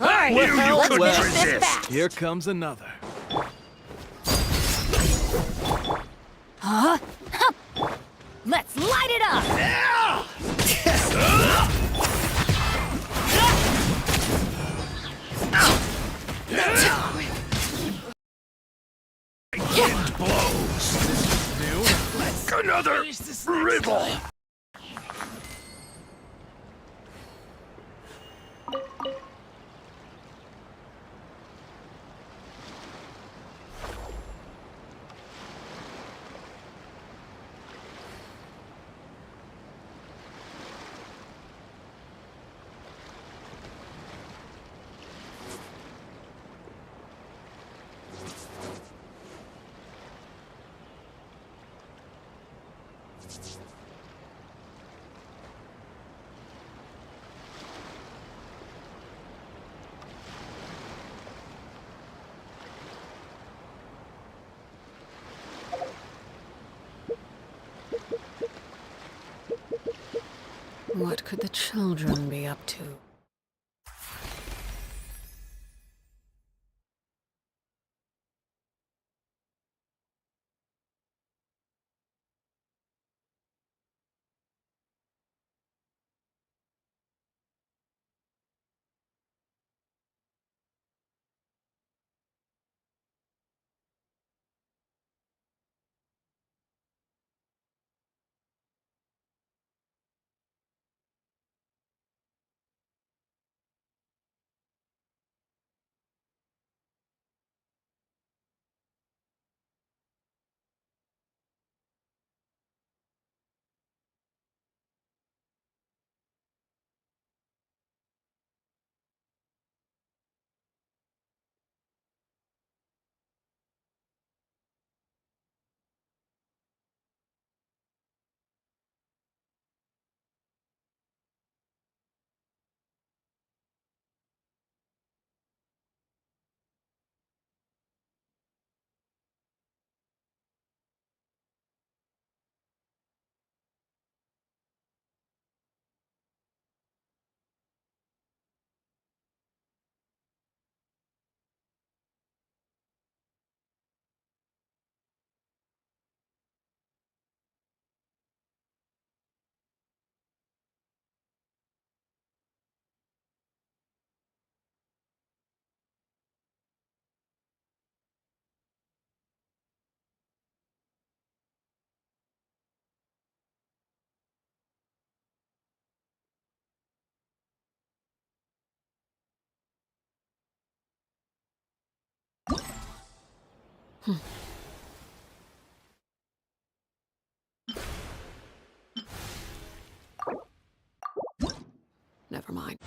Alright, Well, let's well, finish this fast. here comes another. Huh? Let's light it up! Wind blows. Another riddle. What could the children be up to? Never mind.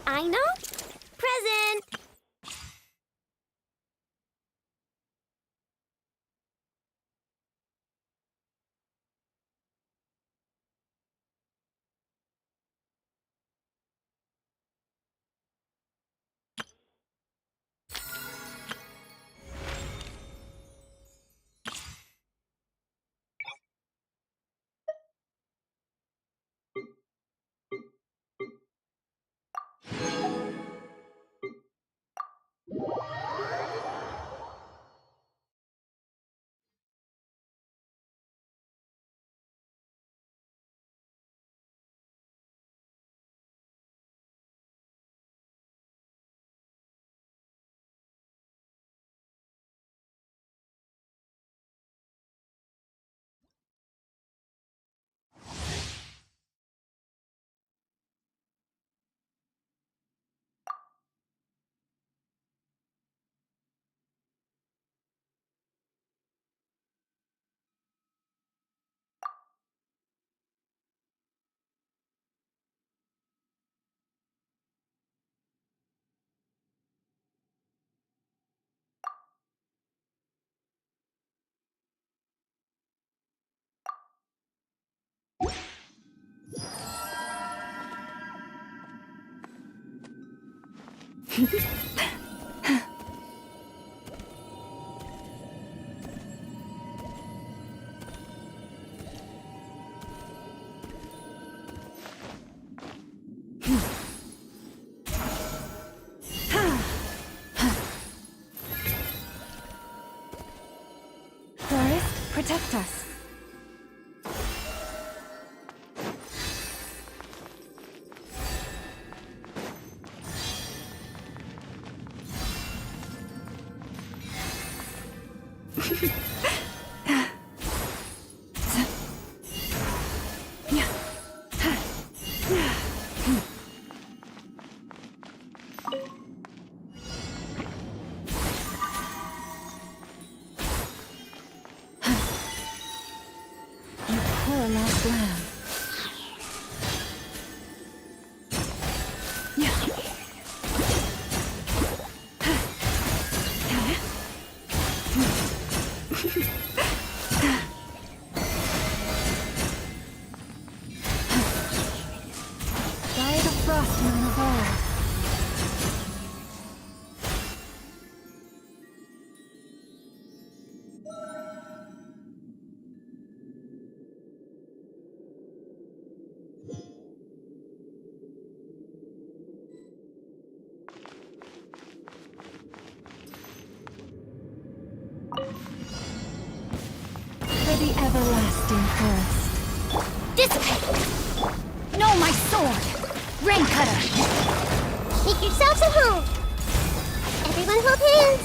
I know. Present. Forest, protect us. Poor lost lamb. Diet of frostmen of old. For the everlasting forest. Dissipate! No, my sword! Rain cutter! Make yourselves at home! Everyone hold hands!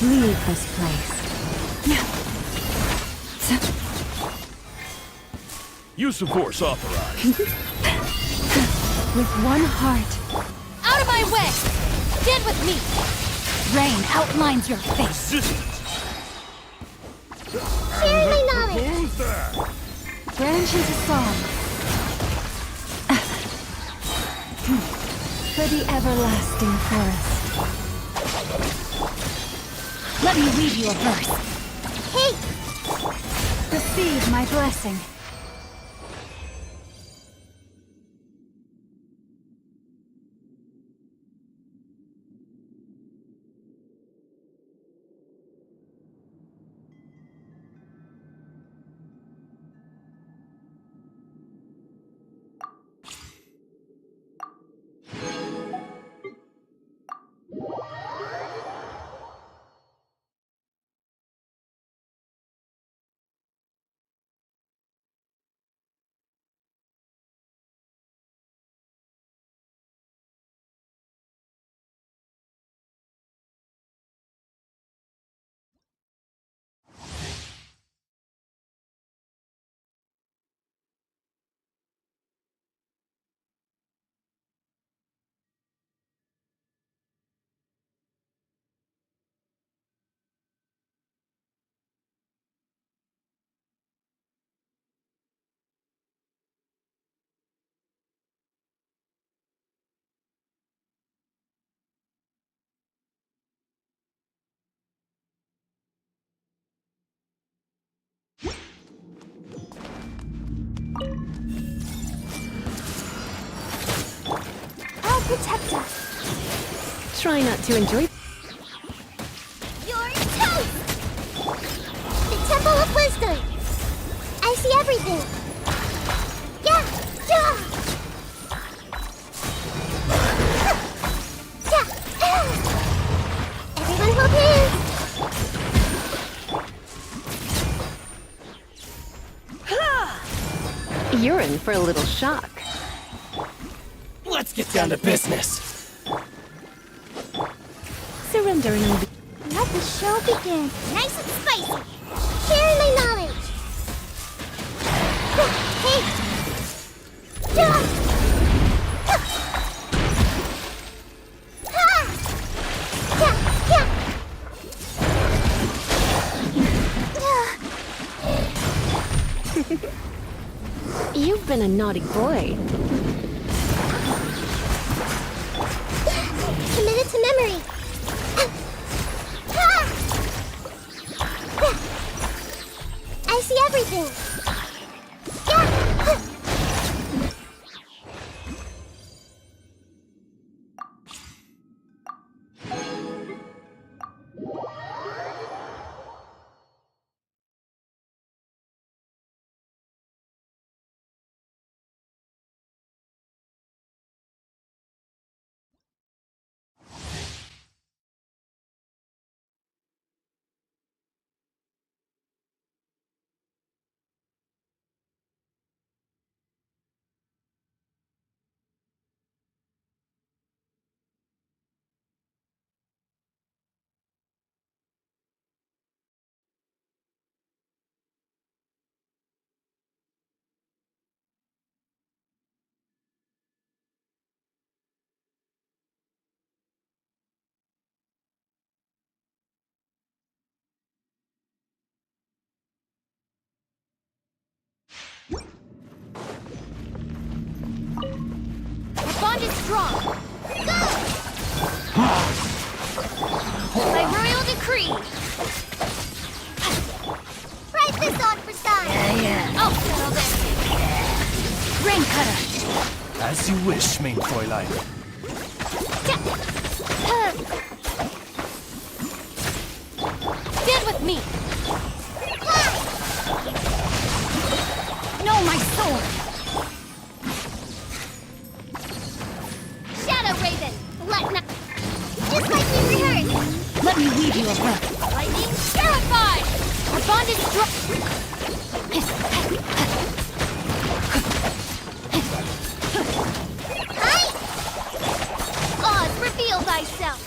Leave this place. Use of force authorized. With one heart. Out of my way! Stand with me! Rain outlines your face. Resistance. Share my knowledge! Who's that? Branch into song. For the everlasting forest. Let me read you a verse. Hey! Receive my blessing. Try not to enjoy. You're toast! The Temple of Wisdom! I see everything! Yeah! Yeah! Everyone hold hands! You're in for a little shock. Let's get down to business. Surrendering will be. Let the show begin! Nice and spicy! Sharing my knowledge! Hey! Yeah! You've been a naughty boy. Committed to memory! I see everything! Our bond is strong! Go! By royal decree! Write this on for size! I'll settle this! Rain cutter. As you wish, main Fräulein. Stand with me! No, my sword. Shadow Raven! Let not... Just like we rehearsed! Let me weave you a web. Lightning terrified! Our bond is strong! Oz, reveal thyself!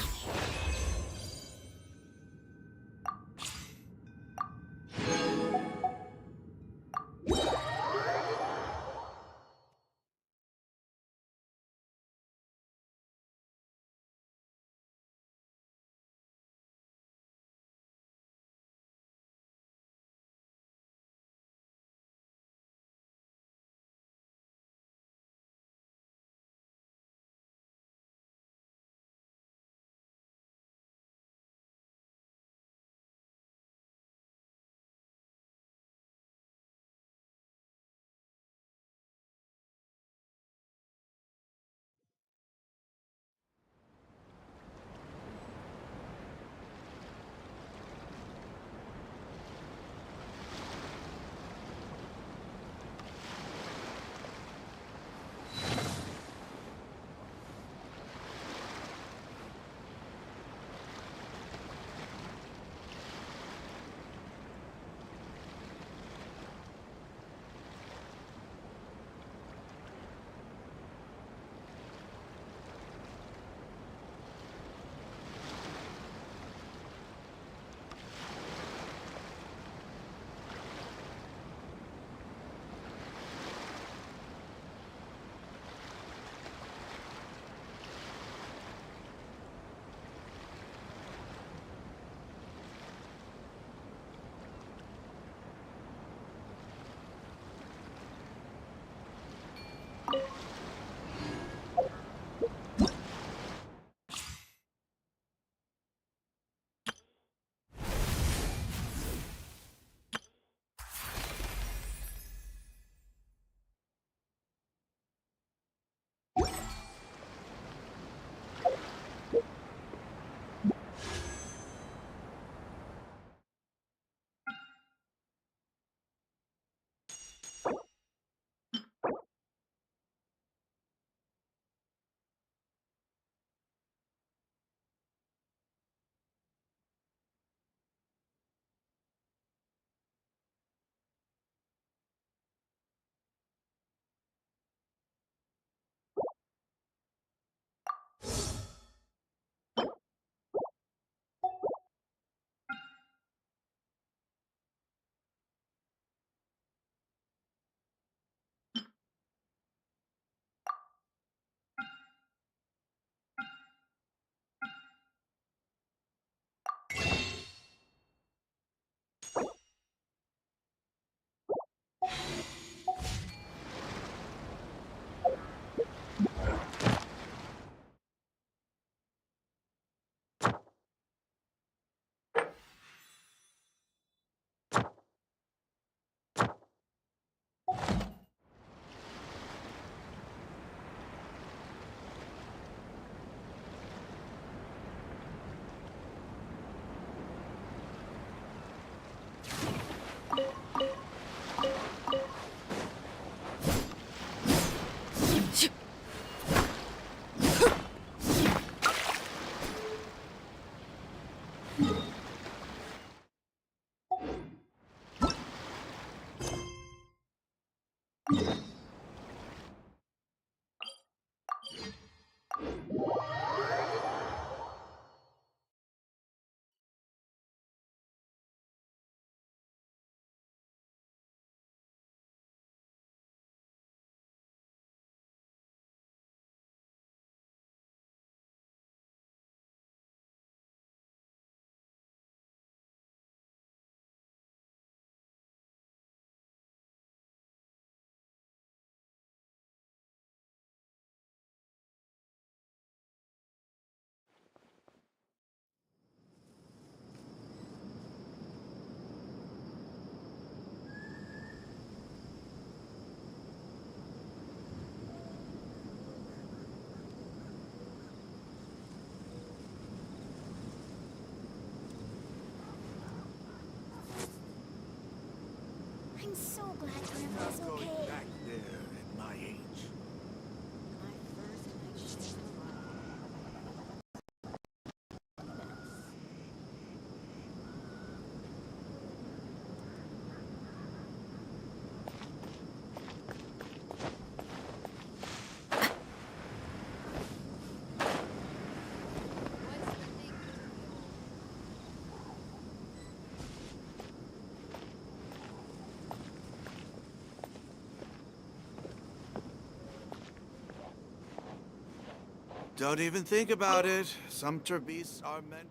I'm so glad Grandpa's Not going okay. back there at my age. Don't even think about it. Some beasts are meant.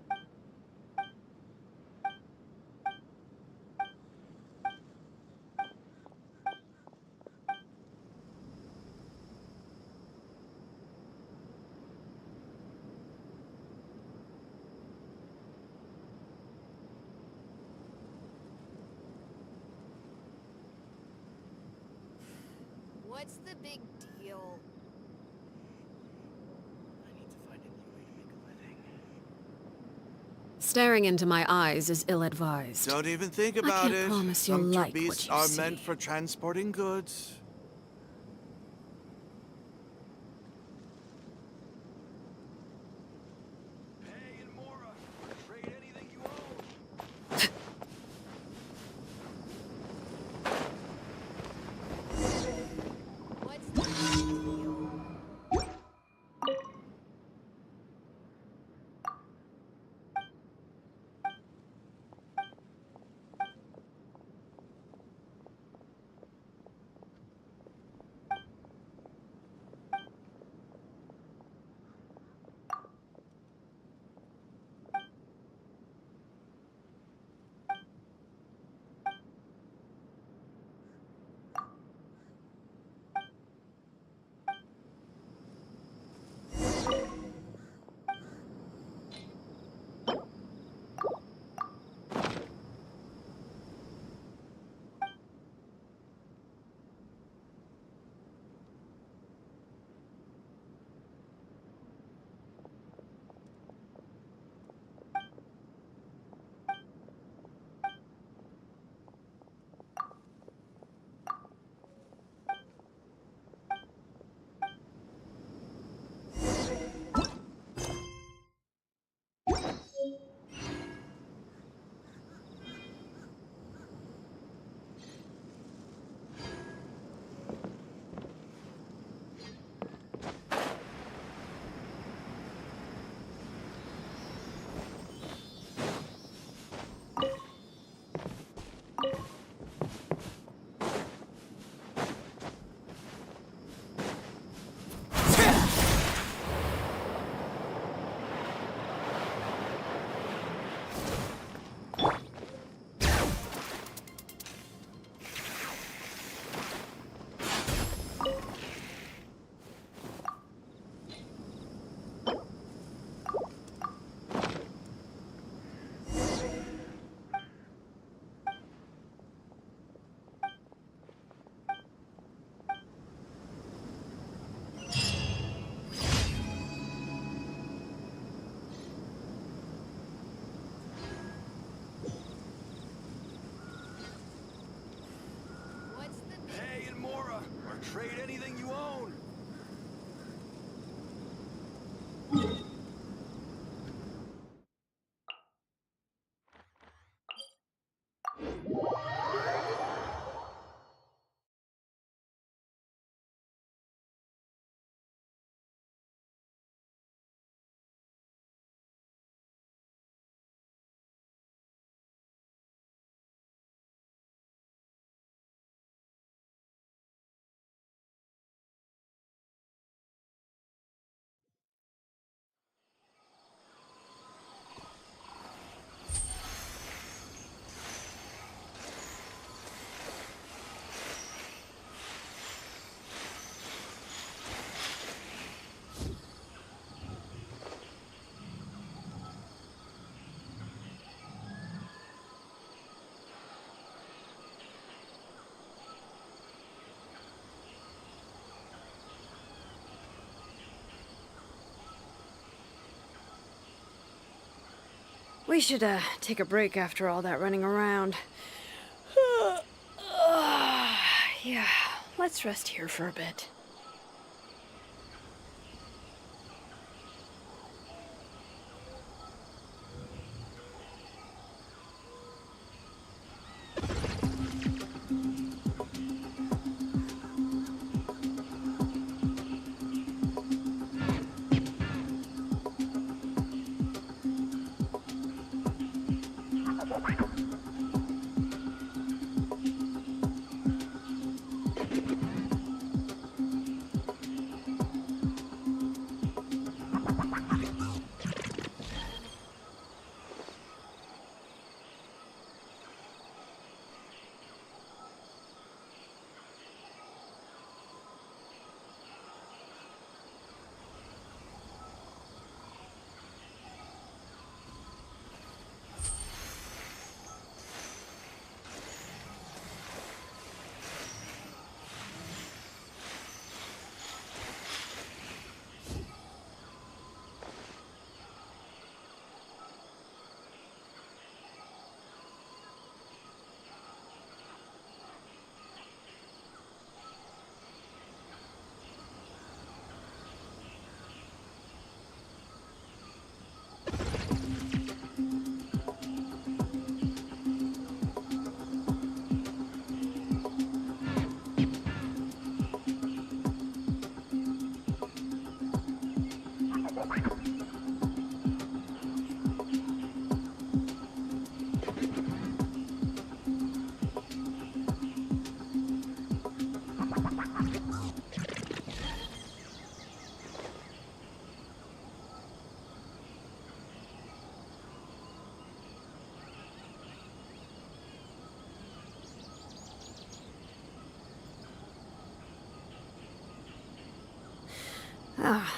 What's the big deal? I need to find a new way to make a living. Staring into my eyes is ill-advised. Don't even think about can't it. promise you'll Some like what beasts you are see. meant for transporting goods. Hey, and Mora, trade anything you own. What's the big deal? We should, take a break after all that running around. Yeah, let's rest here for a bit.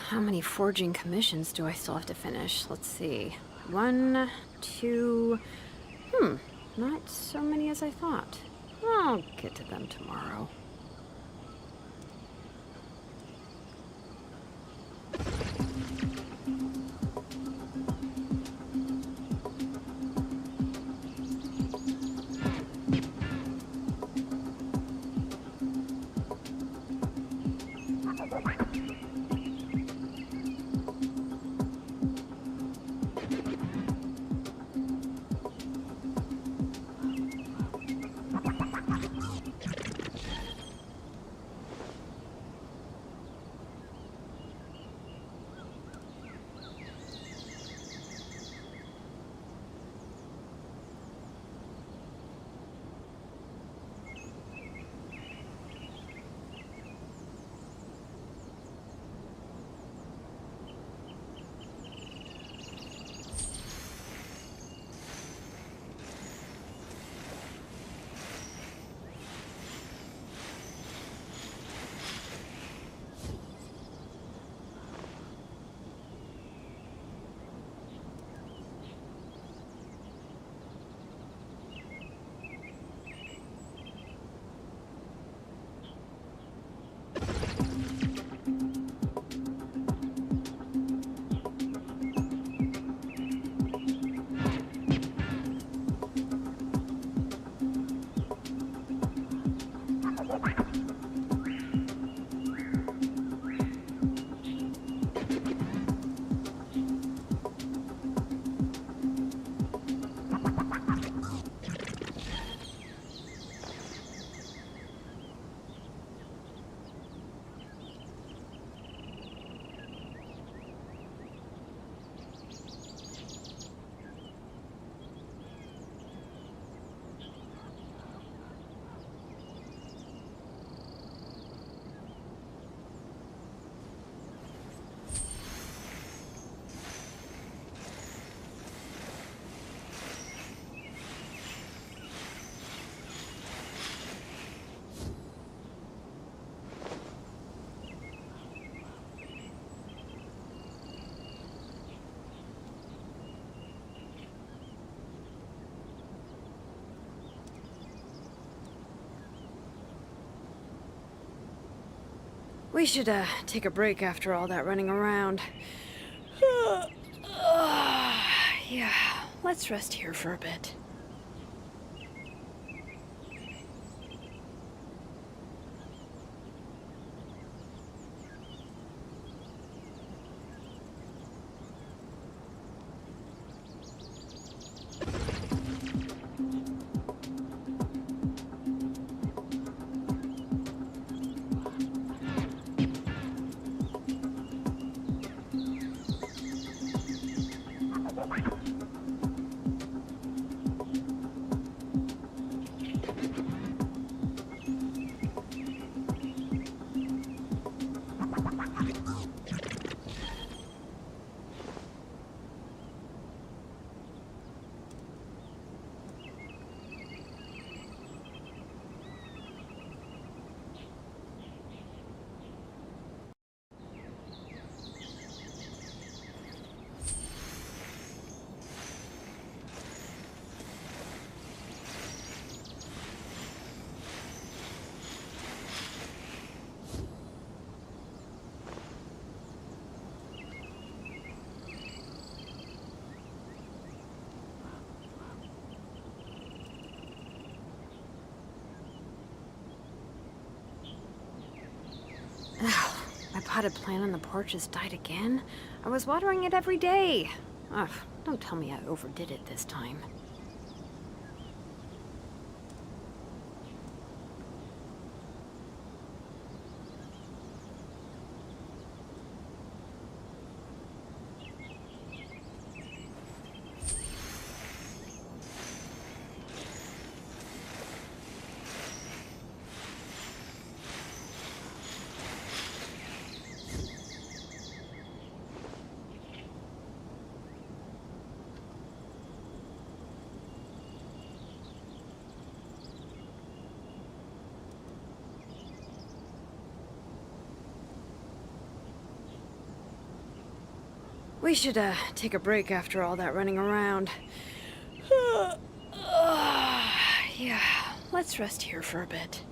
How many forging commissions do I still have to finish? Let's see. 1, 2... not so many as I thought. I'll get to them tomorrow. We should, take a break after all that running around. Yeah, let's rest here for a bit. My potted plant on the porch has died again. I was watering it every day. Ugh, don't tell me I overdid it this time. We should, take a break after all that running around. Yeah, let's rest here for a bit.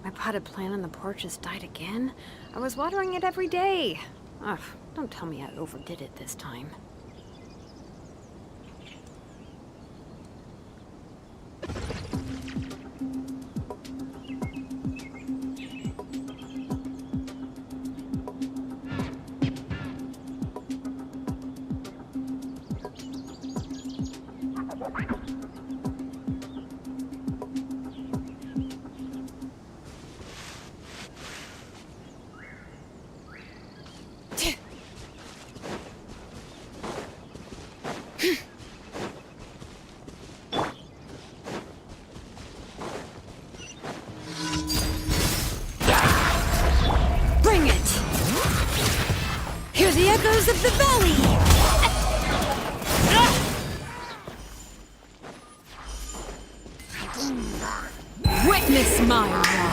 My potted plant on the porch has died again. I was watering it every day. Ugh, don't tell me I overdid it this time. Bring it! Hear the echoes of the valley! Witness my rise!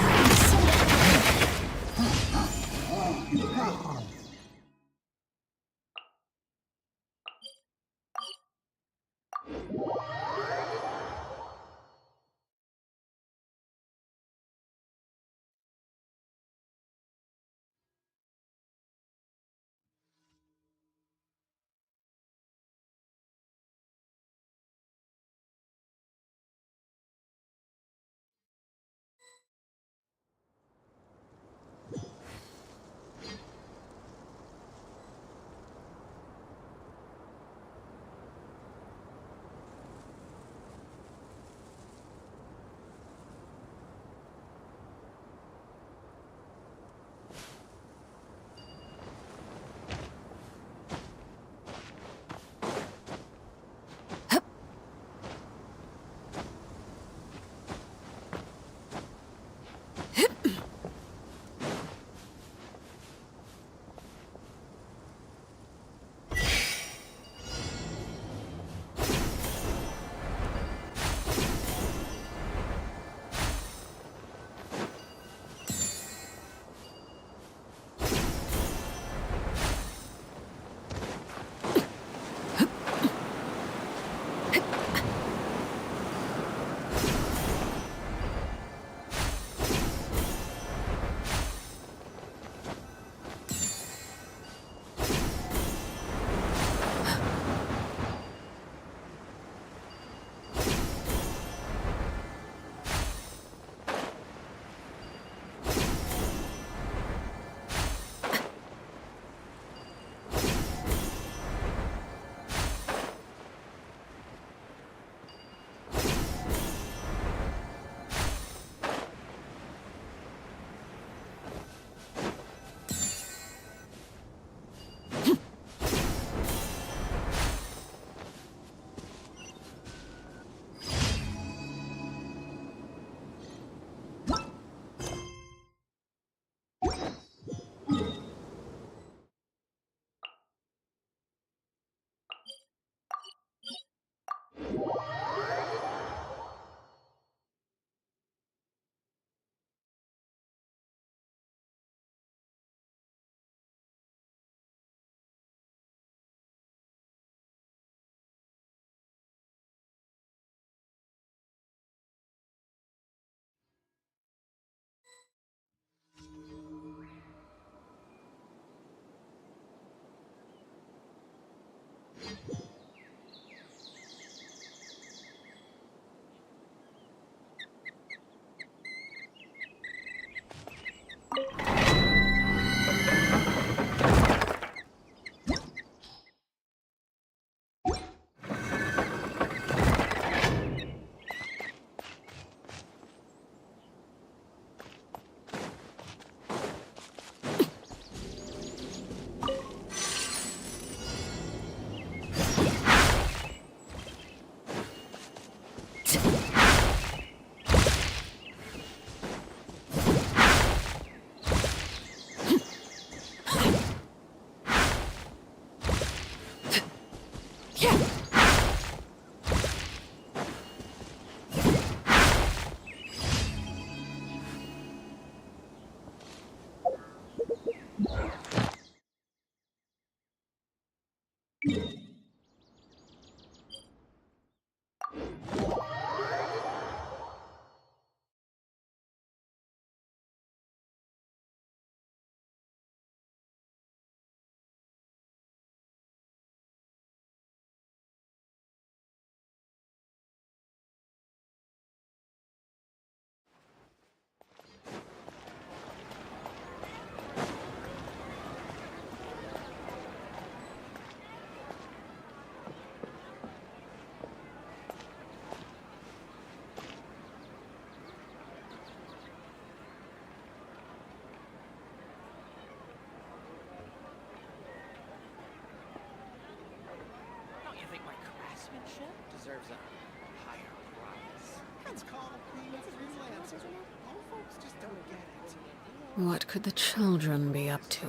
It's called being a freelancer. Old folks just don't get it. What could the children be up to?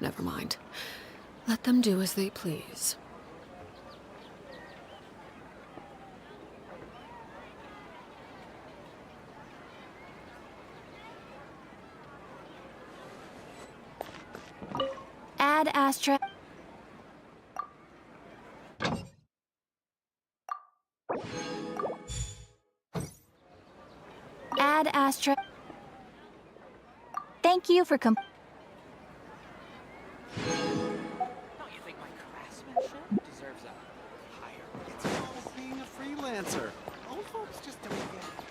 Never mind. Let them do as they please. Add Astra. Add Astra. Thank you for Don't you think my craftsmanship deserves a higher? It's called being a freelancer. Old folks just don't get it.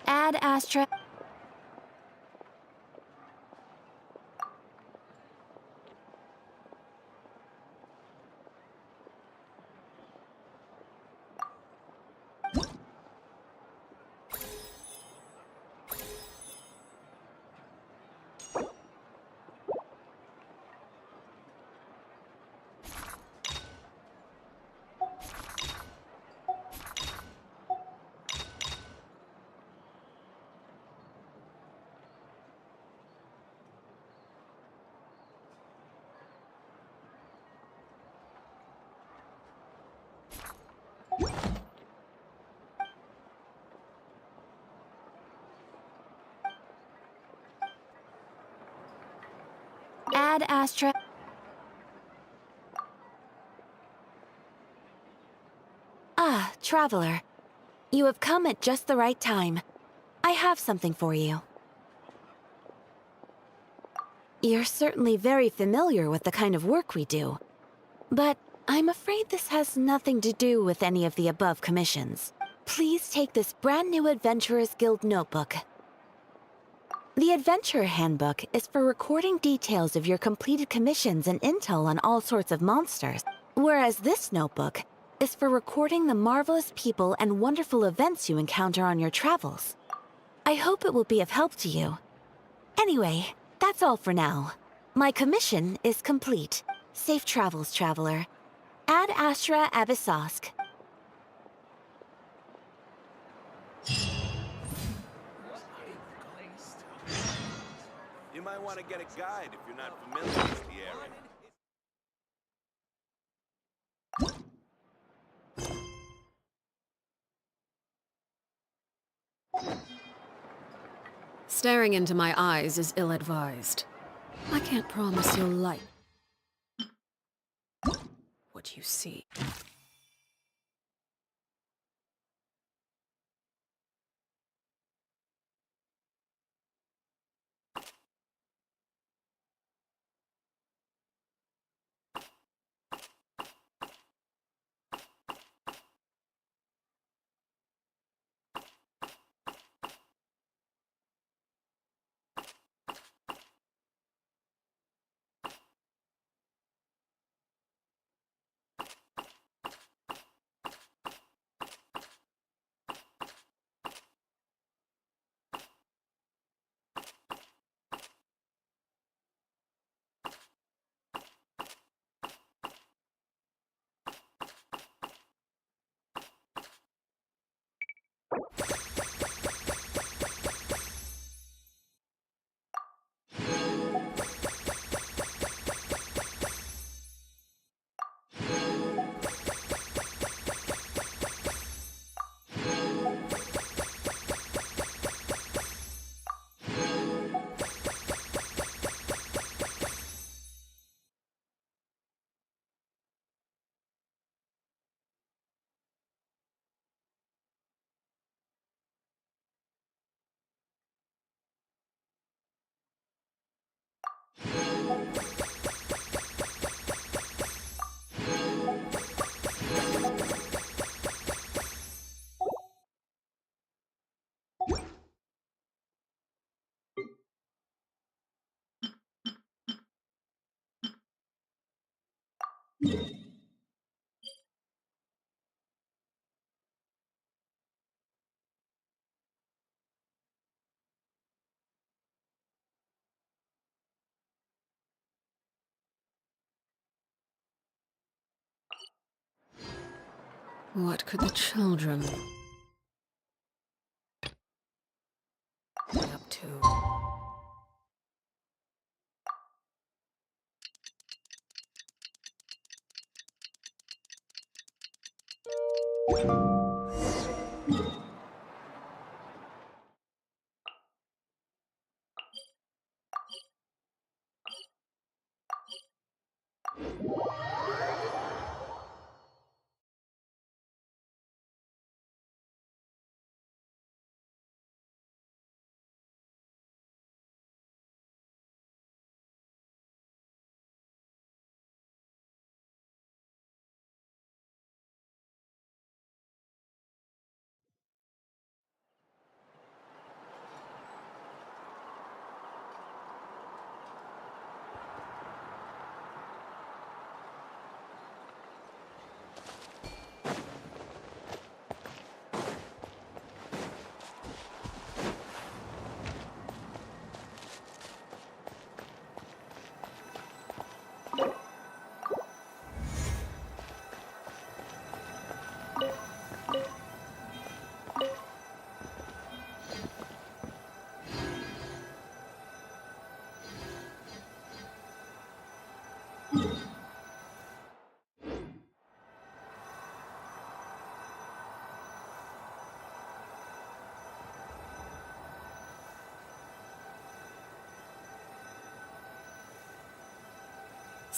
Add Astra. Ad Astra. Ah, traveler. You have come at just the right time. I have something for you. You're certainly very familiar with the kind of work we do. But I'm afraid this has nothing to do with any of the above commissions. Please take this brand new Adventurers Guild notebook. The Adventurer Handbook is for recording details of your completed commissions and intel on all sorts of monsters, whereas this notebook is for recording the marvelous people and wonderful events you encounter on your travels. I hope it will be of help to you. Anyway, that's all for now. My commission is complete. Safe travels, traveler. Ad Astra Abyssosk. You might want to get a guide if you're not familiar with the area. Staring into my eyes is ill-advised. I can't promise you'll like what you see. What could the children be up to?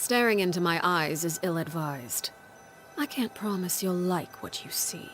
Staring into my eyes is ill-advised. I can't promise you'll like what you see.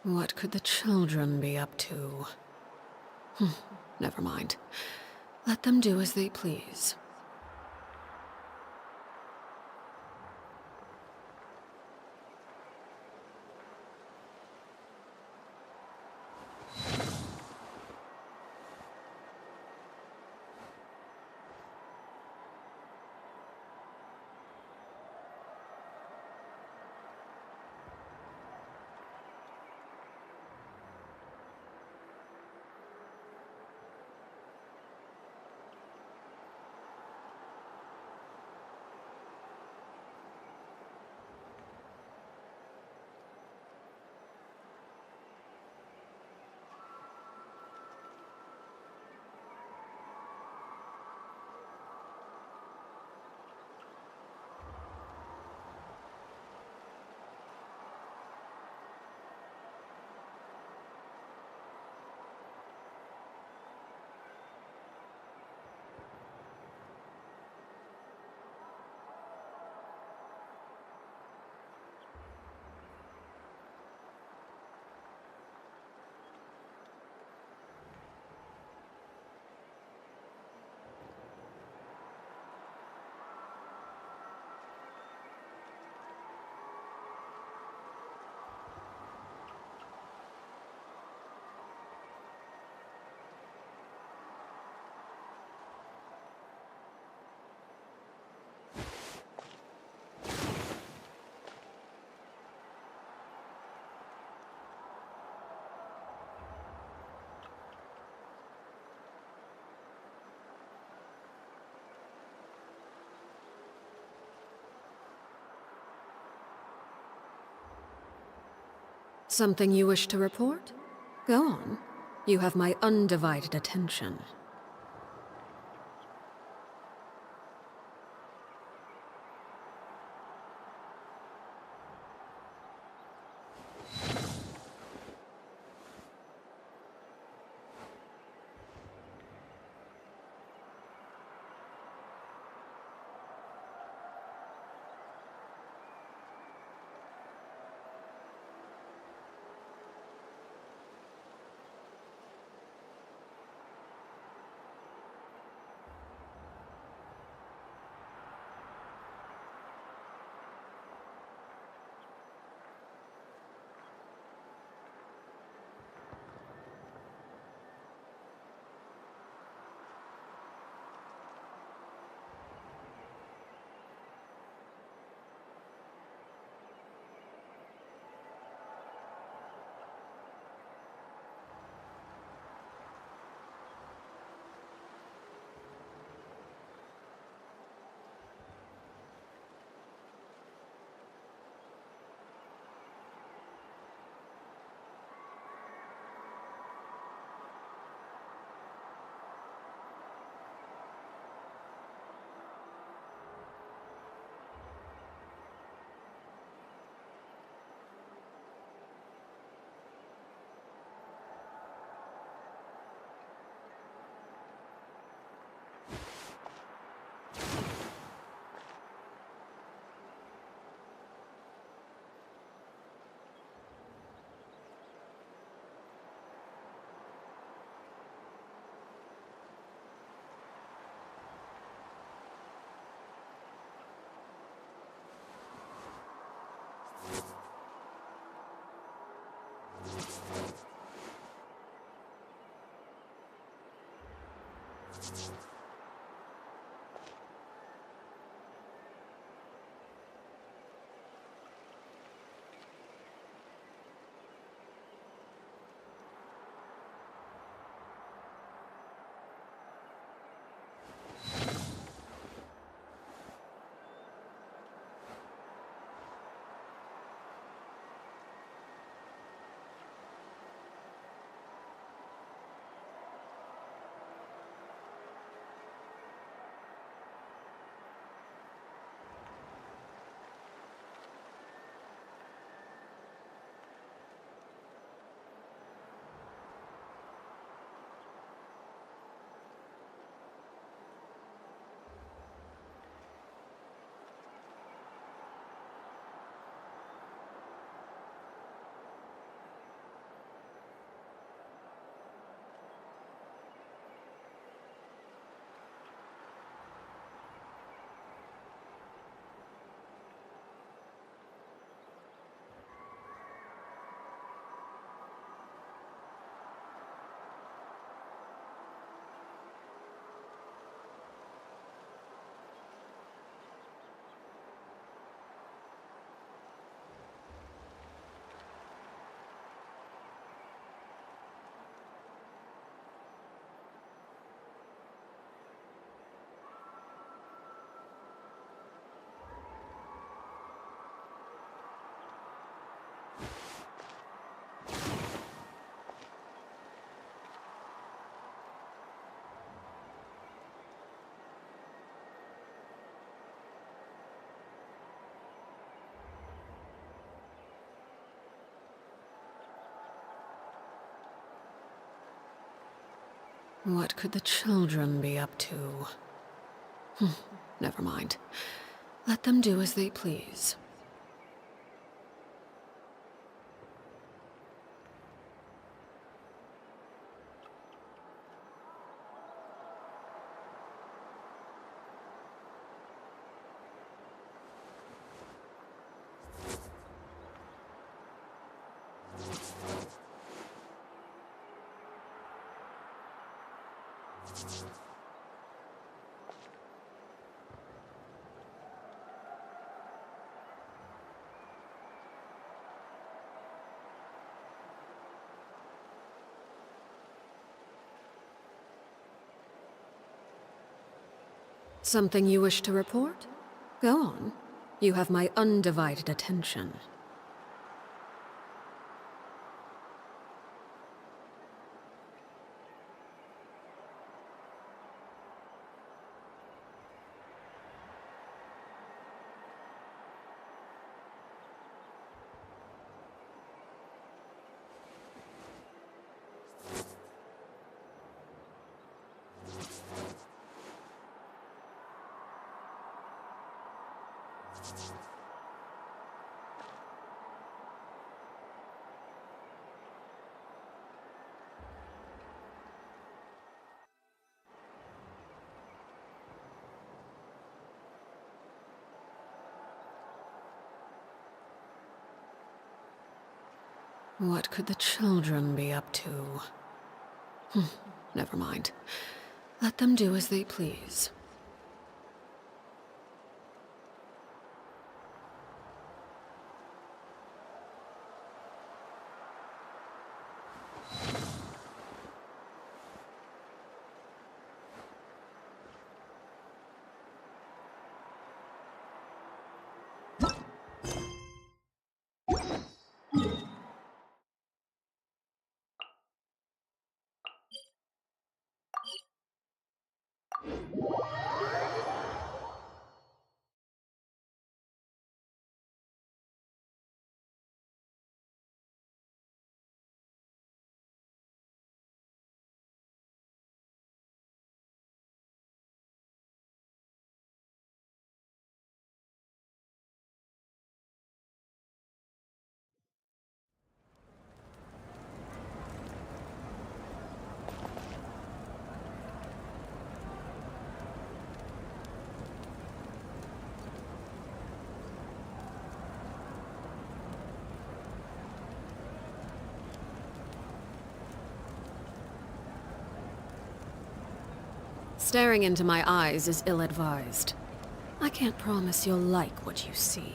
What could the children be up to? Never mind. Let them do as they please. Something you wish to report? Go on. You have my undivided attention. What could the children be up to? Never mind. Let them do as they please. Something you wish to report? Go on. You have my undivided attention. What could the children be up to? Never mind. Let them do as they please. Staring into my eyes is ill-advised. I can't promise you'll like what you see.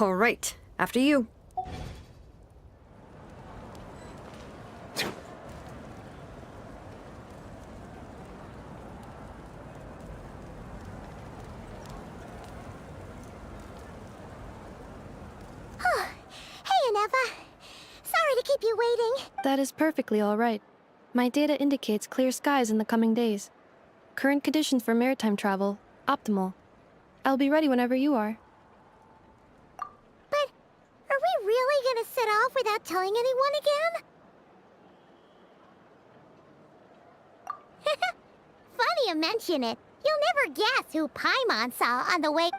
All right, after you. Hey, Aneva. Sorry to keep you waiting. That is perfectly all right. My data indicates clear skies in the coming days. Current conditions for maritime travel, optimal. I'll be ready whenever you are. But are we really gonna set off without telling anyone again? Funny you mention it. You'll never guess who Paimon saw on the way.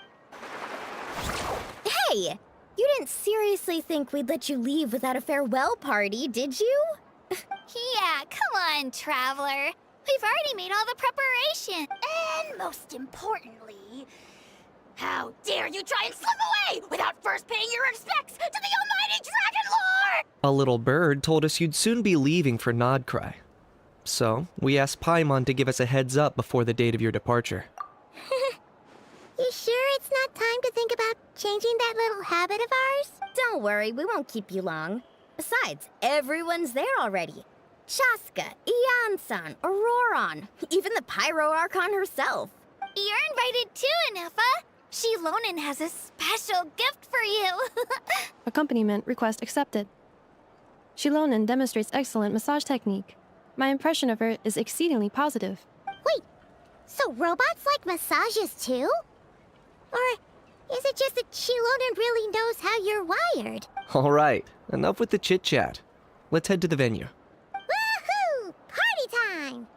Hey! You didn't seriously think we'd let you leave without a farewell party, did you? Yeah, come on, Traveler. We've already made all the preparation. And most importantly, how dare you try and slip away without first paying your respects to the almighty Dragon Lord! A little bird told us you'd soon be leaving for Nodcry. So, we asked Paimon to give us a heads up before the date of your departure. You sure it's not time to think about changing that little habit of ours? Don't worry, we won't keep you long. Besides, everyone's there already. Shaska, Ian-san, Auroron, even the Pyro Archon herself. You're invited too, Anefa. Shilonen has a special gift for you. Accompaniment request accepted. Shilonen demonstrates excellent massage technique. My impression of her is exceedingly positive. Wait, so robots like massages too? Or is it just that Shilonen really knows how you're wired? All right, enough with the chit-chat. Let's head to the venue. Woohoo! Party time!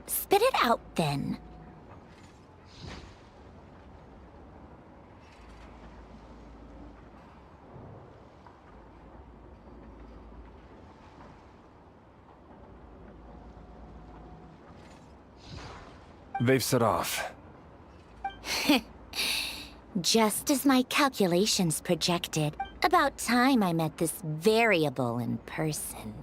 Spit it out, then. They've set off. Just as my calculations projected. About time I met this variable in person.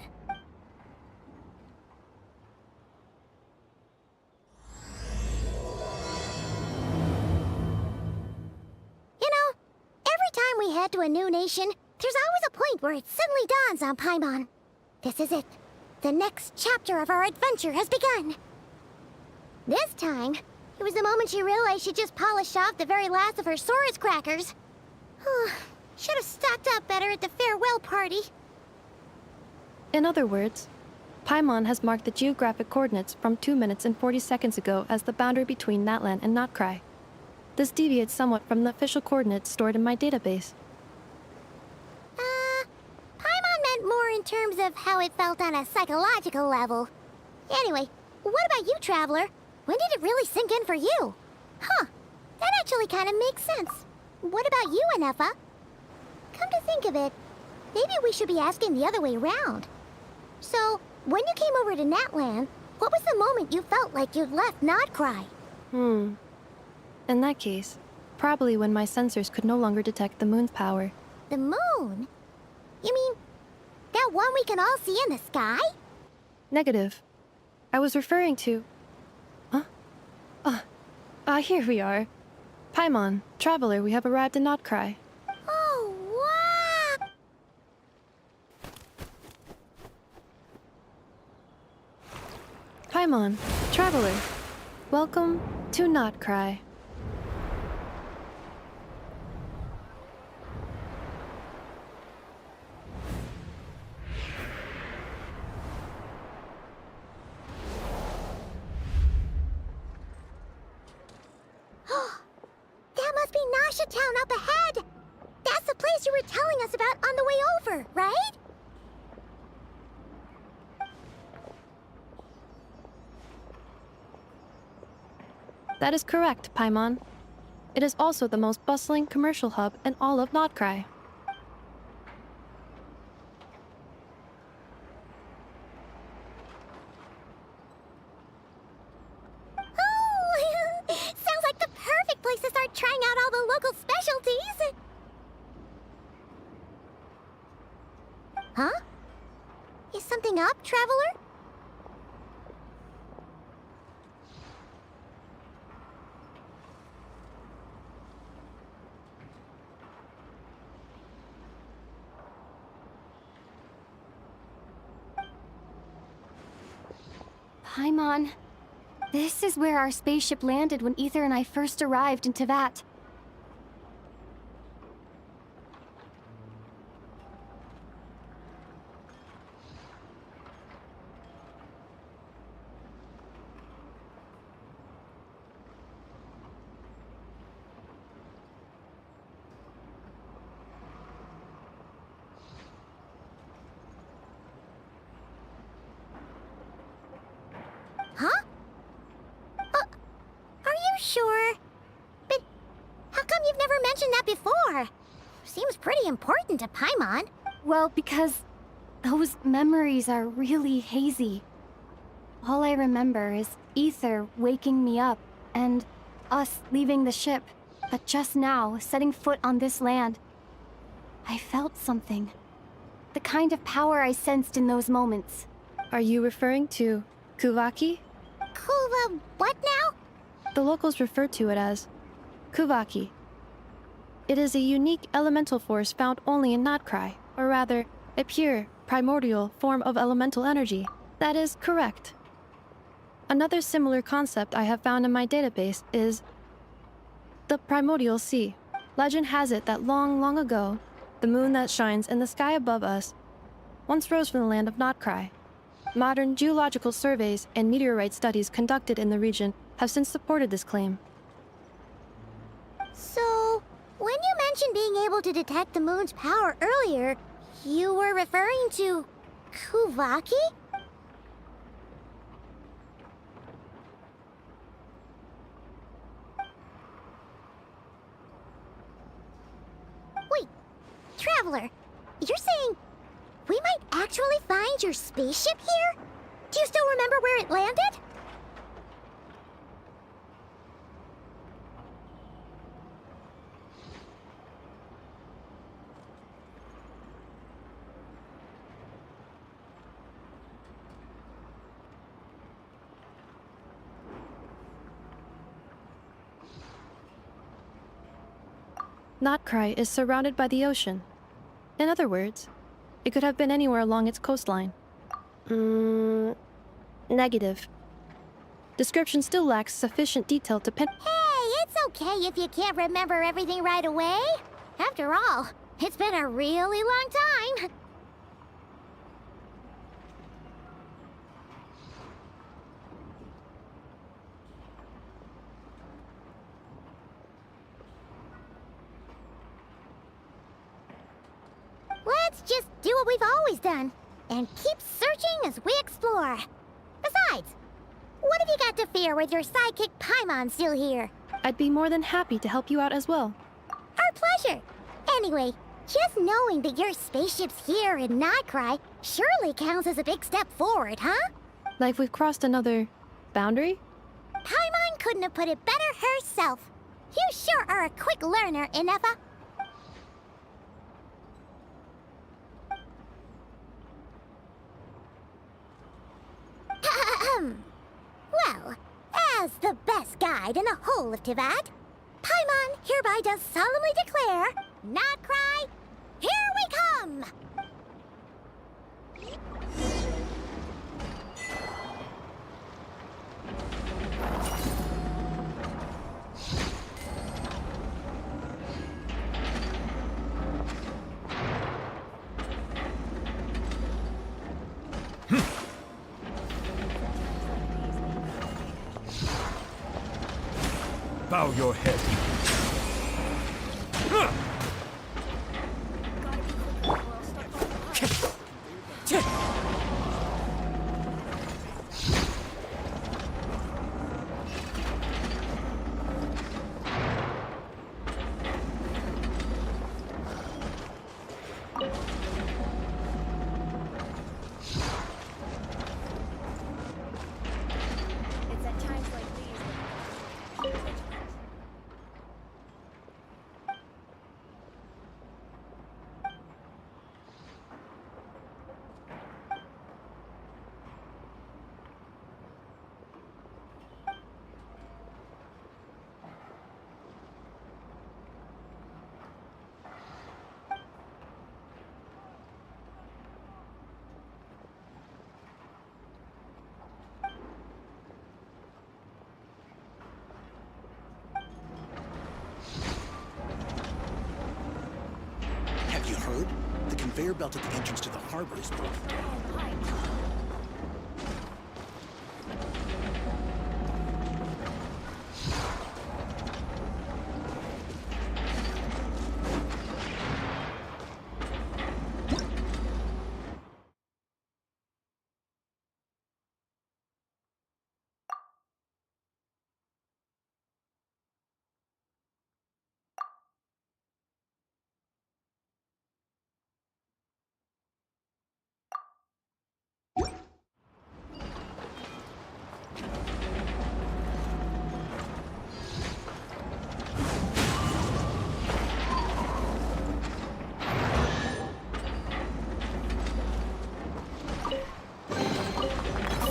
You know, every time we head to a new nation, there's always a point where it suddenly dawns on Paimon. This is it. The next chapter of our adventure has begun. This time, it was the moment she realized she just polished off the very last of her Saurus crackers. Should have stocked up better at the farewell party. In other words, Paimon has marked the geographic coordinates from 2 minutes and 40 seconds ago as the boundary between Natlan and Notcry. This deviates somewhat from the official coordinates stored in my database. Paimon meant more in terms of how it felt on a psychological level. Anyway, what about you, Traveler? When did it really sink in for you? Huh, that actually kind of makes sense. What about you, Anefa? Come to think of it, maybe we should be asking the other way around. So, when you came over to Natlan, what was the moment you felt like you'd left Notcry? In that case, probably when my sensors could no longer detect the moon's power. The moon? You mean, that one we can all see in the sky? Negative. I was referring to... Here we are. Paimon, Traveler, we have arrived in Notcry. Oh, wow! Paimon, Traveler, welcome to Notcry. That must be Nasha Town up ahead! That's the place you were telling us about on the way over, right? That is correct, Paimon. It is also the most bustling commercial hub in all of Notcry. Oh! Sounds like the perfect place to start trying out all the local specialties! Huh? Is something up, Traveler? Paimon, this is where our spaceship landed when Ether and I first arrived in Tevat. Huh? Are you sure? But how come you've never mentioned that before? Seems pretty important to Paimon. Well, because those memories are really hazy. All I remember is Ether waking me up and us leaving the ship. But just now, setting foot on this land, I felt something. The kind of power I sensed in those moments. Are you referring to Kuvaki? Kuva, what now? The locals refer to it as Kuvaki. It is a unique elemental force found only in Notcry, or rather, a pure, primordial form of elemental energy. That is correct. Another similar concept I have found in my database is the primordial sea. Legend has it that long, long ago, the moon that shines in the sky above us once rose from the land of Notcry. Modern geological surveys and meteorite studies conducted in the region have since supported this claim. So, when you mentioned being able to detect the moon's power earlier, you were referring to Kuvaki? Wait, Traveler, you're saying we might actually find your spaceship here? Do you still remember where it landed? Notcry is surrounded by the ocean. In other words, it could have been anywhere along its coastline. Negative. Description still lacks sufficient detail to pin. Hey, it's okay if you can't remember everything right away. After all, it's been a really long time. Let's just do what we've always done, and keep searching as we explore. Besides, what have you got to fear with your sidekick Paimon still here? I'd be more than happy to help you out as well. Our pleasure. Anyway, just knowing that your spaceship's here in Notcry surely counts as a big step forward, huh? Like we've crossed another boundary? Paimon couldn't have put it better herself. You sure are a quick learner, Inefa. Well, as the best guide in the whole of Tivat, Paimon hereby does solemnly declare, Notcry, here we come! Bow your head. It's at times like these. Have you heard? The conveyor belt at the entrance to the harbor is broken.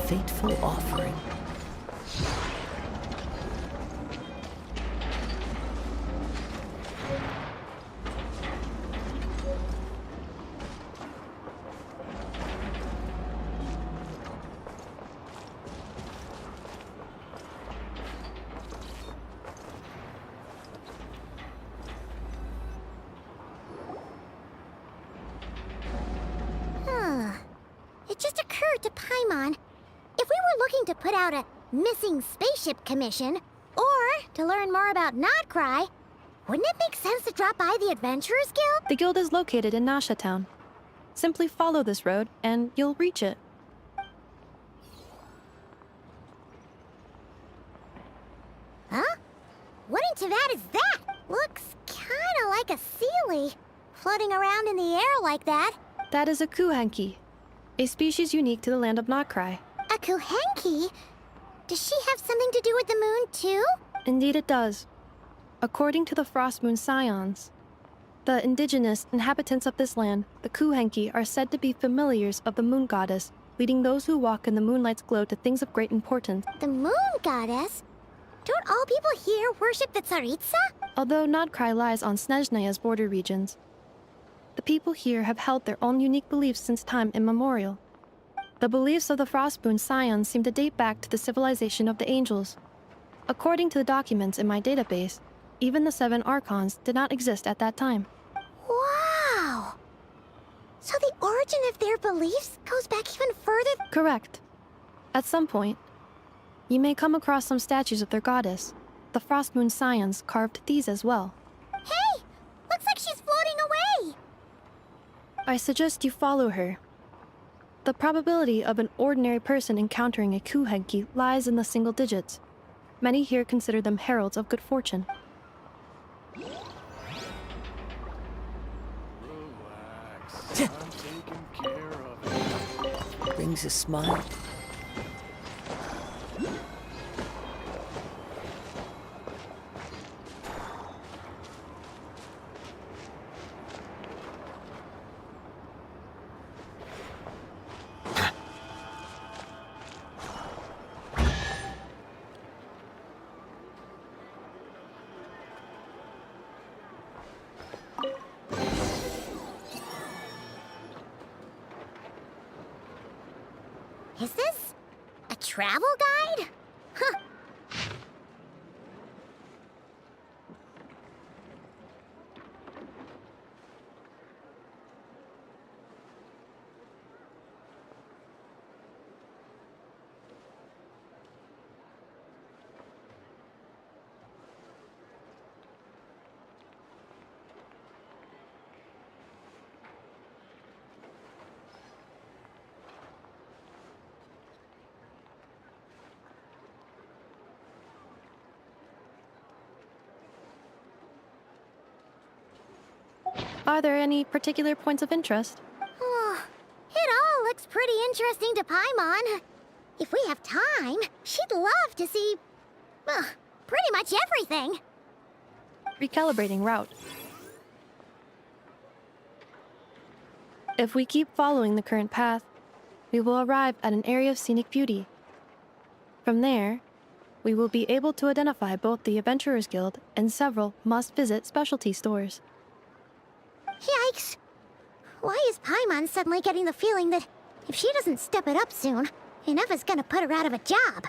Fateful offering. It just occurred to Paimon, if we were looking to put out a missing spaceship commission, or to learn more about Notcry, wouldn't it make sense to drop by the Adventurers Guild? The guild is located in Nasha Town. Simply follow this road and you'll reach it. Huh? What in Tivat is that? Looks kinda like a Sealy, floating around in the air like that. That is a Kuhanki, a species unique to the land of Notcry. A Kuhenki? Does she have something to do with the moon, too? Indeed it does. According to the Frost Moon Scions, the indigenous inhabitants of this land, the Kuhenki, are said to be familiars of the moon goddess, leading those who walk in the moonlight's glow to things of great importance. The moon goddess? Don't all people here worship the Tsaritsa? Although Nodcry lies on Snezhnaya's border regions, the people here have held their own unique beliefs since time immemorial. The beliefs of the Frostmoon Scions seem to date back to the civilization of the Angels. According to the documents in my database, even the 7 Archons did not exist at that time. Wow! So the origin of their beliefs goes back even further? Correct. At some point, you may come across some statues of their goddess. The Frostmoon Scions carved these as well. Hey! Looks like she's floating away! I suggest you follow her. The probability of an ordinary person encountering a Kuhenki lies in the single digits. Many here consider them heralds of good fortune. Relax. I'm taking care of it. Brings a smile. Is this a travel guide? Huh. Are there any particular points of interest? Oh, it all looks pretty interesting to Paimon. If we have time, she'd love to see, pretty much everything. Recalibrating route. If we keep following the current path, we will arrive at an area of scenic beauty. From there, we will be able to identify both the Adventurers Guild and several must-visit specialty stores. Yikes! Why is Paimon suddenly getting the feeling that if she doesn't step it up soon, enough is gonna put her out of a job?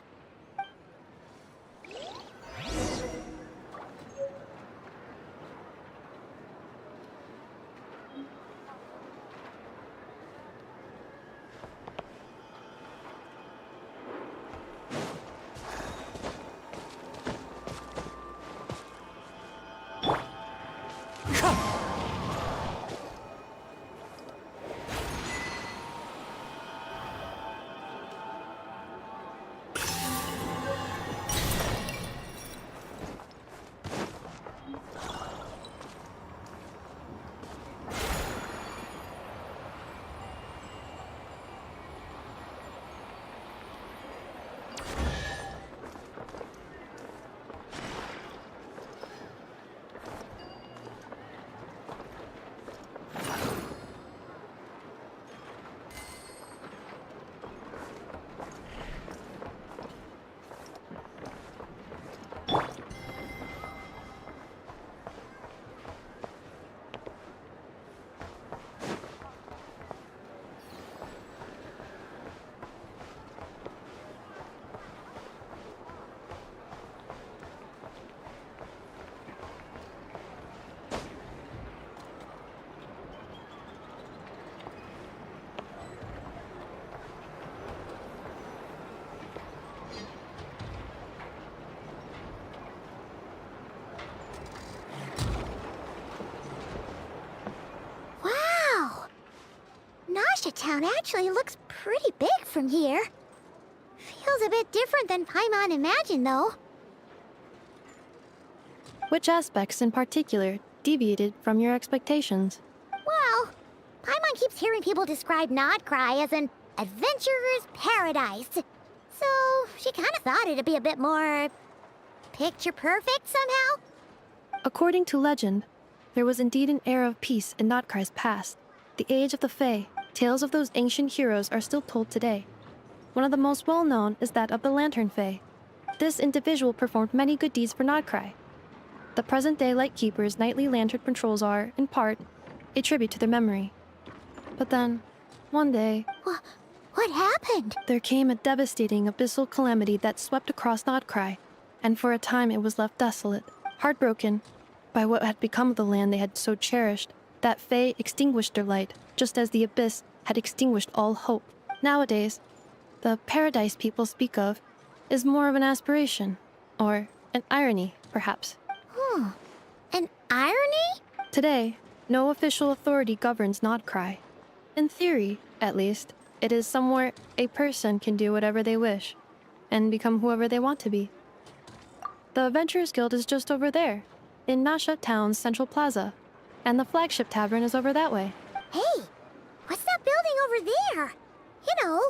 Town actually looks pretty big from here. Feels a bit different than Paimon imagined, though. Which aspects in particular deviated from your expectations? Well, Paimon keeps hearing people describe Nodcry as an adventurer's paradise. So she kind of thought it'd be a bit more picture perfect somehow. According to legend, there was indeed an era of peace in Nodcry's past, the age of the Fae. Tales of those ancient heroes are still told today. One of the most well-known is that of the Lantern Fae. This individual performed many good deeds for Nodcry. The present-day Lightkeeper's nightly lantern patrols are, in part, a tribute to their memory. But then, one day... What happened? There came a devastating abyssal calamity that swept across Nodcry, and for a time it was left desolate, heartbroken by what had become of the land they had so cherished. That Fae extinguished their light, just as the abyss had extinguished all hope. Nowadays, the paradise people speak of is more of an aspiration, or an irony, perhaps. An irony? Today, no official authority governs Nodcry. In theory, at least, it is somewhere a person can do whatever they wish, and become whoever they want to be. The Adventurers Guild is just over there, in Nasha Town's Central Plaza, and the flagship tavern is over that way. Hey, what's that building over there? You know,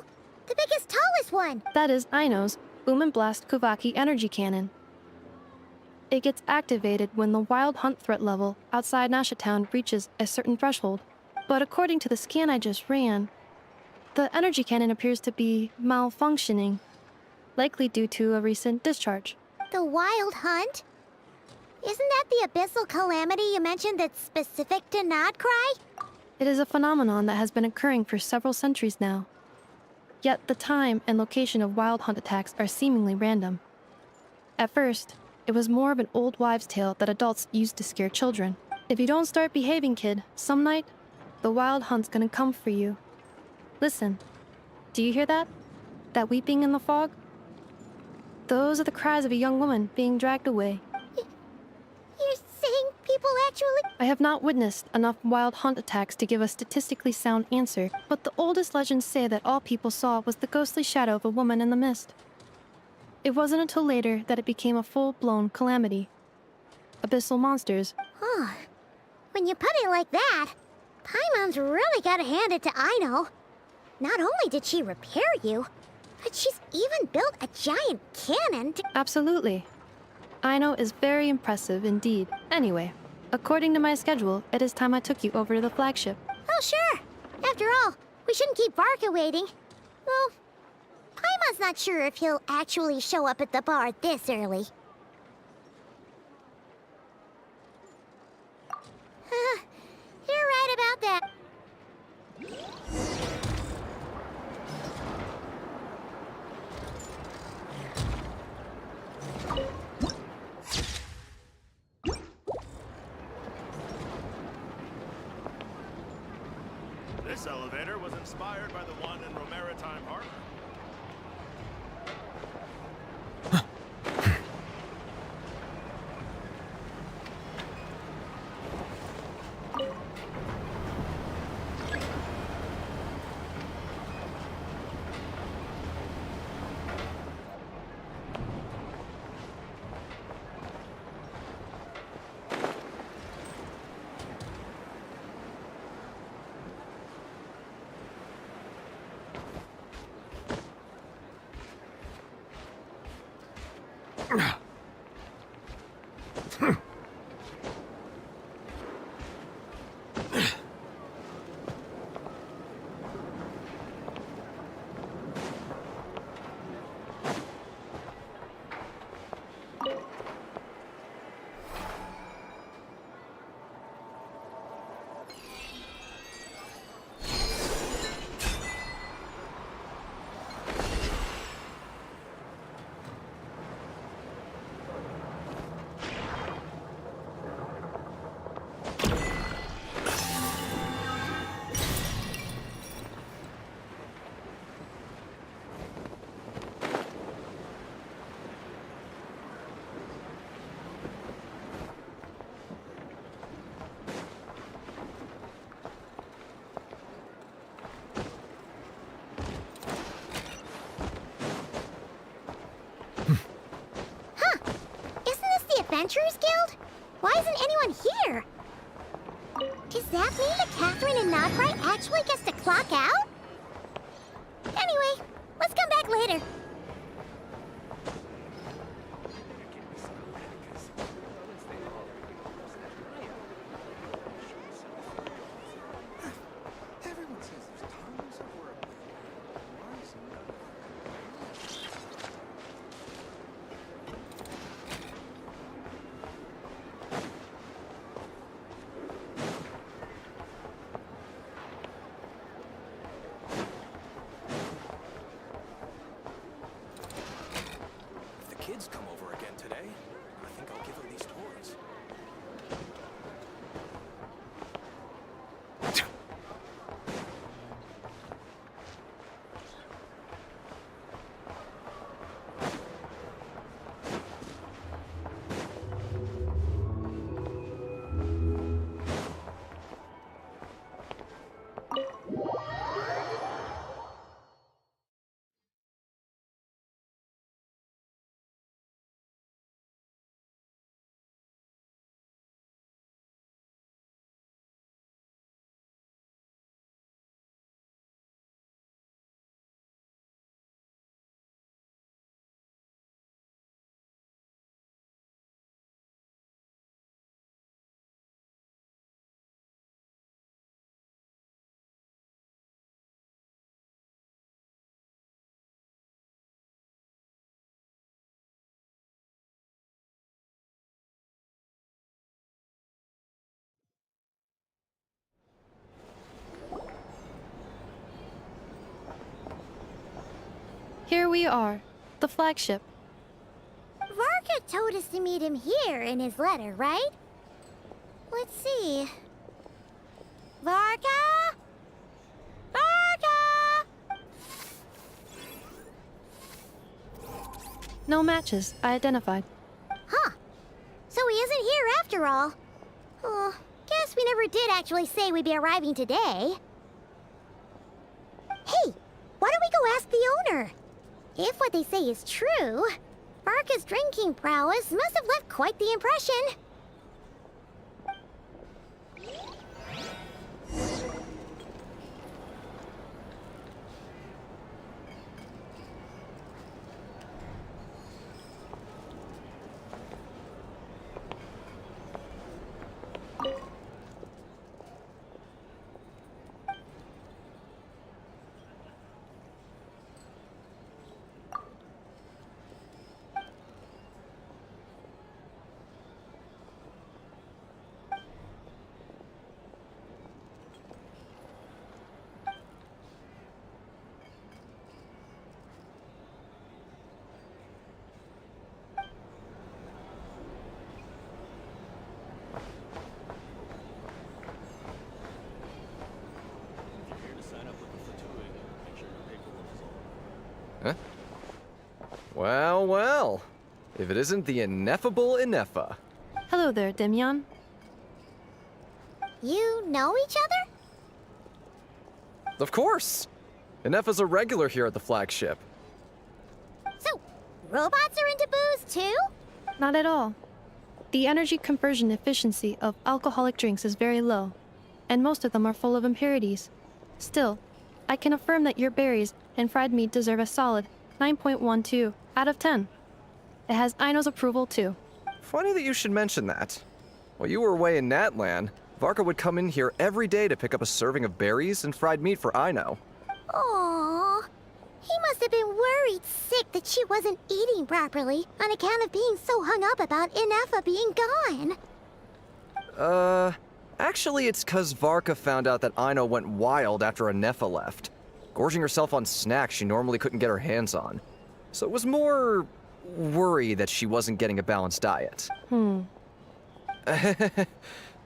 the biggest, tallest one. That is Aino's Boom and Blast Kuvaki energy cannon. It gets activated when the wild hunt threat level outside Nasha Town reaches a certain threshold. But according to the scan I just ran, the energy cannon appears to be malfunctioning, likely due to a recent discharge. The wild hunt? Isn't that the abyssal calamity you mentioned that's specific to Nodcry? It is a phenomenon that has been occurring for several centuries now. Yet the time and location of wild hunt attacks are seemingly random. At first, it was more of an old wives' tale that adults used to scare children. If you don't start behaving, kid, some night, the wild hunt's gonna come for you. Listen, do you hear that? That weeping in the fog? Those are the cries of a young woman being dragged away. You're saying people actually... I have not witnessed enough wild hunt attacks to give a statistically sound answer, but the oldest legends say that all people saw was the ghostly shadow of a woman in the mist. It wasn't until later that it became a full-blown calamity. Abyssal monsters. When you put it like that, Paimon's really gotta hand it to Aino. Not only did she repair you, but she's even built a giant cannon to... Absolutely. Aino is very impressive indeed. Anyway, according to my schedule, it is time I took you over to the flagship. Oh, sure. After all, we shouldn't keep Barca waiting. Well, Paimon's not sure if he'll actually show up at the bar this early. You're right about that. This elevator was inspired by the one in Romaritime Harbor. Adventurers Guild? Why isn't anyone here? Does that mean that Catherine and Nodcry actually gets to clock out? Anyway, let's come back later. here we are, the flagship. Varka told us to meet him here in his letter, right? Let's see. Varka? Varka! No matches, I identified. Huh. So he isn't here after all. Oh, guess we never did actually say we'd be arriving today. Hey, why don't we go ask the owner? If what they say is true, Varka's drinking prowess must have left quite the impression. Huh? Well, well. If it isn't the ineffable Ineffa. Hello there, Demyon. You know each other? Of course! Ineffa's a regular here at the flagship. So, robots are into booze too? Not at all. The energy conversion efficiency of alcoholic drinks is very low, and most of them are full of impurities. Still, I can affirm that your berries and fried meat deserve a solid 9.12 out of 10. It has Aino's approval too. Funny that you should mention that. While you were away in Natlan, Varka would come in here every day to pick up a serving of berries and fried meat for Aino. Aww. He must have been worried sick that she wasn't eating properly on account of being so hung up about Ineffa being gone. Actually it's 'cause Varka found out that Aino went wild after Ineffa left, gorging herself on snacks she normally couldn't get her hands on. So it was more worry that she wasn't getting a balanced diet. I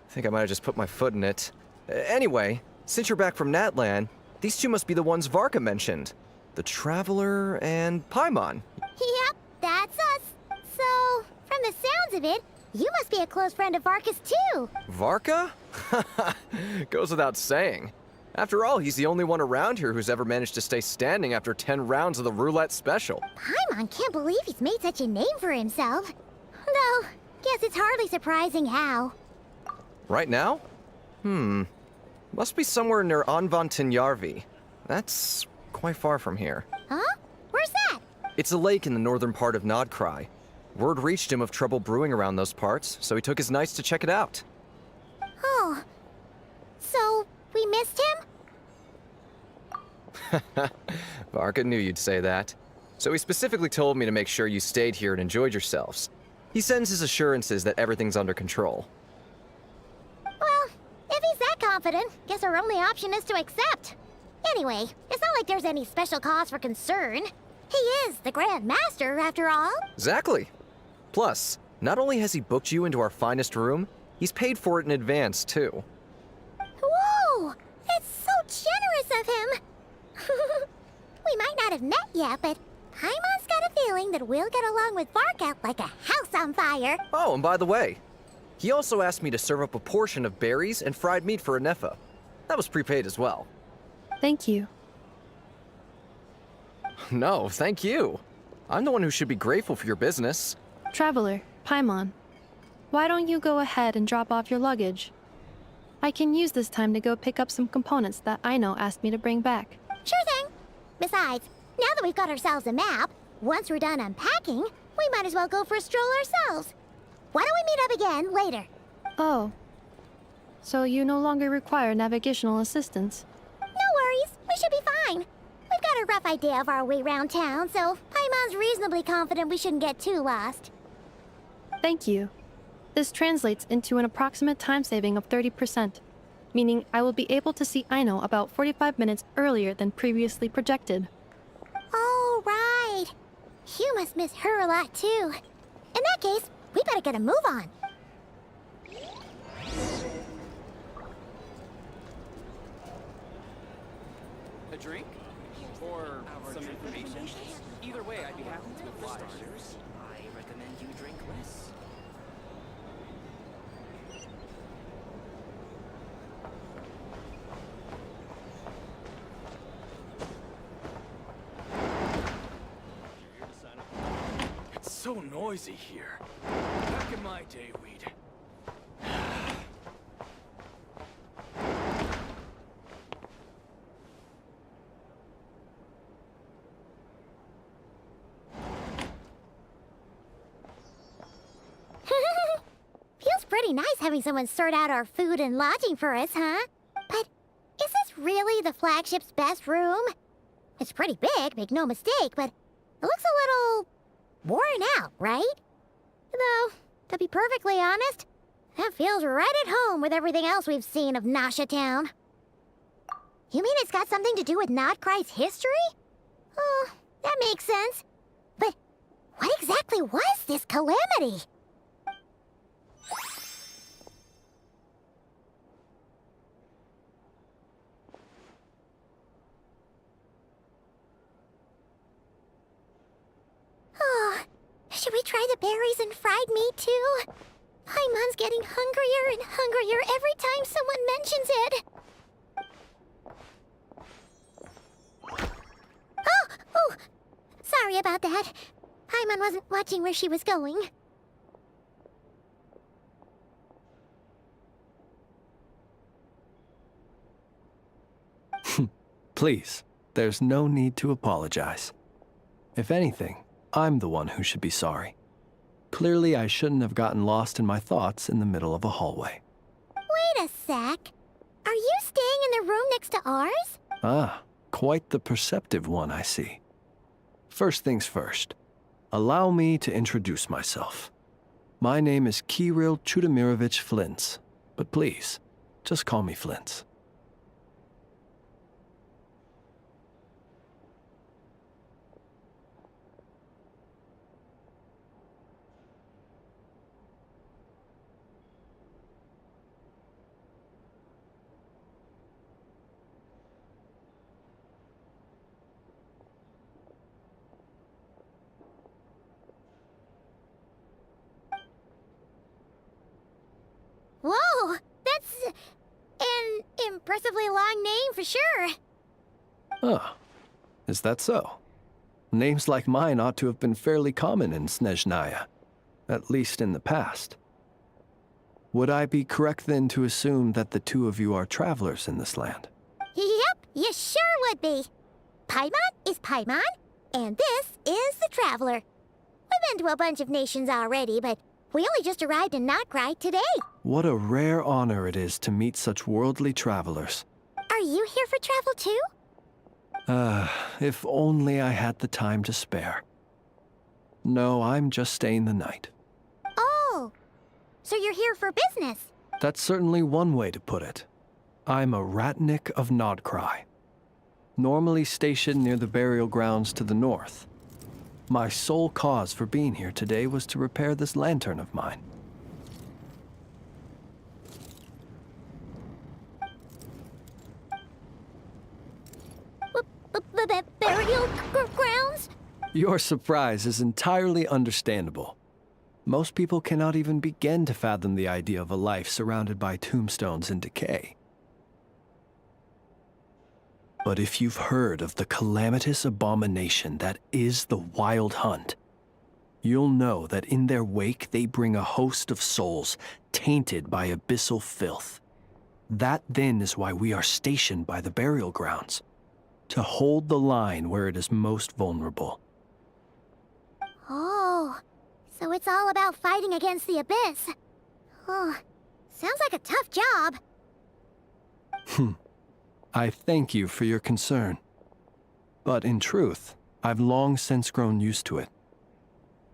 think I might have just put my foot in it. Anyway, since you're back from Natlan, these two must be the ones Varka mentioned. The Traveler and Paimon. Yep, that's us. So, from the sounds of it, you must be a close friend of Varka's too. Varka? Goes without saying. After all, he's the only one around here who's ever managed to stay standing after 10 rounds of the roulette special. Paimon can't believe he's made such a name for himself. Though, guess it's hardly surprising how. Right now? Must be somewhere near Anvantinyarvi. That's quite far from here. Huh? Where's that? It's a lake in the northern part of Nodcry. Word reached him of trouble brewing around those parts, so he took his knights to check it out. Oh. So, we missed him? Varka knew you'd say that. So he specifically told me to make sure you stayed here and enjoyed yourselves. He sends his assurances that everything's under control. Well, if he's that confident, guess our only option is to accept. Anyway, it's not like there's any special cause for concern. He is the Grand Master, after all. Exactly. Plus, not only has he booked you into our finest room, he's paid for it in advance, too. Whoa! It's so generous of him! We might not have met yet, but Paimon's got a feeling that we'll get along with Varka like a house on fire. Oh, and by the way, he also asked me to serve up a portion of berries and fried meat for Ineffa. That was prepaid as well. Thank you. No, thank you. I'm the one who should be grateful for your business. Traveler, Paimon, why don't you go ahead and drop off your luggage? I can use this time to go pick up some components that Aino asked me to bring back. Sure thing. Besides, now that we've got ourselves a map, once we're done unpacking, we might as well go for a stroll ourselves. Why don't we meet up again later? Oh. So you no longer require navigational assistance? No worries. We should be fine. We've got a rough idea of our way around town, so Paimon's reasonably confident we shouldn't get too lost. Thank you. This translates into an approximate time saving of 30%, meaning I will be able to see Aino about 45 minutes earlier than previously projected. Oh, right. You must miss her a lot, too. In that case, we better get a move on. A drink? Or some information? Either way, I'd be happy to oblige. I recommend you drink less. It's so noisy here. Back in my day, we'd... Feels pretty nice having someone sort out our food and lodging for us, huh? But is this really the flagship's best room? It's pretty big, make no mistake, but it looks a little worn out, right? Though, to be perfectly honest, that feels right at home with everything else we've seen of Nasha Town. You mean it's got something to do with Nodcry's history? Oh, that makes sense. But what exactly was this calamity? Oh, should we try the berries and fried meat too? Paimon's getting hungrier and hungrier every time someone mentions it. Oh, sorry about that. Paimon wasn't watching where she was going. Please, there's no need to apologize. If anything, I'm the one who should be sorry. Clearly, I shouldn't have gotten lost in my thoughts in the middle of a hallway. Wait a sec. Are you staying in the room next to ours? Ah, quite the perceptive one, I see. First things first, allow me to introduce myself. My name is Kirill Chudamirovich Flintz, but please, just call me Flintz. Whoa, that's an impressively long name for sure. Ah, is that so? Names like mine ought to have been fairly common in Snezhnaya, at least in the past. Would I be correct then to assume that the two of you are travelers in this land? Yep, you sure would be. Paimon is Paimon, and this is the Traveler. We've been to a bunch of nations already, but we only just arrived in Nodcry today. What a rare honor it is to meet such worldly travelers. Are you here for travel too? If only I had the time to spare. No, I'm just staying the night. Oh, so you're here for business? That's certainly one way to put it. I'm a Ratnik of Nodcry, normally stationed near the burial grounds to the north. My sole cause for being here today was to repair this lantern of mine. Burial grounds? Your surprise is entirely understandable. Most people cannot even begin to fathom the idea of a life surrounded by tombstones and decay. But if you've heard of the calamitous abomination that is the Wild Hunt, you'll know that in their wake they bring a host of souls tainted by abyssal filth. That then is why we are stationed by the burial grounds, to hold the line where it is most vulnerable. Oh, so it's all about fighting against the abyss. Oh, sounds like a tough job. I thank you for your concern. But in truth, I've long since grown used to it.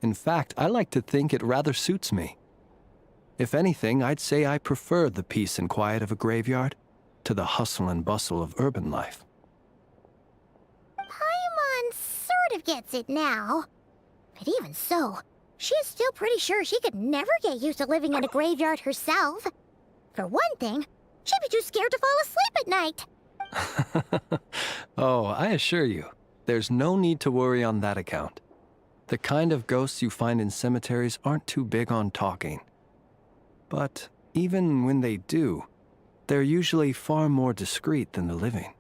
In fact, I like to think it rather suits me. If anything, I'd say I prefer the peace and quiet of a graveyard to the hustle and bustle of urban life. Paimon sort of gets it now. But even so, she is still pretty sure she could never get used to living in a graveyard herself. For one thing, she'd be too scared to fall asleep at night. Oh, I assure you, there's no need to worry on that account. The kind of ghosts you find in cemeteries aren't too big on talking. But even when they do, they're usually far more discreet than the living.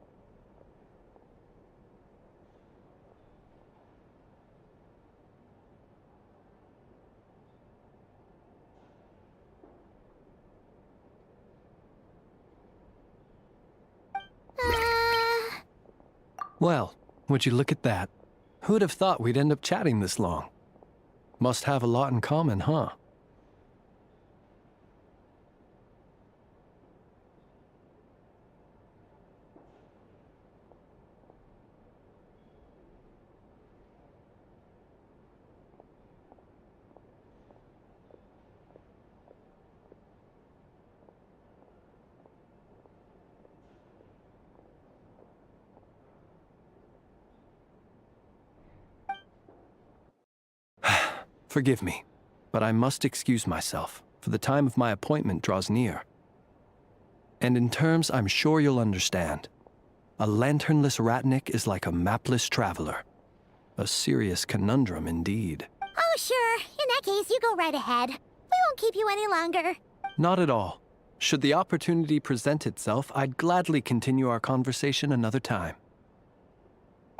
Well, would you look at that? Who'd have thought we'd end up chatting this long? Must have a lot in common, huh? Forgive me, but I must excuse myself, for the time of my appointment draws near. And in terms I'm sure you'll understand, a lanternless ratnik is like a mapless traveler. A serious conundrum indeed. Oh, sure. In that case, you go right ahead. We won't keep you any longer. Not at all. Should the opportunity present itself, I'd gladly continue our conversation another time.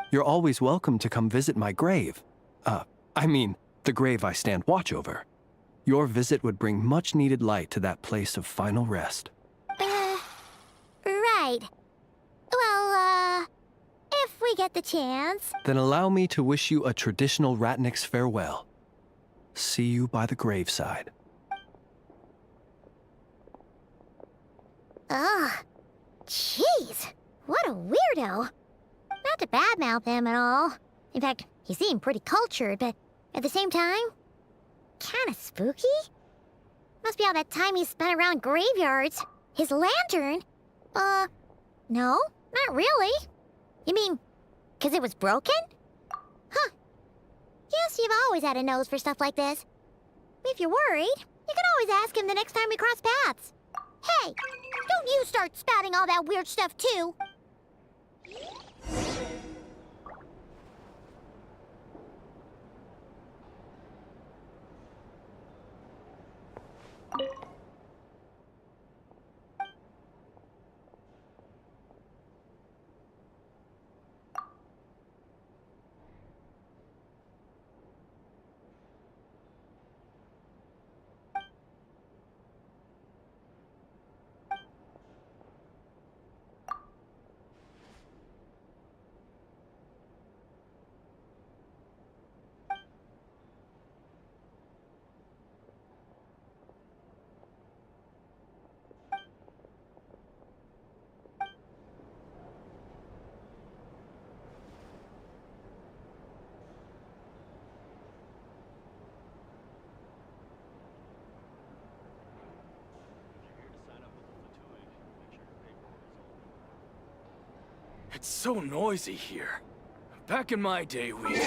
You're always welcome to come visit my grave. The grave I stand watch over. Your visit would bring much-needed light to that place of final rest. Right. Well, if we get the chance. Then allow me to wish you a traditional ratnik's farewell. See you by the graveside. Ugh. Jeez. What a weirdo. Not to badmouth him at all. In fact, he seemed pretty cultured, but at the same time, kinda spooky? Must be all that time he spent around graveyards. His lantern? No, not really. You mean, 'cause it was broken? Huh. Guess you've always had a nose for stuff like this. If you're worried, you can always ask him the next time we cross paths. Hey, don't you start spouting all that weird stuff too. It's so noisy here. Back in my day, we...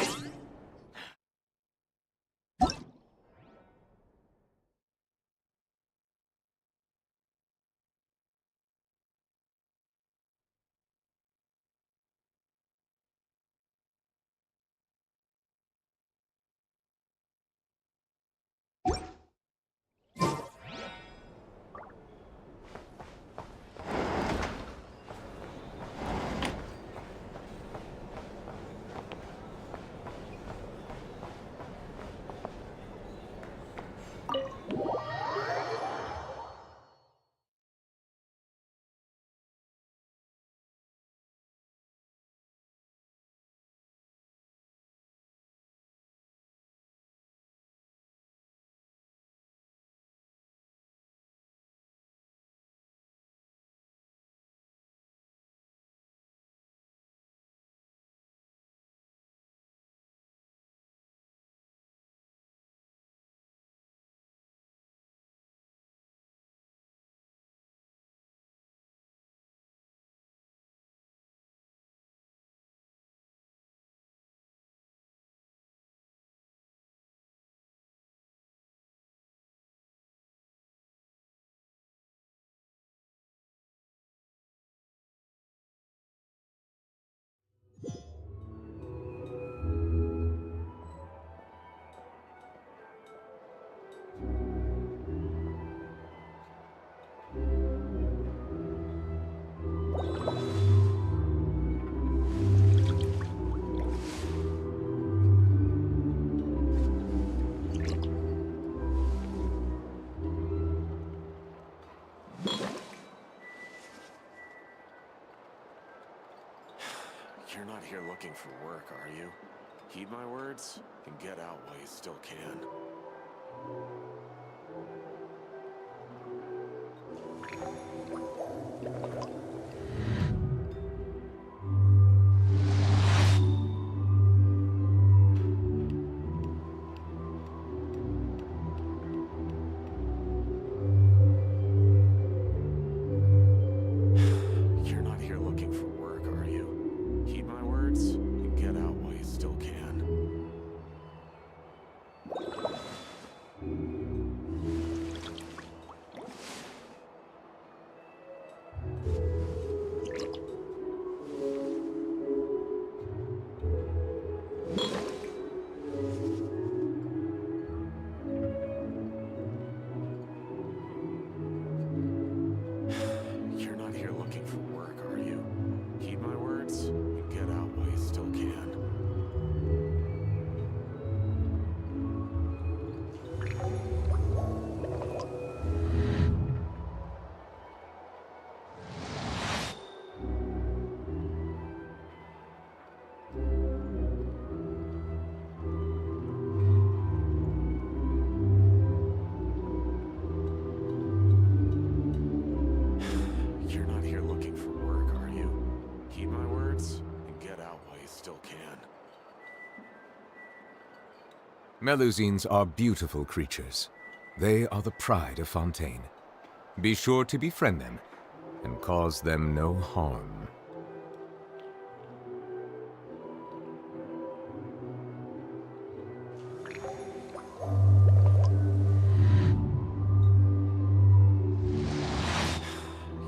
You're not here looking for work, are you? Heed my words and get out while you still can. You're not here looking for work, are you? Heed my words and get out while you still can. You're not here looking for work, are you? Heed my words and get out while you still can. You're not here looking for work, are you? Heed my words and get out while you still can. Melusines are beautiful creatures. They are the pride of Fontaine. Be sure to befriend them and cause them no harm.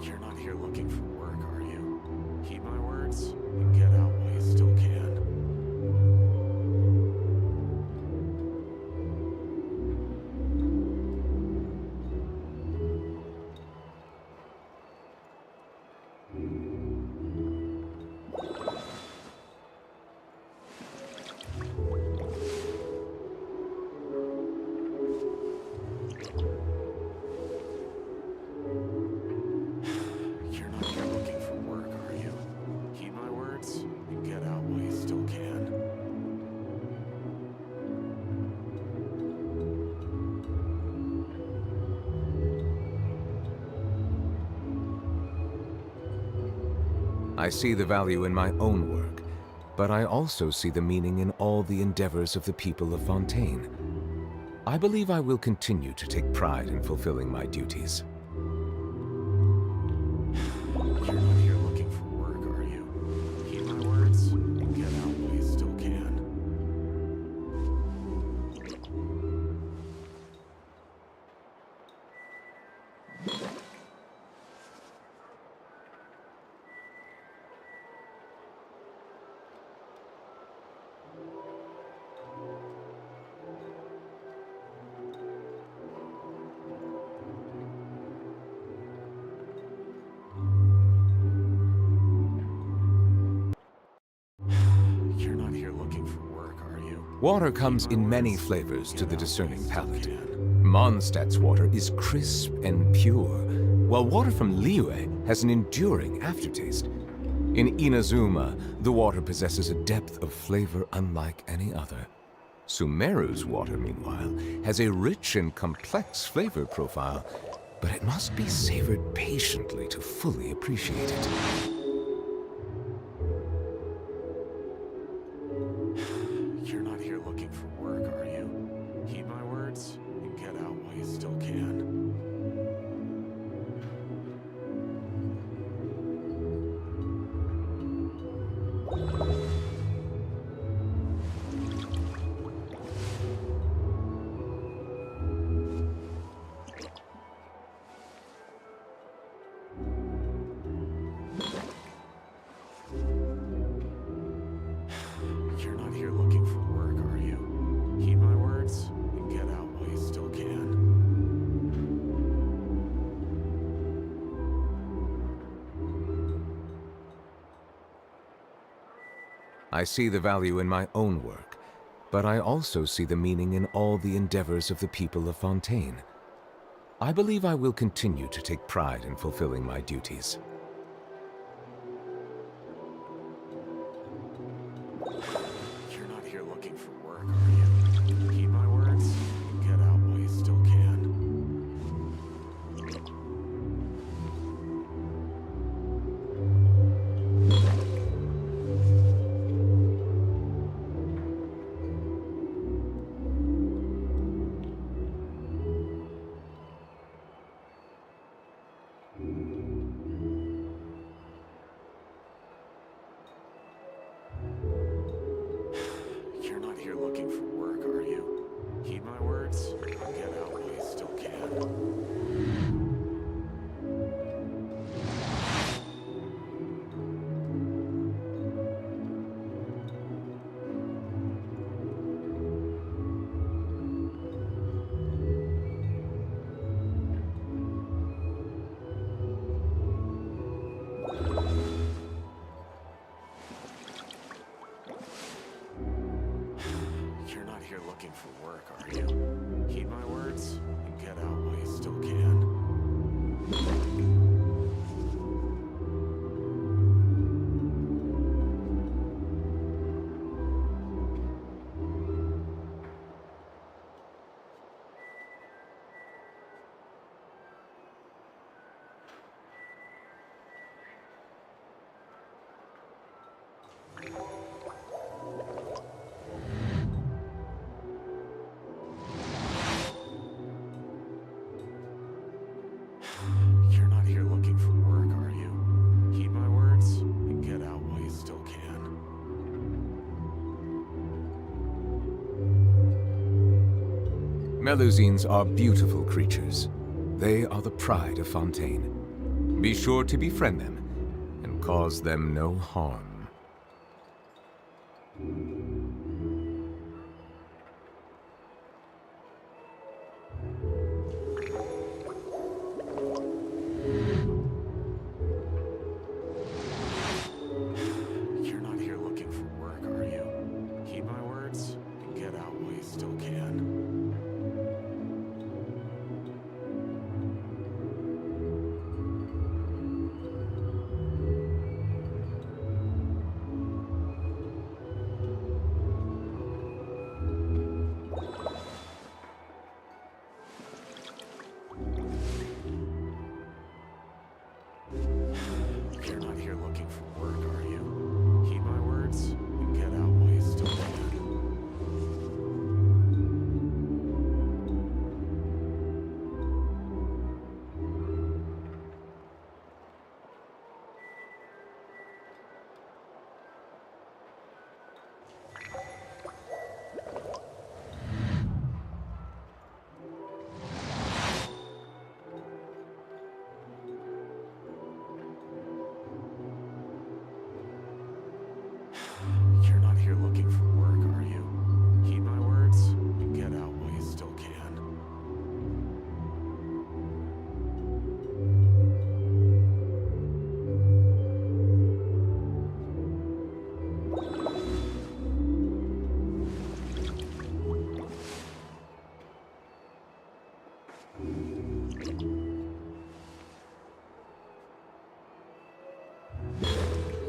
You're not here looking for work, are you? Heed my words and get out while you still can. You're not here looking for work, are you? Heed my words and get out while you still can. I see the value in my own work, but I also see the meaning in all the endeavors of the people of Fontaine. I believe I will continue to take pride in fulfilling my duties. You're not here looking for work, are you? Heed my words and get out while you still can. You're not here looking for work, are you? Water comes in many flavors to the discerning palate. Mondstadt's water is crisp and pure, while water from Liyue has an enduring aftertaste. In Inazuma, the water possesses a depth of flavor unlike any other. Sumeru's water, meanwhile, has a rich and complex flavor profile, but it must be savored patiently to fully appreciate it. You're not here looking for work, are you? Heed my words and get out while you still can. You're not here looking for work, are you? Heed my words and get out while you still can. I see the value in my own work, but I also see the meaning in all the endeavors of the people of Fontaine. I believe I will continue to take pride in fulfilling my duties. looking for work, are you? Heed my words and get out while you still can. You're not here looking for work, are you? Heed my words and get out while you still can. You're not here looking for work, are you? Heed my words and get out while you still can. Melusines are beautiful creatures. They are the pride of Fontaine. Be sure to befriend them and cause them no harm. You're not here looking for work, are you? Heed my words and get out while you still can. You're not here looking for work, are you? Heed my words and get out while you still can. You're not here looking for work, are you? Heed my words and get out while you still can.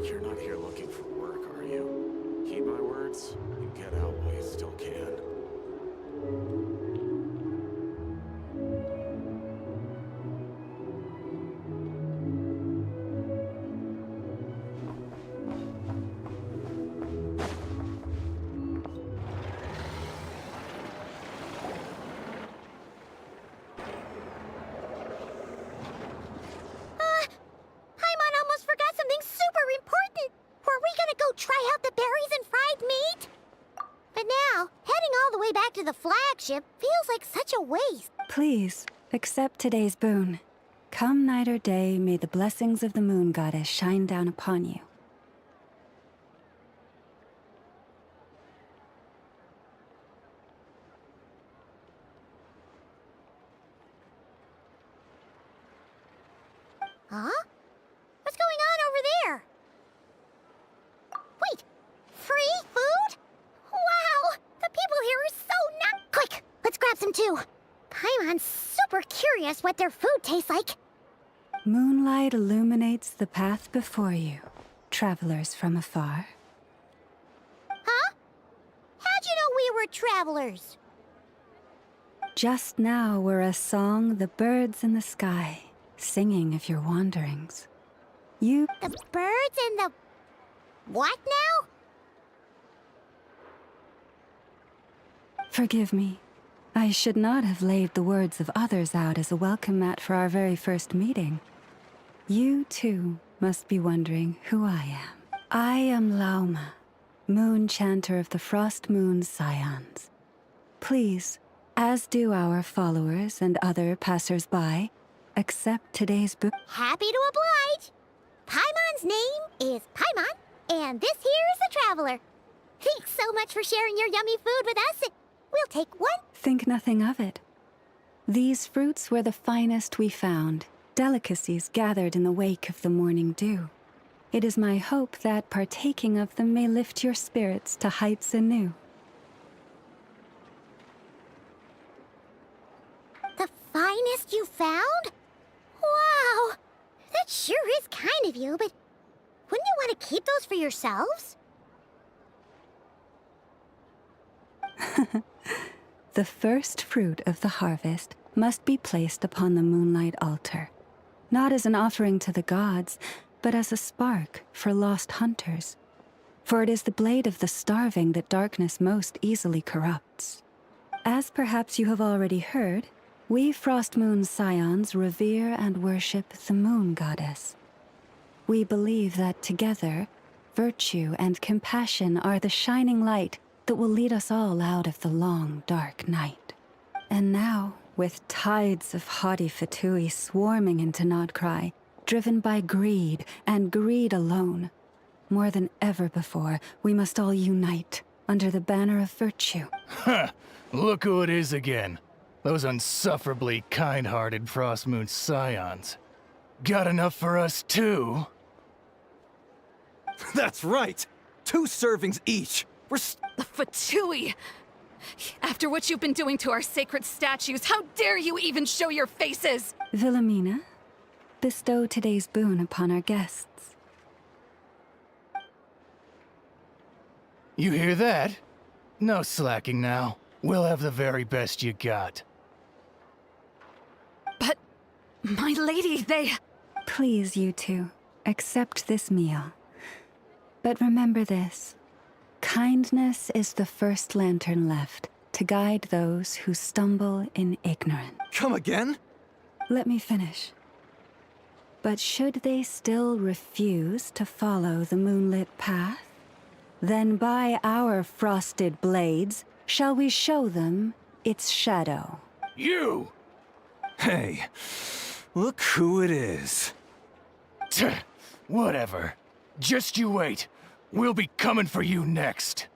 You're not here looking for work, are you? Heed my words and get out while you still can. Paimon almost forgot something super important. Were we gonna go try out the berries and fried meat? But now, heading all the way back to the flagship feels like such a waste. Please, accept today's boon. Come night or day, may the blessings of the moon goddess shine down upon you. Huh? What's going on over there? Wait, free food? Wow, the people here are so not quick. Let's grab some too. Paimon's super curious what their food tastes like. Moonlight illuminates the path before you, travelers from afar. Huh? How'd you know we were travelers? Just now were a song the birds in the sky, singing of your wanderings. You... The birds in the... What now? Forgive me. I should not have laid the words of others out as a welcome mat for our very first meeting. You, too, must be wondering who I am. I am Lauma, moon chanter of the Frost Moon Scions. Please, as do our followers and other passers-by, accept today's book. Happy to oblige. Paimon's name is Paimon, and this here is the Traveler. Thanks so much for sharing your yummy food with us. We'll take one. Think nothing of it. These fruits were the finest we found, delicacies gathered in the wake of the morning dew. It is my hope that partaking of them may lift your spirits to heights anew. The finest you found? Wow! That sure is kind of you, but wouldn't you want to keep those for yourselves? The first fruit of the harvest must be placed upon the moonlight altar, not as an offering to the gods, but as a spark for lost hunters. For it is the blade of the starving that darkness most easily corrupts. As perhaps you have already heard, we Frost Moon Scions revere and worship the moon goddess. We believe that together, virtue and compassion are the shining light that will lead us all out of the long, dark night. And now, with tides of haughty Fatui swarming into Nodcry, driven by greed, and greed alone, more than ever before, we must all unite under the banner of virtue. Ha! Look who it is again. Those unsufferably kind-hearted Frost Moon Scions. Got enough for us too? That's right! 2 servings each! We're The Fatui! After what you've been doing to our sacred statues, how dare you even show your faces! Wilhelmina, bestow today's boon upon our guests. You hear that? No slacking now. We'll have the very best you got. But, my lady, they... Please, you two, accept this meal. But remember this. Kindness is the first lantern left to guide those who stumble in ignorance. Come again? Let me finish. But should they still refuse to follow the moonlit path, then by our frosted blades shall we show them its shadow. You! Hey, look who it is. Whatever. Just you wait. We'll be coming for you next.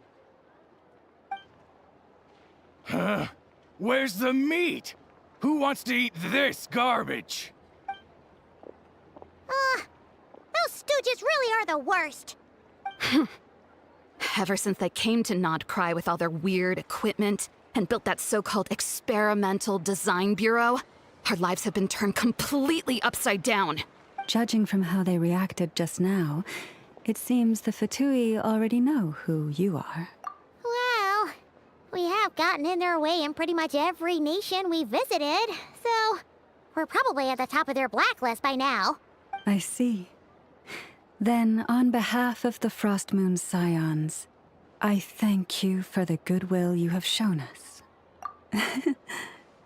Huh? Where's the meat? Who wants to eat this garbage? Those stooges really are the worst. Ever since they came to Nodcry with all their weird equipment and built that so-called experimental design bureau, our lives have been turned completely upside down. Judging from how they reacted just now, it seems the Fatui already know who you are. Well, we have gotten in their way in pretty much every nation we visited, so we're probably at the top of their blacklist by now. I see. Then, on behalf of the Frost Moon Scions, I thank you for the goodwill you have shown us.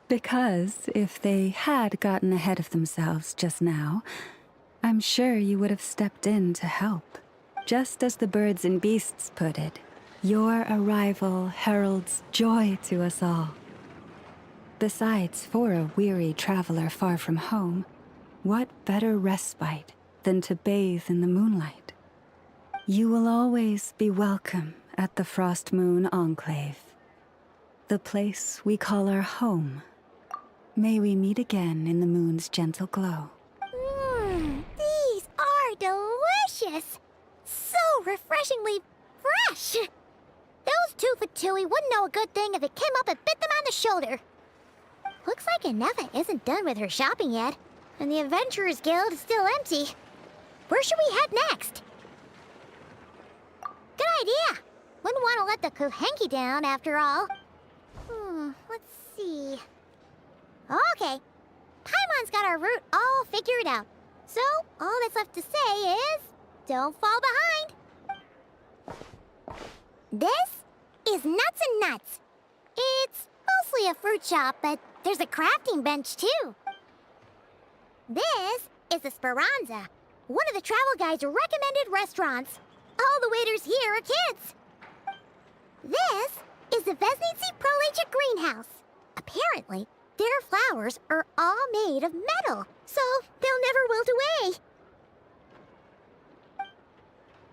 Because if they had gotten ahead of themselves just now, I'm sure you would have stepped in to help. Just as the birds and beasts put it, your arrival heralds joy to us all. Besides, for a weary traveler far from home, what better respite than to bathe in the moonlight? You will always be welcome at the Frost Moon Enclave, the place we call our home. May we meet again in the moon's gentle glow. These are delicious! So refreshingly fresh! Those 2 Fatui wouldn't know a good thing if it came up and bit them on the shoulder. Looks like Inefa isn't done with her shopping yet, and the Adventurers Guild is still empty. Where should we head next? Good idea! Wouldn't want to let the Kuhenki down, after all. Let's see... Okay. Paimon's got our route all figured out. So, all that's left to say is... don't fall behind. This is Nuts and Nuts. It's mostly a fruit shop, but there's a crafting bench, too. This is the Speranza, one of the travel guide's recommended restaurants. All the waiters here are kids. This is the Vesnitsi Prolecha greenhouse. Apparently, their flowers are all made of metal, so they'll never wilt away.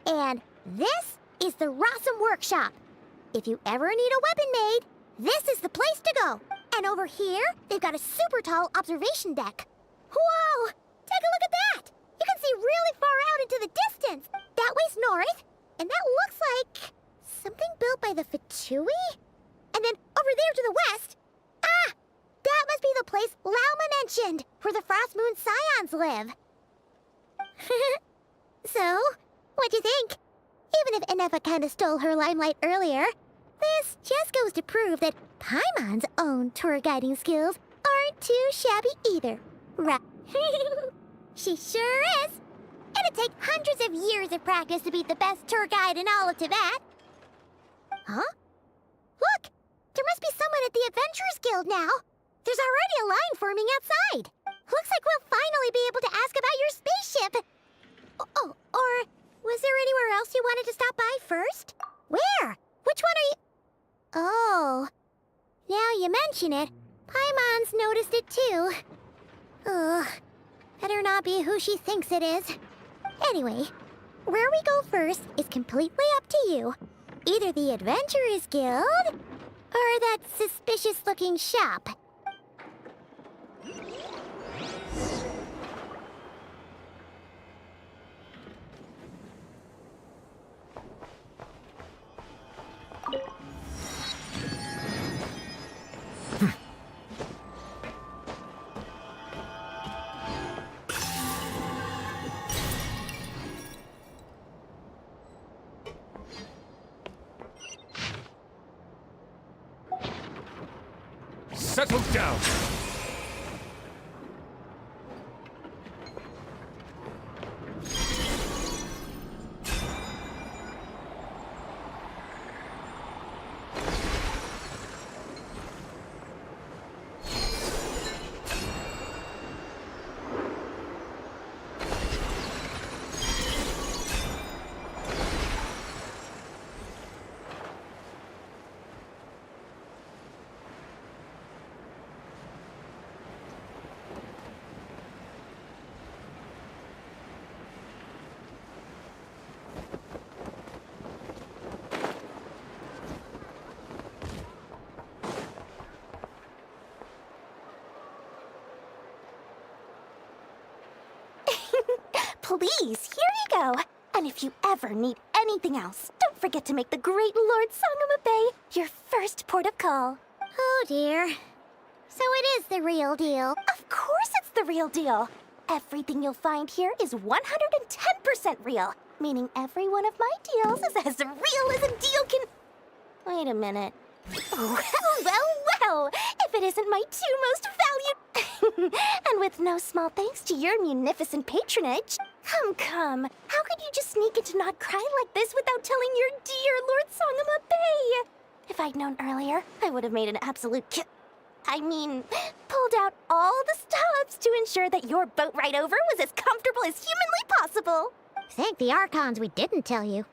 And this is the Rossum Workshop. If you ever need a weapon made, this is the place to go. And over here, they've got a super tall observation deck. Whoa! Take a look at that! You can see really far out into the distance. That way's north, and that looks like something built by the Fatui? And then over there to the west, that must be the place Lauma mentioned, where the Frost Moon Scions live. So, what'd you think? Even if Enefa kinda stole her limelight earlier, this just goes to prove that Paimon's own tour guiding skills aren't too shabby either. Right? She sure is. It'd take hundreds of years of practice to beat the best tour guide in all of Tibet. Huh? Look! There must be someone at the Adventurers Guild now. There's already a line forming outside. Looks like we'll finally be able to ask about your spaceship. Oh, or was there anywhere else you wanted to stop by first? Where? Which one are you... Oh, now you mention it, Paimon's noticed it too. Ugh, better not be who she thinks it is. Anyway, where we go first is completely up to you. Either the Adventurers Guild, or that suspicious-looking shop. Settle down! Please, here you go. And if you ever need anything else, don't forget to make the great Lord Sangama Bay your first port of call. Oh dear. So it is the real deal. Of course it's the real deal. Everything you'll find here is 110% real, meaning every one of my deals is as real as a deal can... Wait a minute. Well, if it isn't my two most valued... And with no small thanks to your munificent patronage. Come. How could you just sneak into Not Cry like this without telling your dear Lord Sangama Bay? If I'd known earlier, I would have made an absolute pulled out all the stops to ensure that your boat ride over was as comfortable as humanly possible. Thank the Archons we didn't tell you.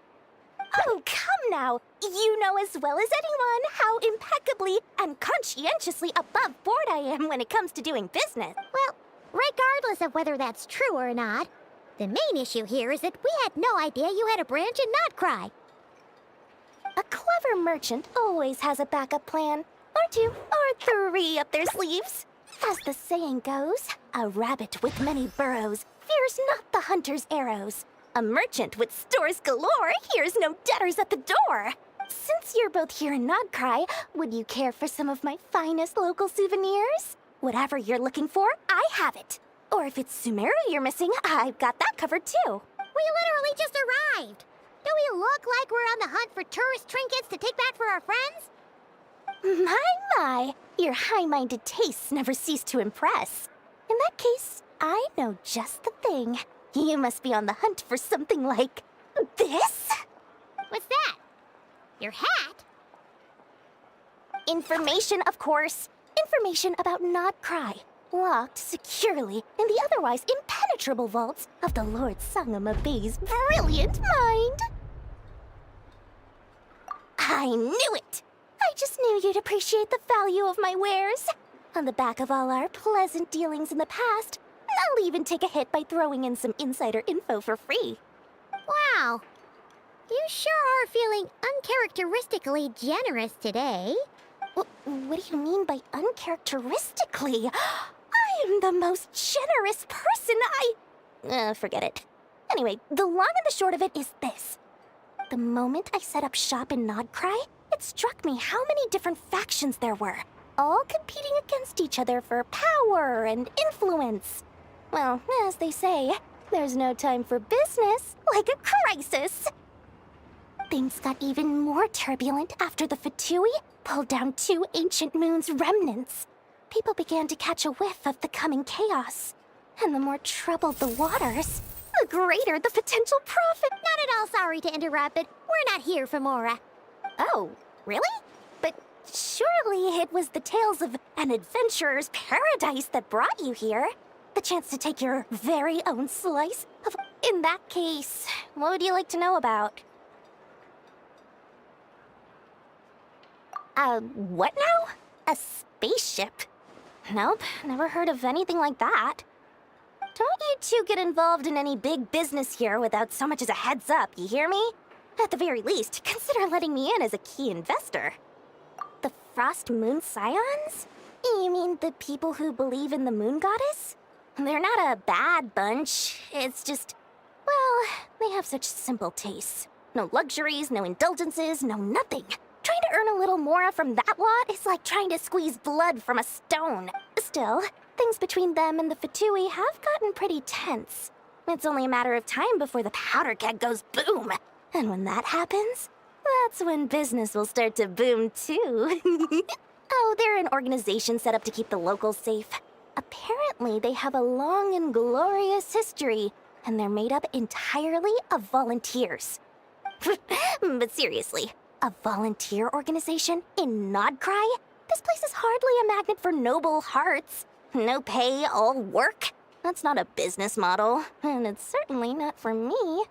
Oh, come now. You know as well as anyone how impeccably and conscientiously above board I am when it comes to doing business. Well, regardless of whether that's true or not, the main issue here is that we had no idea you had a branch in Not Cry. A clever merchant always has a backup plan, or two, or three up their sleeves. As the saying goes, a rabbit with many burrows fears not the hunter's arrows. A merchant with stores galore hears no debtors at the door. Since you're both here in Not Cry, would you care for some of my finest local souvenirs? Whatever you're looking for, I have it. Or if it's Sumeru you're missing, I've got that covered too. We literally just arrived. Do we look like we're on the hunt for tourist trinkets to take back for our friends? My, your high-minded tastes never cease to impress. In that case, I know just the thing. You must be on the hunt for something like this? What's that? Your hat? Information, of course. Information about Not Cry. Locked securely in the otherwise impenetrable vaults of the Lord Sangama Bay's brilliant mind. I knew it! I just knew you'd appreciate the value of my wares. On the back of all our pleasant dealings in the past, I'll even take a hit by throwing in some insider info for free. Wow. You sure are feeling uncharacteristically generous today. What do you mean by uncharacteristically? I am the most generous person forget it. Anyway, the long and the short of it is this. The moment I set up shop in Nodcry, it struck me how many different factions there were, all competing against each other for power and influence. Well, as they say, there's no time for business like a crisis. Things got even more turbulent after the Fatui pulled down 2 ancient moon's remnants. People began to catch a whiff of the coming chaos. And the more troubled the waters, the greater the potential profit. Not at all sorry to interrupt, but we're not here for Mora. Oh, really? But surely it was the tales of an adventurer's paradise that brought you here. The chance to take your very own slice of... In that case, what would you like to know about? What now? A spaceship? Nope, never heard of anything like that. Don't you two get involved in any big business here without so much as a heads up, you hear me? At the very least, consider letting me in as a key investor. The Frost Moon Scions? You mean the people who believe in the Moon Goddess? They're not a bad bunch, it's just... Well, they have such simple tastes. No luxuries, no indulgences, no nothing. Trying to earn a little more from that lot is like trying to squeeze blood from a stone. Still, things between them and the Fatui have gotten pretty tense. It's only a matter of time before the powder keg goes boom. And when that happens, that's when business will start to boom too. Oh, they're an organization set up to keep the locals safe. Apparently, they have a long and glorious history, and they're made up entirely of volunteers. But seriously, a volunteer organization in Nodcry? This place is hardly a magnet for noble hearts. No pay, all work. That's not a business model, and it's certainly not for me.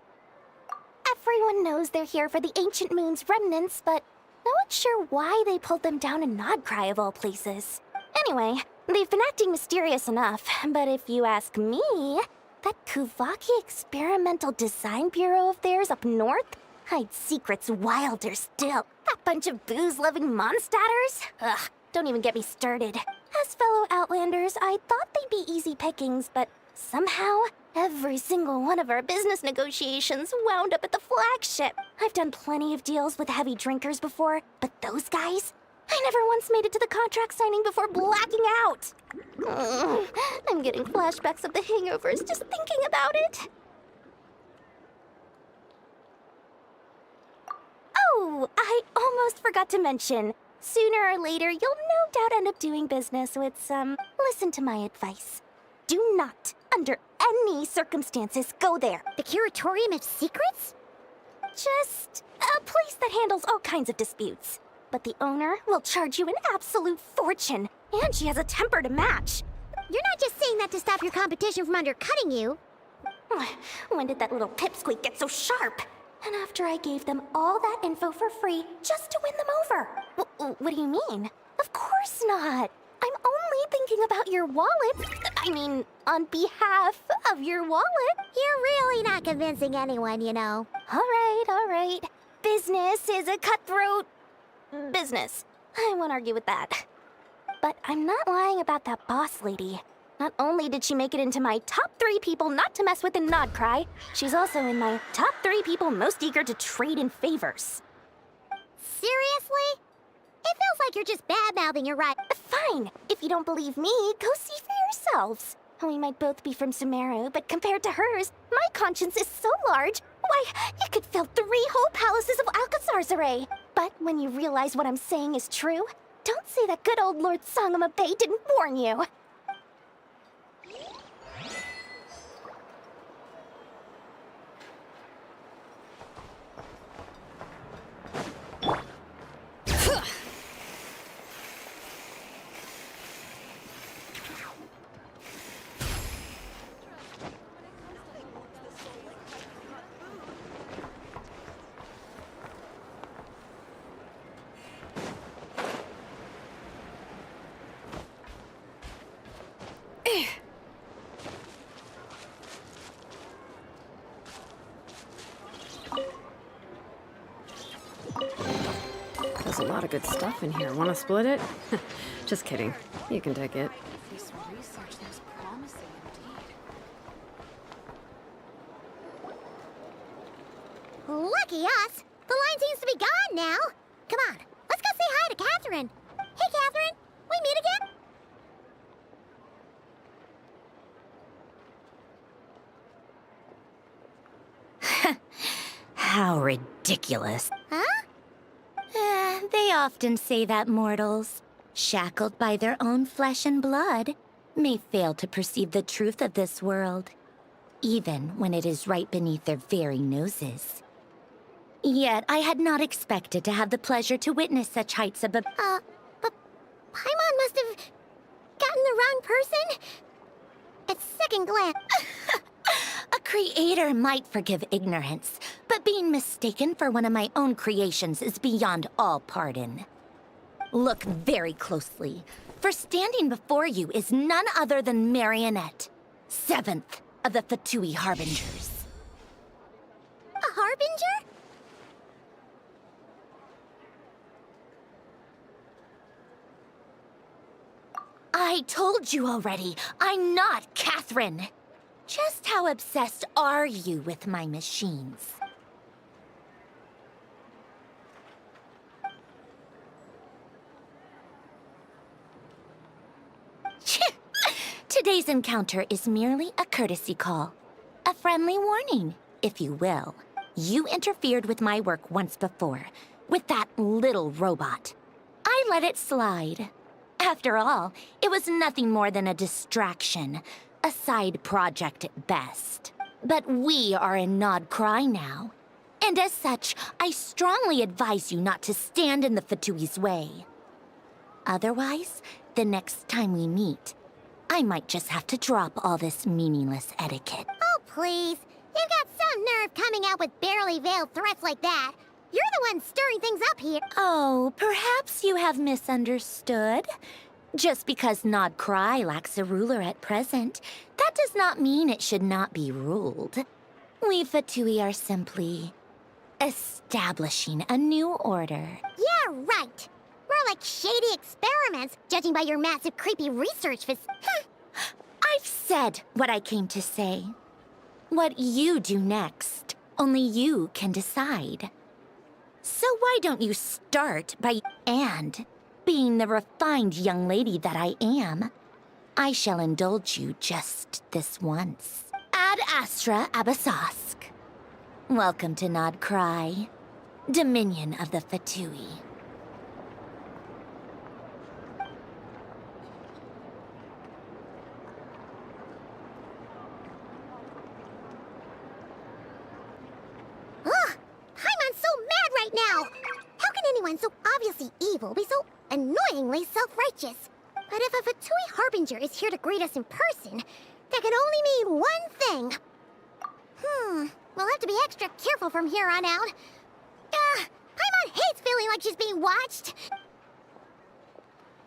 Everyone knows they're here for the Ancient Moon's remnants, but no one's sure why they pulled them down in Nodcry of all places. Anyway, they've been acting mysterious enough, but if you ask me, that Kuvaki Experimental Design Bureau of theirs up north hides secrets wilder still. That bunch of booze-loving monstaters? Ugh, don't even get me started. As fellow Outlanders, I thought they'd be easy pickings, but somehow, every single one of our business negotiations wound up at the flagship. I've done plenty of deals with heavy drinkers before, but those guys? I never once made it to the contract signing before blacking out. I'm getting flashbacks of the hangovers just thinking about it. Oh, I almost forgot to mention. Sooner or later, you'll no doubt end up doing business with some... Listen to my advice. Do not, under any circumstances, go there. The Curatorium of Secrets? Just a place that handles all kinds of disputes. But the owner will charge you an absolute fortune, and she has a temper to match. You're not just saying that to stop your competition from undercutting you. When did that little pipsqueak get so sharp? And after I gave them all that info for free just to win them over. What do you mean? Of course not. I'm only thinking about your wallet. I mean, on behalf of your wallet. You're really not convincing anyone, you know. All right. Business is a cutthroat business. I won't argue with that. But I'm not lying about that boss lady. Not only did she make it into my top 3 people not to mess with in Nodcry, she's also in my top 3 people most eager to trade in favors. Seriously? It feels like you're just bad-mouthing your right. Fine. If you don't believe me, go see for yourselves. We might both be from Sumeru, but compared to hers, my conscience is so large, why, it could fill 3 whole palaces of Alcazar's array. But when you realize what I'm saying is true, don't say that good old Lord Sangama Bay didn't warn you. lot of good stuff in here. Want to split it? Just kidding. You can take it. This research looks promising indeed. Lucky us! The line seems to be gone now. Come on, let's go say hi to Catherine. Hey, Catherine, we meet again? How ridiculous. Huh? They often say that mortals, shackled by their own flesh and blood, may fail to perceive the truth of this world, even when it is right beneath their very noses. Yet I had not expected to have the pleasure to witness such heights of But Paimon must have gotten the wrong person? At second glance. A creator might forgive ignorance, but being mistaken for one of my own creations is beyond all pardon. Look very closely, for standing before you is none other than Marionette, 7th of the Fatui Harbingers. A harbinger? I told you already, I'm not Catherine. Just how obsessed are you with my machines? Today's encounter is merely a courtesy call. A friendly warning, if you will. You interfered with my work once before, with that little robot. I let it slide. After all, it was nothing more than a distraction, a side project at best. But we are in Nod Cry now. And as such, I strongly advise you not to stand in the Fatui's way. Otherwise, the next time we meet, I might just have to drop all this meaningless etiquette. Oh, please. You've got some nerve coming out with barely veiled threats like that. You're the one stirring things up here. Oh, perhaps you have misunderstood. Just because Nod Cry lacks a ruler at present, that does not mean it should not be ruled. We Fatui are simply establishing a new order. Yeah, right. More like shady experiments, judging by your massive creepy research I've said what I came to say. What you do next, only you can decide. So why don't you start by... And, being the refined young lady that I am, I shall indulge you just this once. Ad Astra Abasask. Welcome to Nod Cry, Dominion of the Fatui. Ugh! Paimon's so mad right now! How can anyone so obviously evil be so annoyingly self-righteous? But if a Fatui Harbinger is here to greet us in person, that can only mean one thing. We'll have to be extra careful from here on out. Paimon hates feeling like she's being watched.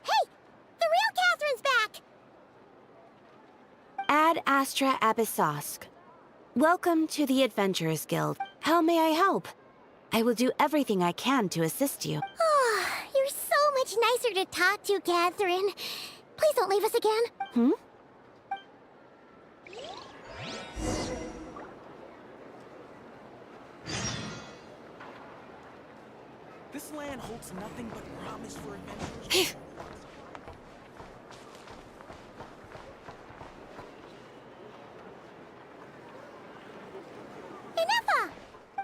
Hey! The real Catherine's back! Ad Astra Abyssosque. Welcome to the Adventurers Guild. How may I help? I will do everything I can to assist you. Oh, you're so much nicer to talk to, Catherine. Please don't leave us again. This land holds nothing but promise for adventurers.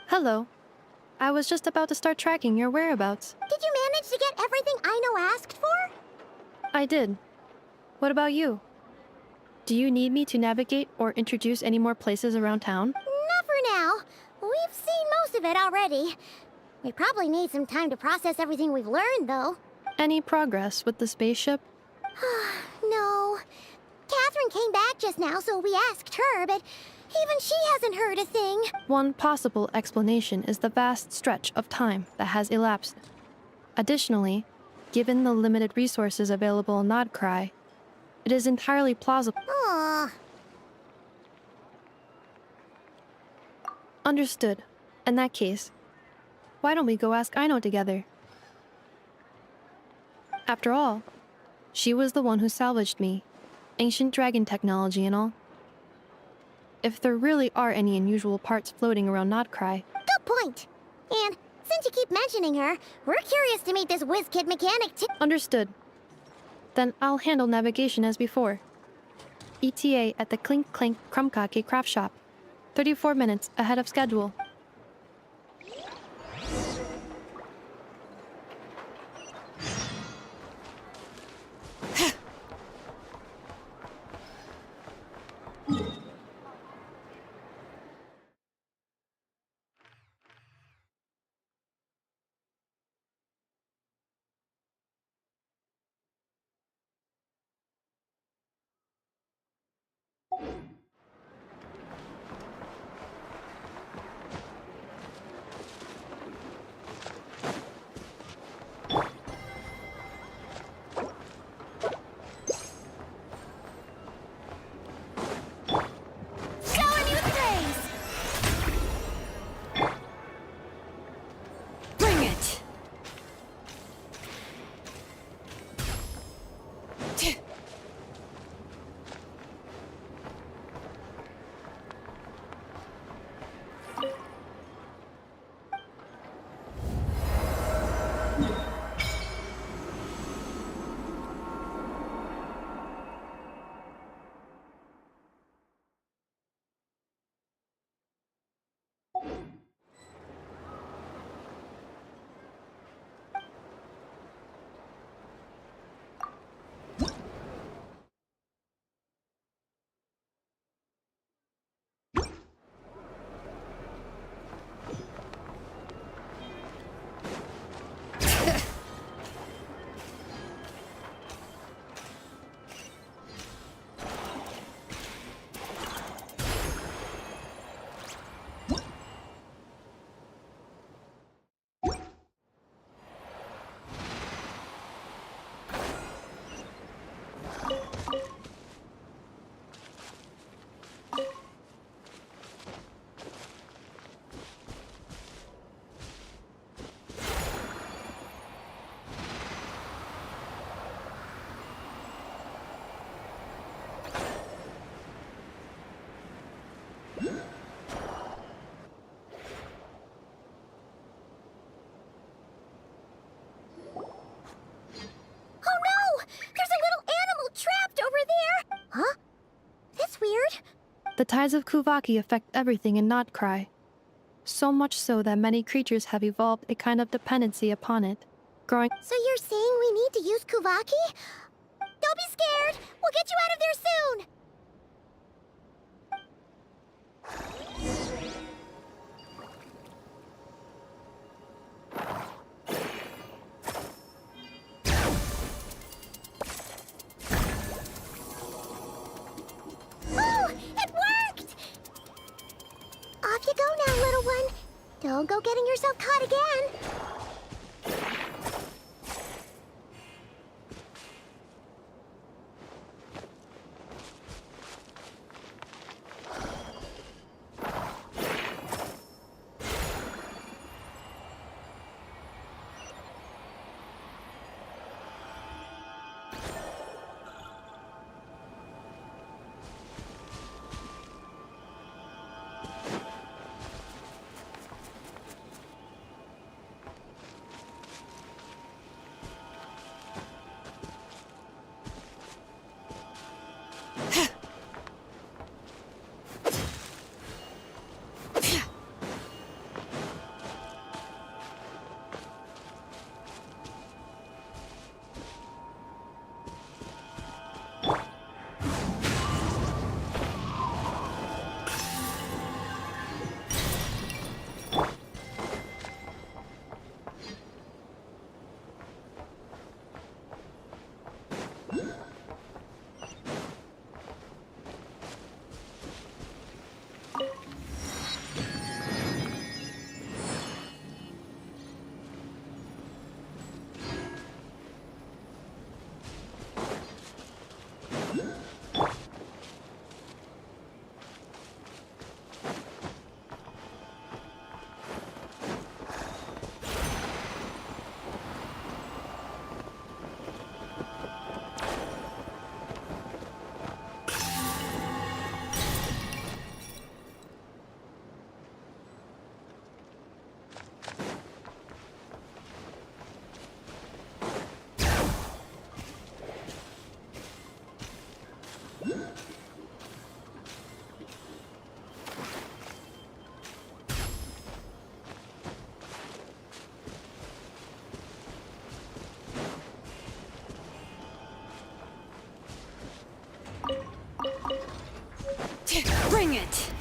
Hello. I was just about to start tracking your whereabouts. Did you manage to get everything Aino asked for? I did. What about you? Do you need me to navigate or introduce any more places around town? Not for now. We've seen most of it already. We probably need some time to process everything we've learned, though. Any progress with the spaceship? No. Catherine came back just now, so we asked her, but even she hasn't heard a thing. One possible explanation is the vast stretch of time that has elapsed. Additionally, given the limited resources available in Nod Cry, it is entirely plausible. Understood. In that case, why don't we go ask Aino together? After all, she was the one who salvaged me. Ancient dragon technology and all. If there really are any unusual parts floating around Notcry. Good point. And since you keep mentioning her, we're curious to meet this whiz-kid mechanic too. Understood. Then I'll handle navigation as before. ETA at the Clink Clank Krumkake craft shop. 34 minutes ahead of schedule. The tides of Kuvaki affect everything in Notcry. So much so that many creatures have evolved a kind of dependency upon it, growing. So you're saying we need to use Kuvaki? Don't be scared! We'll get you out of there soon! Off you go now, little one. Don't go getting yourself caught again. it.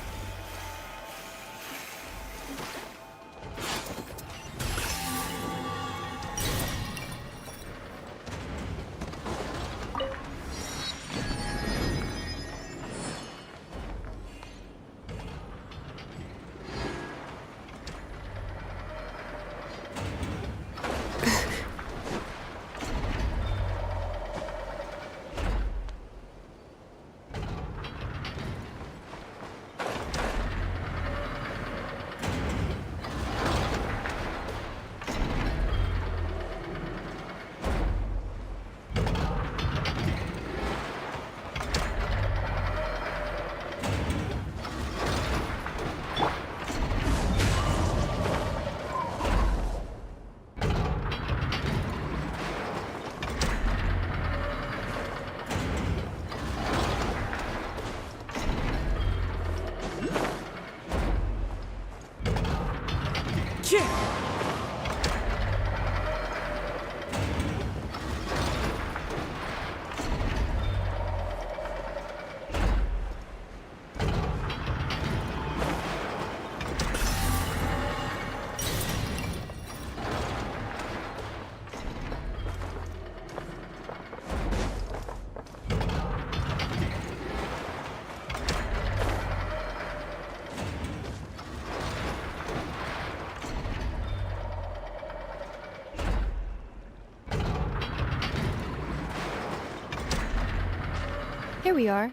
Here we are.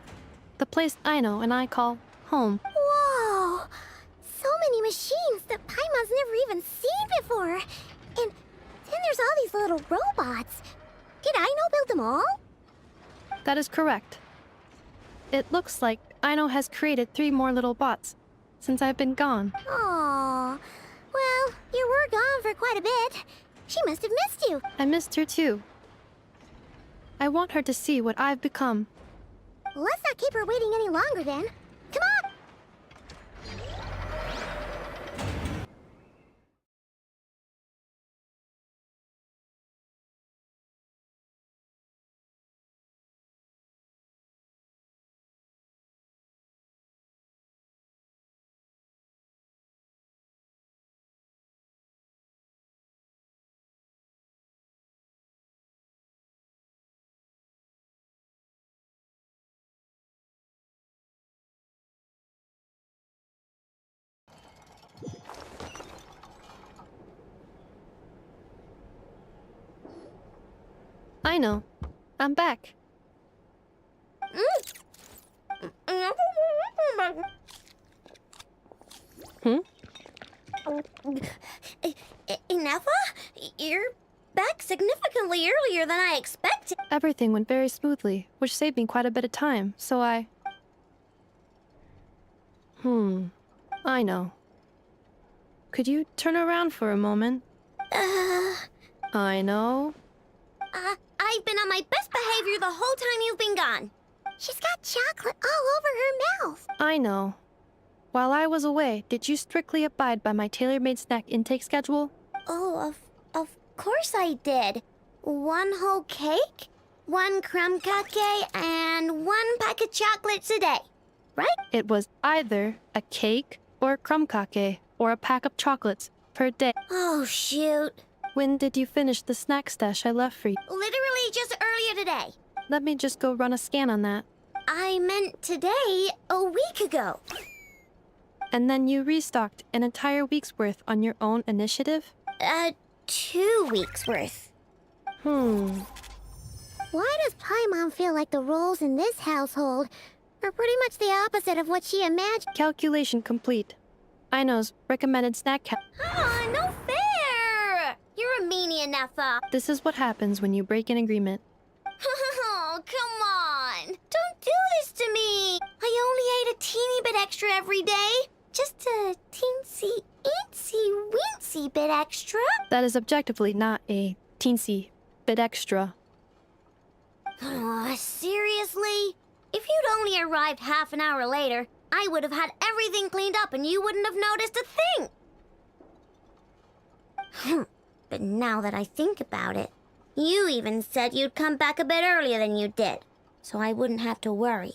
The place Aino and I call home. Whoa! So many machines that Paimon's never even seen before. And then there's all these little robots. Did Aino build them all? That is correct. It looks like Aino has created 3 more little bots since I've been gone. Aw. Well, you were gone for quite a bit. She must have missed you. I missed her too. I want her to see what I've become. Let's not keep her waiting any longer then. Come on! Aino, I'm back. Hmm? Ineffa? You're back significantly earlier than I expected. Everything went very smoothly, which saved me quite a bit of time, so I know. Could you turn around for a moment? I know. I've been on my best behavior the whole time you've been gone. She's got chocolate all over her mouth. I know. While I was away, did you strictly abide by my tailor-made snack intake schedule? Oh, of course I did. 1 whole cake, 1 crumb cake, and 1 pack of chocolates a day, right? It was either a cake or a crumb cake or a pack of chocolates per day. Oh, shoot. When did you finish the snack stash I left for you? Literally just earlier today. Let me just go run a scan on that. I meant today, a week ago. And then you restocked an entire week's worth on your own initiative? 2 weeks worth. Why does Paimon feel like the roles in this household are pretty much the opposite of what she imagined? Calculation complete. Aino's recommended snack count. Oh, no fair! You're a meanie, Ineffa. This is what happens when you break an agreement. Oh, come on. Don't do this to me. I only ate a teeny bit extra every day. Just a teensy, weensy bit extra. That is objectively not a teensy bit extra. Oh, seriously? If you'd only arrived half an hour later, I would have had everything cleaned up and you wouldn't have noticed a thing. But now that I think about it, you even said you'd come back a bit earlier than you did, so I wouldn't have to worry.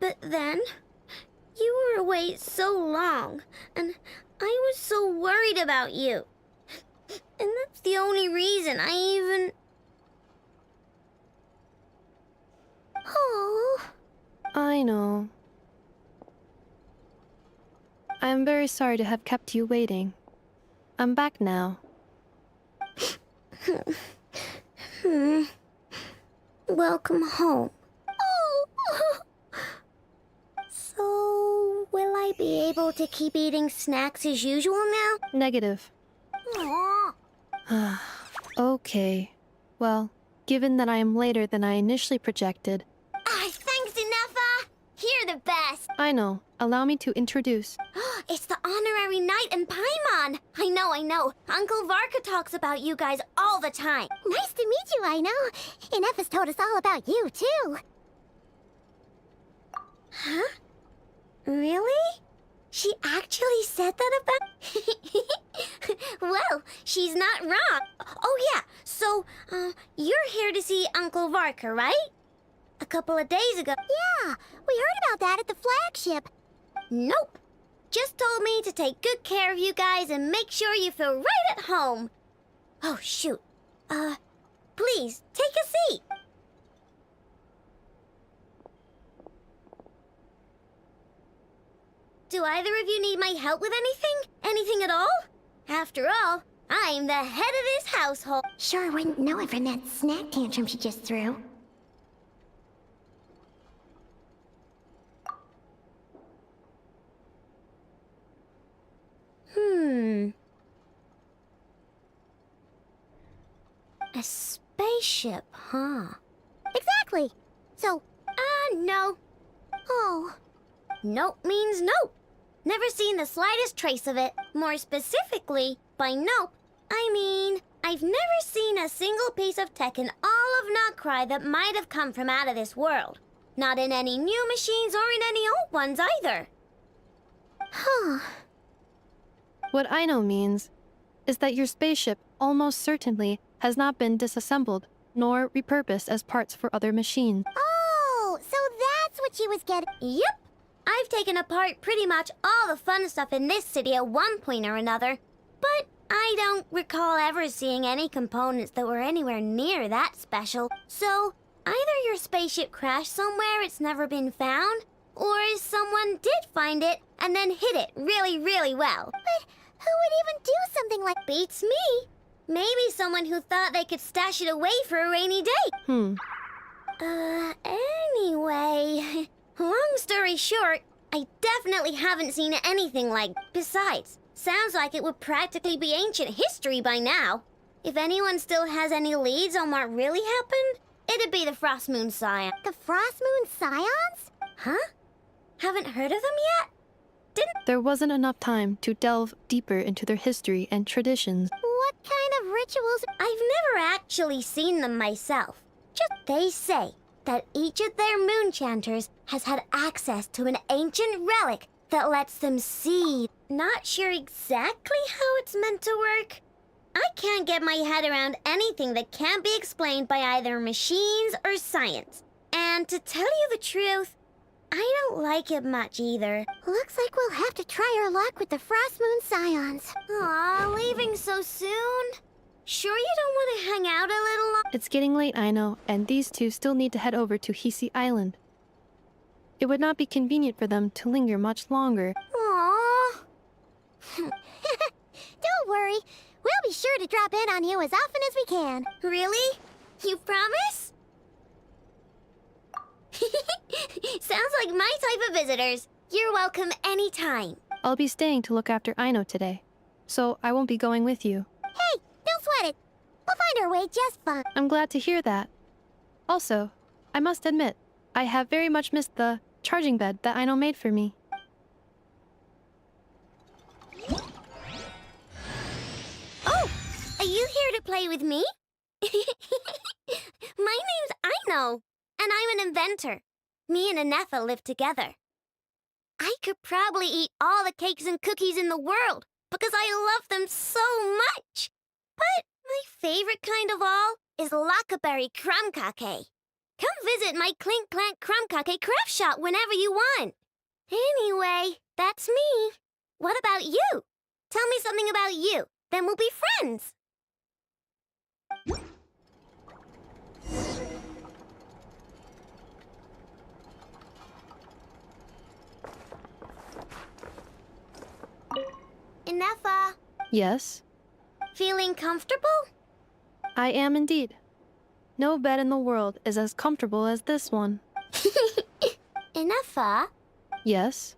But then, you were away so long, and I was so worried about you. And that's the only reason I even... Oh. I know. I'm very sorry to have kept you waiting. I'm back now. Welcome home. Oh. So, will I be able to keep eating snacks as usual now? Negative. Aw. Okay. Well, given that I am later than I initially projected, Thanks, Inefa! You're the best! I know. Allow me to introduce. It's the honorary knight and Paimon! I know. Uncle Varka talks about you guys all the time. Nice to meet you, I know. Inefa's told us all about you, too. Huh? Really? She actually said that about... Well, she's not wrong. Oh, yeah. So, you're here to see Uncle Varka, right? A couple of days ago. Yeah, we heard about that at the flagship. Nope. Just told me to take good care of you guys and make sure you feel right at home. Oh, shoot. Please, take a seat. Do either of you need my help with anything? Anything at all? After all, I'm the head of this household. Sure wouldn't know it from that snack tantrum she just threw. A spaceship, huh? Exactly. So, no. Oh. Nope means nope. Never seen the slightest trace of it. More specifically, by nope, I mean, I've never seen a single piece of tech in all of Notcry that might have come from out of this world. Not in any new machines or in any old ones either. Huh. What I know means is that your spaceship almost certainly has not been disassembled nor repurposed as parts for other machines. Oh, so that's what she was getting. Yep. I've taken apart pretty much all the fun stuff in this city at one point or another, but I don't recall ever seeing any components that were anywhere near that special. So, either your spaceship crashed somewhere it's never been found, or someone did find it and then hid it really, really well. But who would even do something like beats me? Maybe someone who thought they could stash it away for a rainy day. Anyway, long story short, I definitely haven't seen anything like. Besides, sounds like it would practically be ancient history by now. If anyone still has any leads on what really happened, it'd be the Frost Moon Scions. The Frost Moon Scions? Huh? Haven't heard of them yet? There wasn't enough time to delve deeper into their history and traditions. What kind of rituals? I've never actually seen them myself. Just they say that each of their moon chanters has had access to an ancient relic that lets them see. Not sure exactly how it's meant to work. I can't get my head around anything that can't be explained by either machines or science. And to tell you the truth, I don't like it much either. Looks like we'll have to try our luck with the Frost Moon Scions. Aw, leaving so soon? Sure you don't want to hang out a little longer? It's getting late, I know, and these two still need to head over to Hisi Island. It would not be convenient for them to linger much longer. Aww. Don't worry. We'll be sure to drop in on you as often as we can. Really? You promise? Sounds like my type of visitors. You're welcome anytime. I'll be staying to look after Aino today, so I won't be going with you. Hey, don't sweat it. We'll find our way just fine. I'm glad to hear that. Also, I must admit, I have very much missed the charging bed that Aino made for me. Oh, are you here to play with me? My name's Aino, and I'm an inventor. Me and Anefa live together. I could probably eat all the cakes and cookies in the world because I love them so much. But My favorite kind of all is Lockaberry Crumb-Cake. Come visit my Clink Clank Crumb-Cake craft shop whenever you want. Anyway, that's me. What about you? Tell me something about you, then we'll be friends. Inefa, Yes, feeling comfortable? I am indeed. No bed in the world is as comfortable as this one. Inefa, Yes,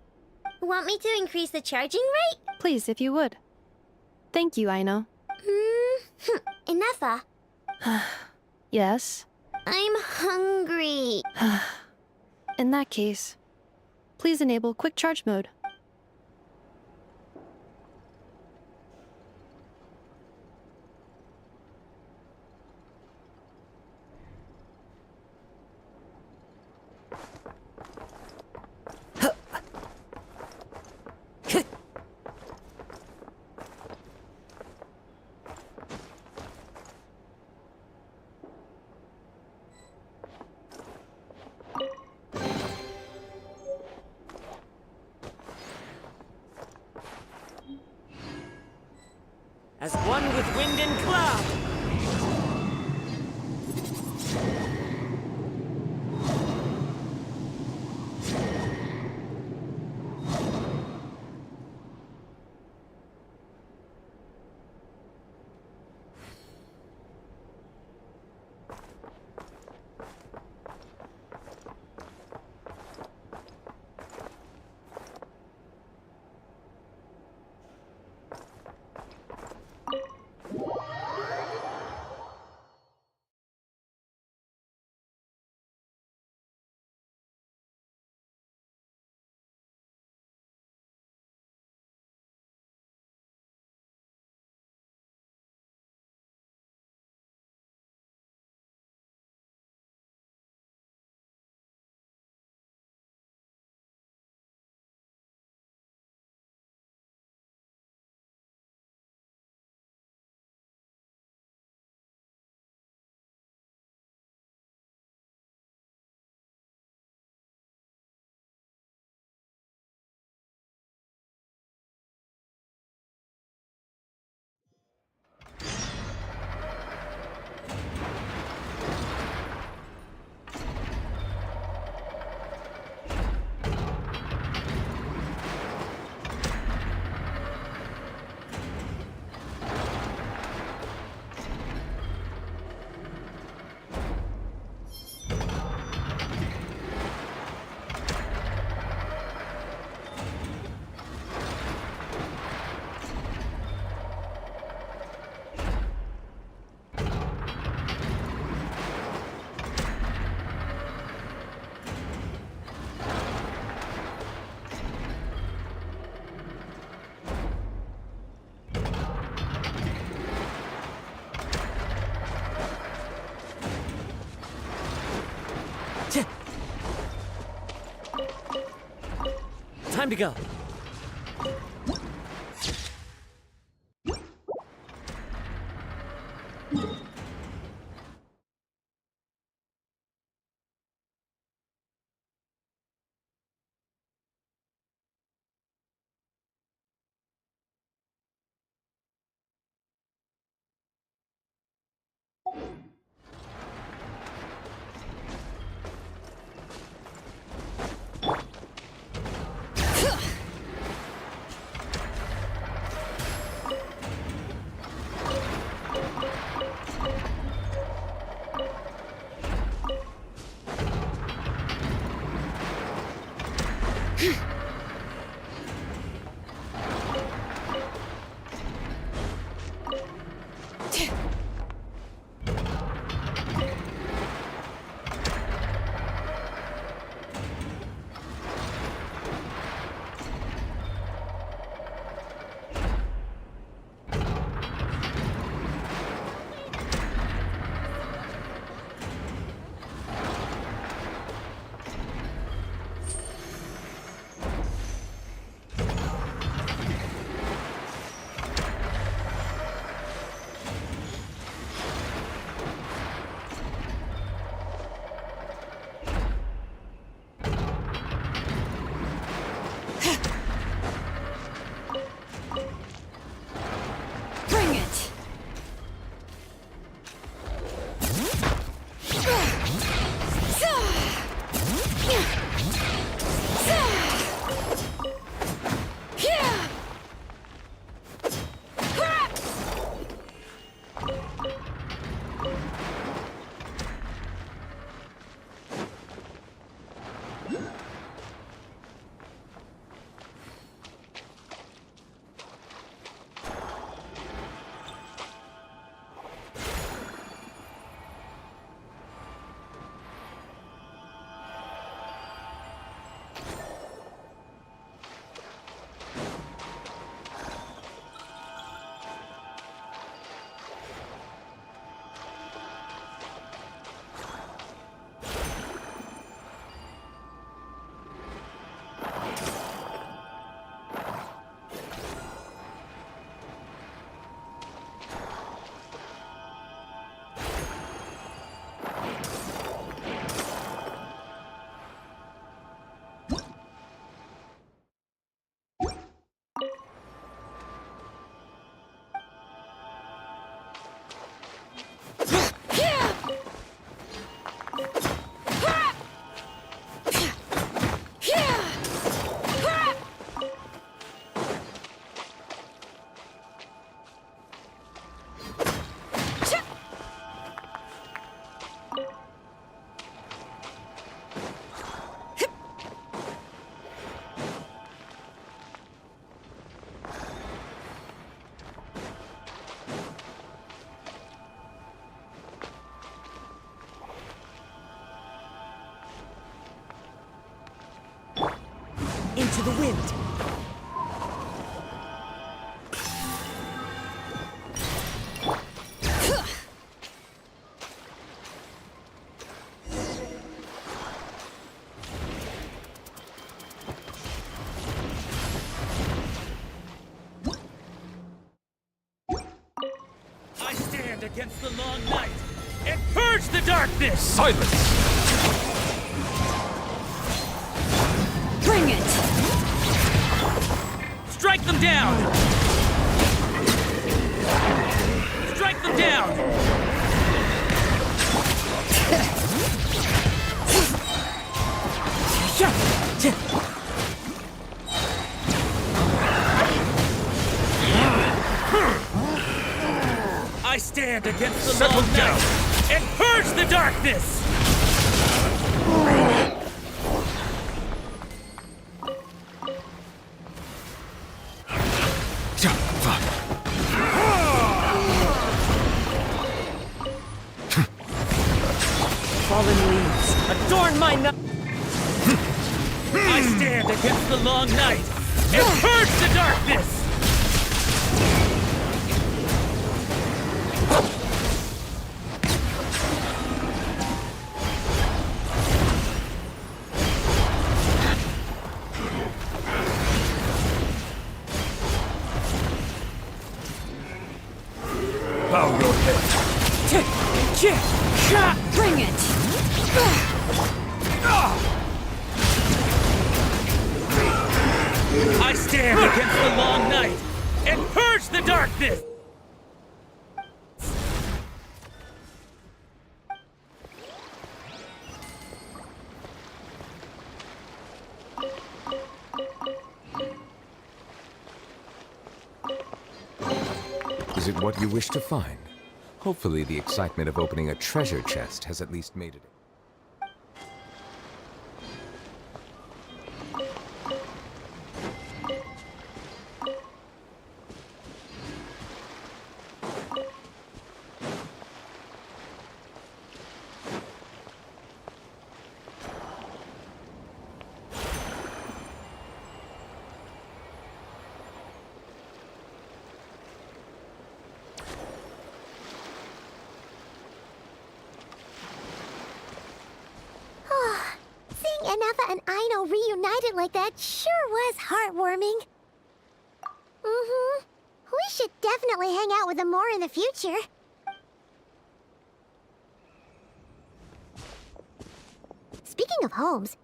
want me to increase the charging rate? please, if you would. Thank you, Aino. Inefa, Yes. I'm hungry. In that case, please enable quick charge mode. As one with wind and cloud! Time to go. I stand against the long night and purge the darkness! Silence! Bring it! Strike them down! Strike them down! I stand against the long night and purge the darkness! Fallen leaves, adorn my night! I stand against the long night and purge the darkness! Bow your head. Bring it! I stand against the long night and purge the darkness! Is it what you wish to find? Hopefully the excitement of opening a treasure chest has at least made it. Anafa and Aino reunited like that sure was heartwarming. We should definitely hang out with them more in the future. Speaking of homes,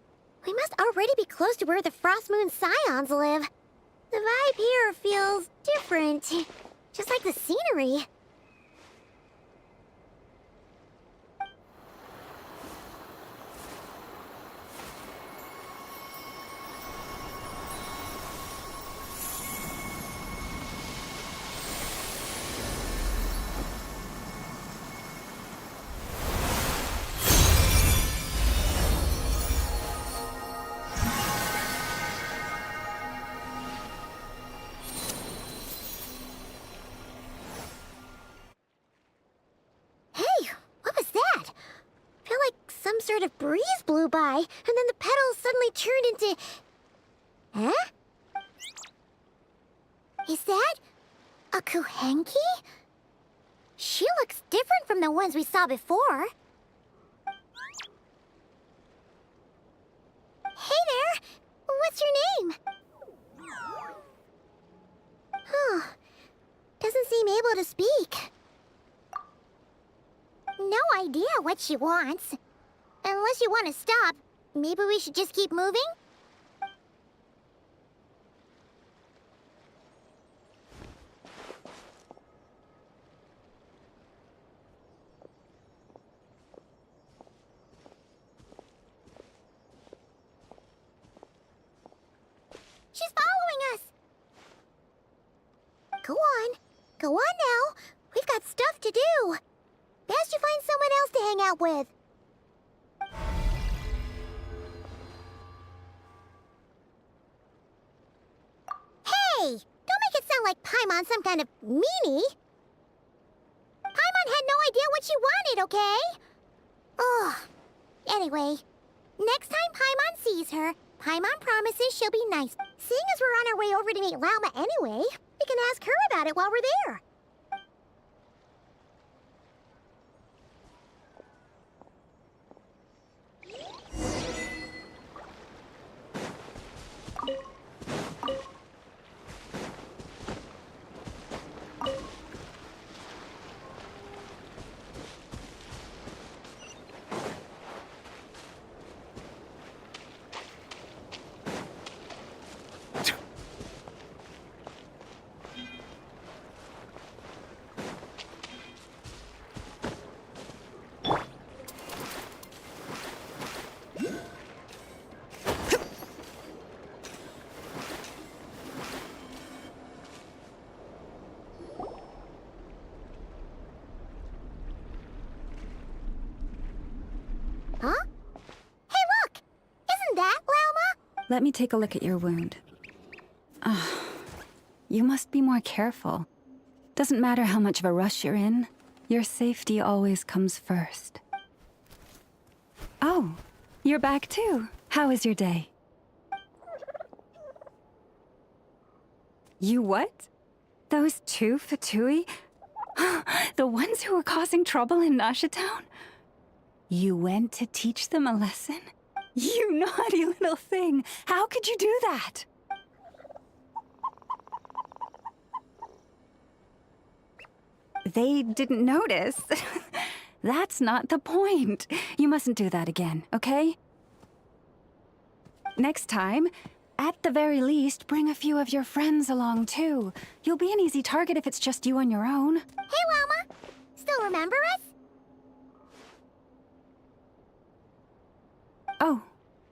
we must already be close to where the Frost Moon Scions live. The vibe here feels different, just like the scenery. Sort of breeze blew by, and then the petals suddenly turned into... Huh? Is that a Kuhenki? She looks different from the ones we saw before. Hey there! What's your name? Huh. Doesn't seem able to speak. No idea what she wants. Unless you want to stop, maybe we should just keep moving? She's following us! Go on. Go on now. We've got stuff to do. Best you find someone else to hang out with. Hey! Don't make it sound like Paimon's some kind of meanie. Paimon had no idea what she wanted, okay? Ugh. Anyway, next time Paimon sees her, Paimon promises she'll be nice. Seeing as we're on our way over to meet Lauma anyway, we can ask her about it while we're there. Let me take a look at your wound. You must be more careful. Doesn't matter how much of a rush you're in, your safety always comes first. Oh, you're back too. How was your day? You what? Those two Fatui? The ones who were causing trouble in Nasha Town? You went to teach them a lesson? You naughty little thing! How could you do that? They didn't notice. That's not the point. You mustn't do that again, okay? Next time, at the very least, bring a few of your friends along too. You'll be an easy target if it's just you on your own. Hey, Wilma! Still remember us? Oh,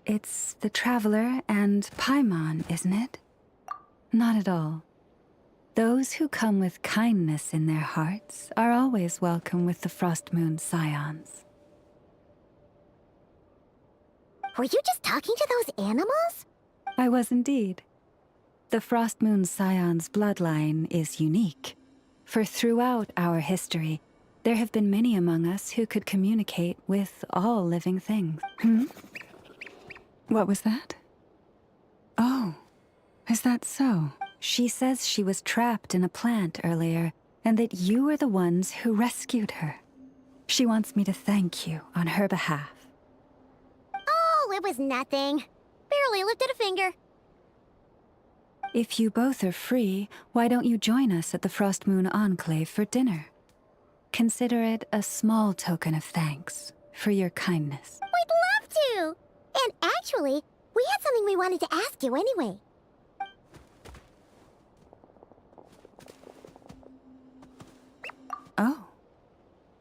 it's the Traveler and Paimon, isn't it? Not at all. Those who come with kindness in their hearts are always welcome with the Frost Moon Scions. Were you just talking to those animals? I was indeed. The Frost Moon Scion's bloodline is unique, for throughout our history, there have been many among us who could communicate with all living things. What was that? Oh, is that so? She says she was trapped in a plant earlier, and that you are the ones who rescued her. She wants me to thank you on her behalf. Oh, it was nothing. Barely lifted a finger. If you both are free, why don't you join us at the Frost Moon Enclave for dinner? Consider it a small token of thanks for your kindness. We'd love to! And actually, we had something we wanted to ask you anyway. Oh.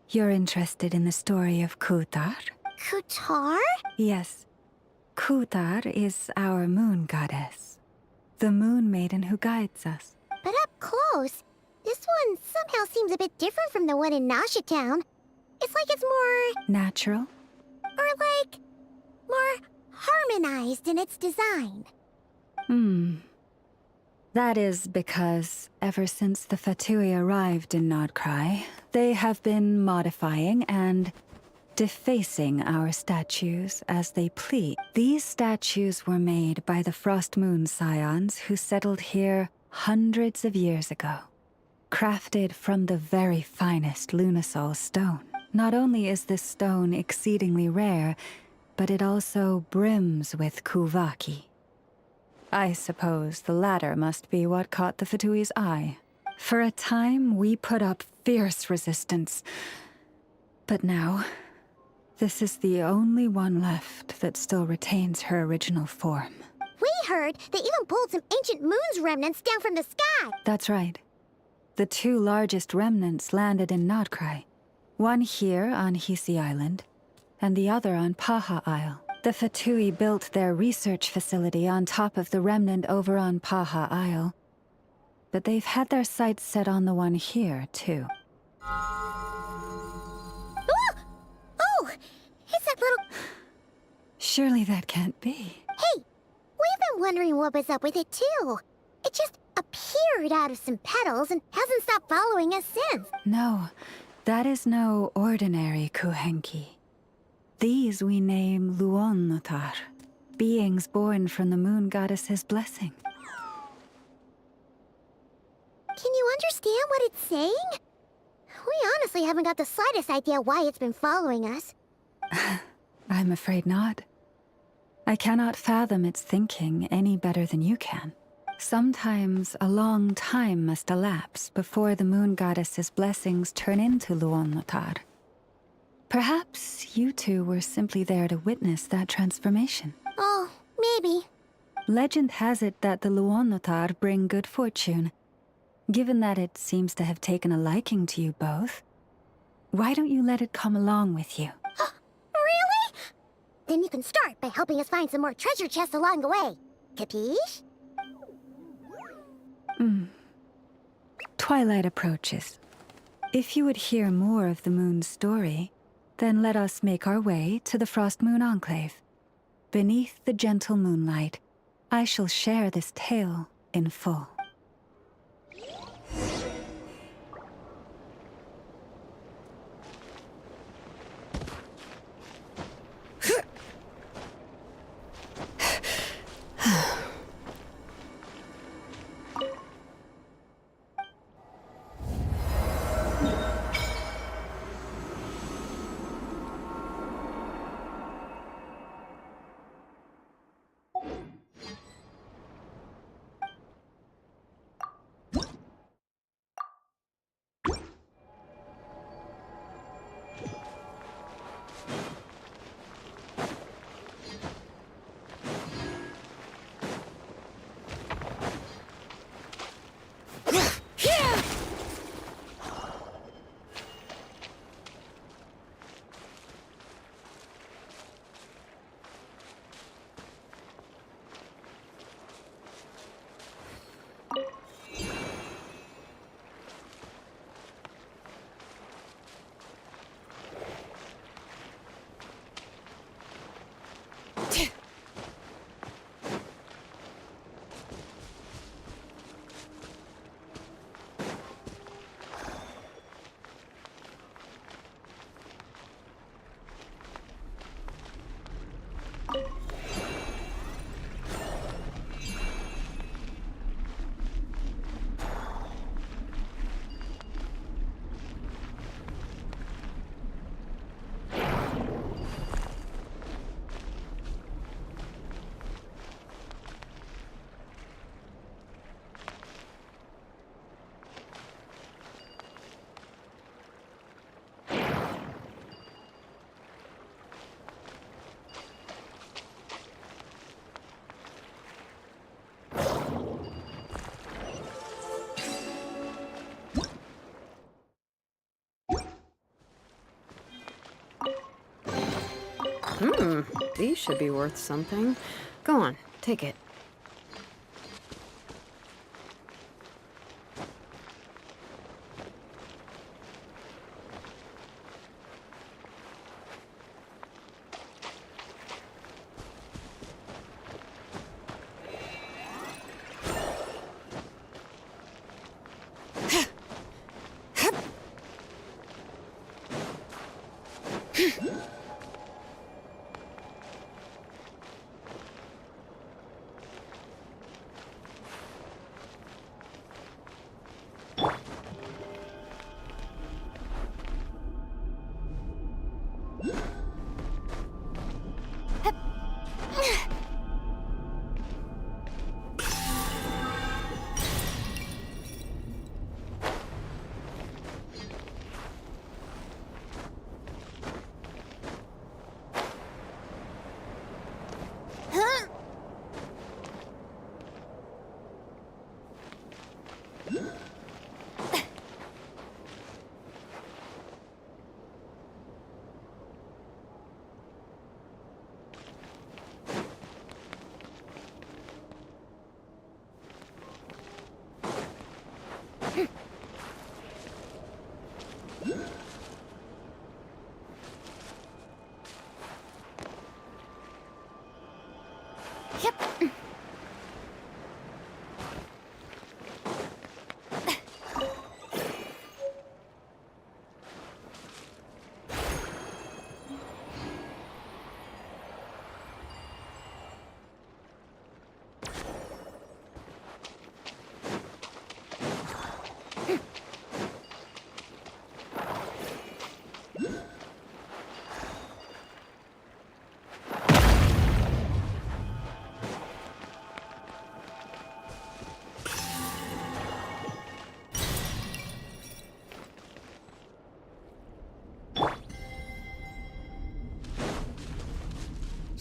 You're interested in the story of Kutar? Kutar? Yes. Kutar is our moon goddess. The moon maiden who guides us. But up close, this one somehow seems a bit different from the one in Nasha Town. It's like it's more... natural? Or like... more harmonized in its design. That is because, ever since the Fatui arrived in Nodcry, they have been modifying and defacing our statues as they please. These statues were made by the Frost Moon Scions who settled here hundreds of years ago. Crafted from the very finest Lunasol stone. Not only is this stone exceedingly rare, but it also brims with Kuvaki. I suppose the latter must be what caught the Fatui's eye. For a time, we put up fierce resistance. But now, this is the only one left that still retains her original form. We heard they even pulled some ancient moon's remnants down from the sky. That's right. The two largest remnants landed in Nodcry. One here on Hisi Island, and the other on Paha Isle. The Fatui built their research facility on top of the remnant over on Paha Isle. But they've had their sights set on the one here, too. Oh! It's that little... Surely that can't be. Hey! We've been wondering what was up with it, too. It just appeared out of some petals and hasn't stopped following us since. No, that is no ordinary Kuhenki. These we name Luonnotar, beings born from the moon goddess's blessing. Can you understand what it's saying? We honestly haven't got the slightest idea why it's been following us. I'm afraid not. I cannot fathom its thinking any better than you can. Sometimes a long time must elapse before the moon goddess's blessings turn into Luonnotar. Perhaps you two were simply there to witness that transformation. Oh, maybe. Legend has it that the Luonnotar bring good fortune. Given that it seems to have taken a liking to you both, why don't you let it come along with you? Really? Then you can start by helping us find some more treasure chests along the way. Capiche? Twilight approaches. If you would hear more of the moon's story, then let us make our way to the Frost Moon Enclave. Beneath the gentle moonlight, I shall share this tale in full. These should be worth something. Go on, take it.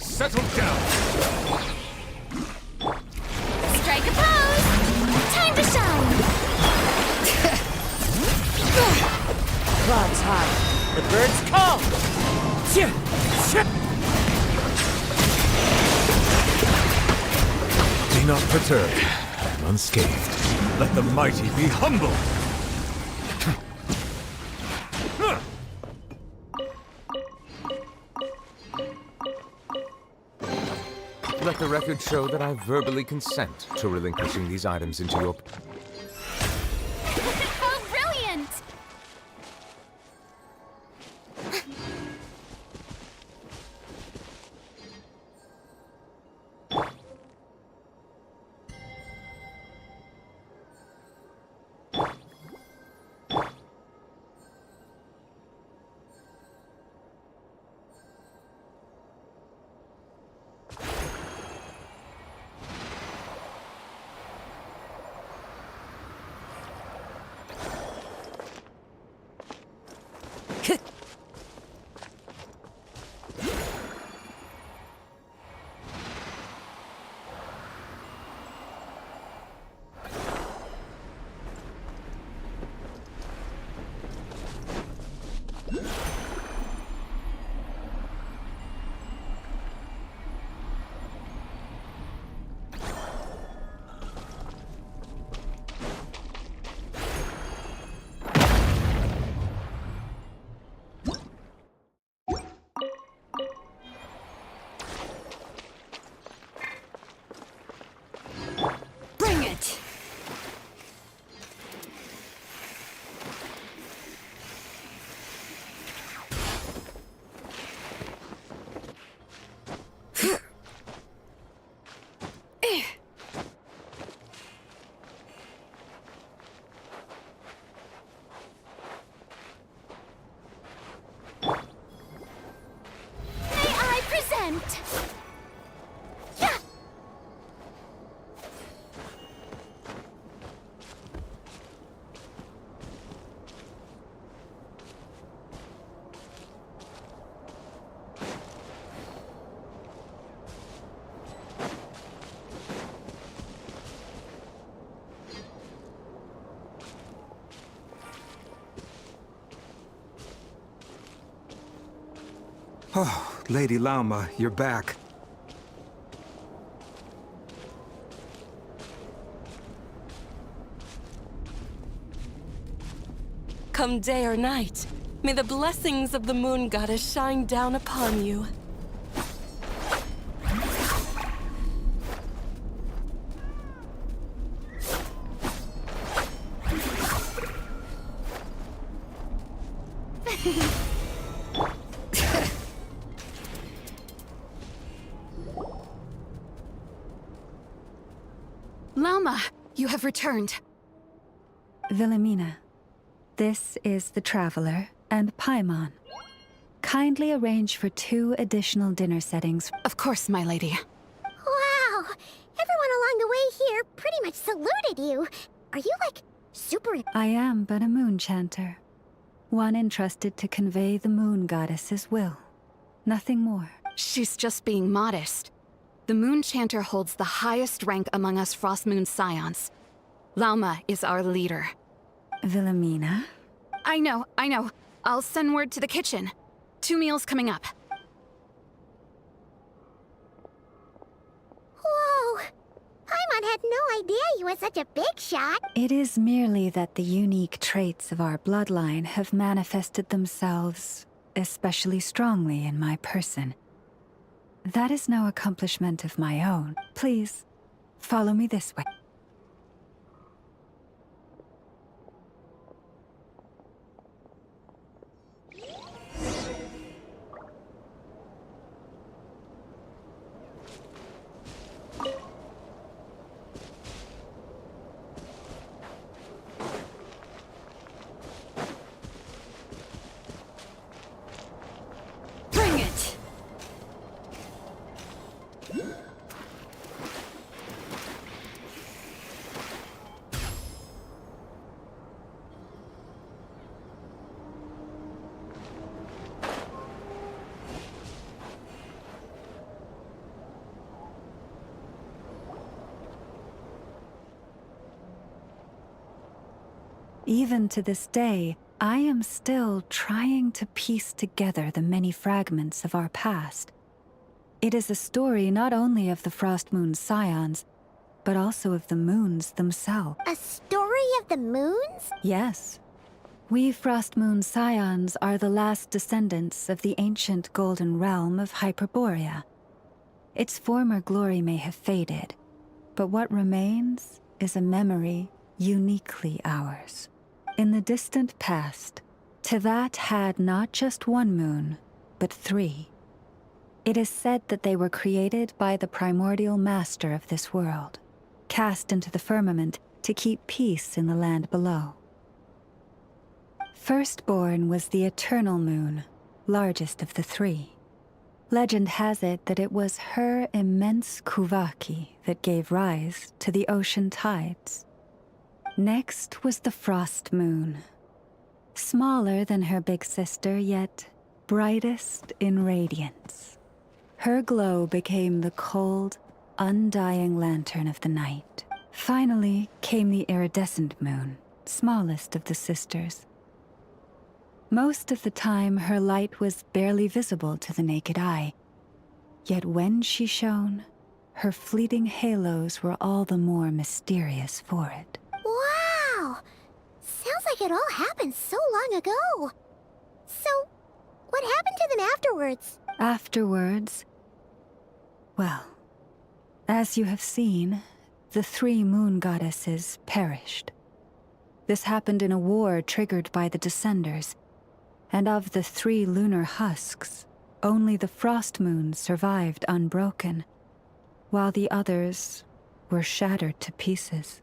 Settle down! Strike a pose! Time to shine! Clouds high. The birds call! Be not perturbed. I am unscathed. Let the mighty be humble. let the record show that I verbally consent to relinquishing these items into your... Oh, brilliant! Bring it! May I present? Yeah. Oh, Lady Lauma, you're back. Come day or night, may the blessings of the moon goddess shine down upon you. Lauma, you have returned. Wilhelmina, this is the Traveler and Paimon. Kindly arrange for 2 additional dinner settings. Of course, my lady. Wow! Everyone along the way here pretty much saluted you. Are you, like, super... I am but a moon chanter. One entrusted to convey the moon goddess's will. Nothing more. She's just being modest. The Moon Chanter holds the highest rank among us Frost Moon Scions. Lauma is our leader. Wilhelmina? I know. I'll send word to the kitchen. 2 meals coming up. Whoa! Paimon had no idea you were such a big shot. It is merely that the unique traits of our bloodline have manifested themselves especially strongly in my person. That is no accomplishment of my own. Please, follow me this way. Bring it! Even to this day, I am still trying to piece together the many fragments of our past. It is a story not only of the Frost Moon Scions, but also of the moons themselves. A story of the moons? Yes. We Frost Moon Scions are the last descendants of the ancient Golden Realm of Hyperborea. Its former glory may have faded, but what remains is a memory uniquely ours. In the distant past, Teyvat had not just one moon, but 3. It is said that they were created by the primordial master of this world, cast into the firmament to keep peace in the land below. Firstborn was the eternal moon, largest of the 3. Legend has it that it was her immense kuvaki that gave rise to the ocean tides. Next was the frost moon, smaller than her big sister, yet brightest in radiance. Her glow became the cold, undying lantern of the night. Finally came the iridescent moon, smallest of the sisters. Most of the time, her light was barely visible to the naked eye. Yet when she shone, her fleeting halos were all the more mysterious for it. Wow! Sounds like it all happened so long ago. So, what happened to them afterwards? Afterwards, well, as you have seen, the 3 moon goddesses perished. This happened in a war triggered by the Descenders, and of the 3 lunar husks, only the frost moon survived unbroken, while the others were shattered to pieces.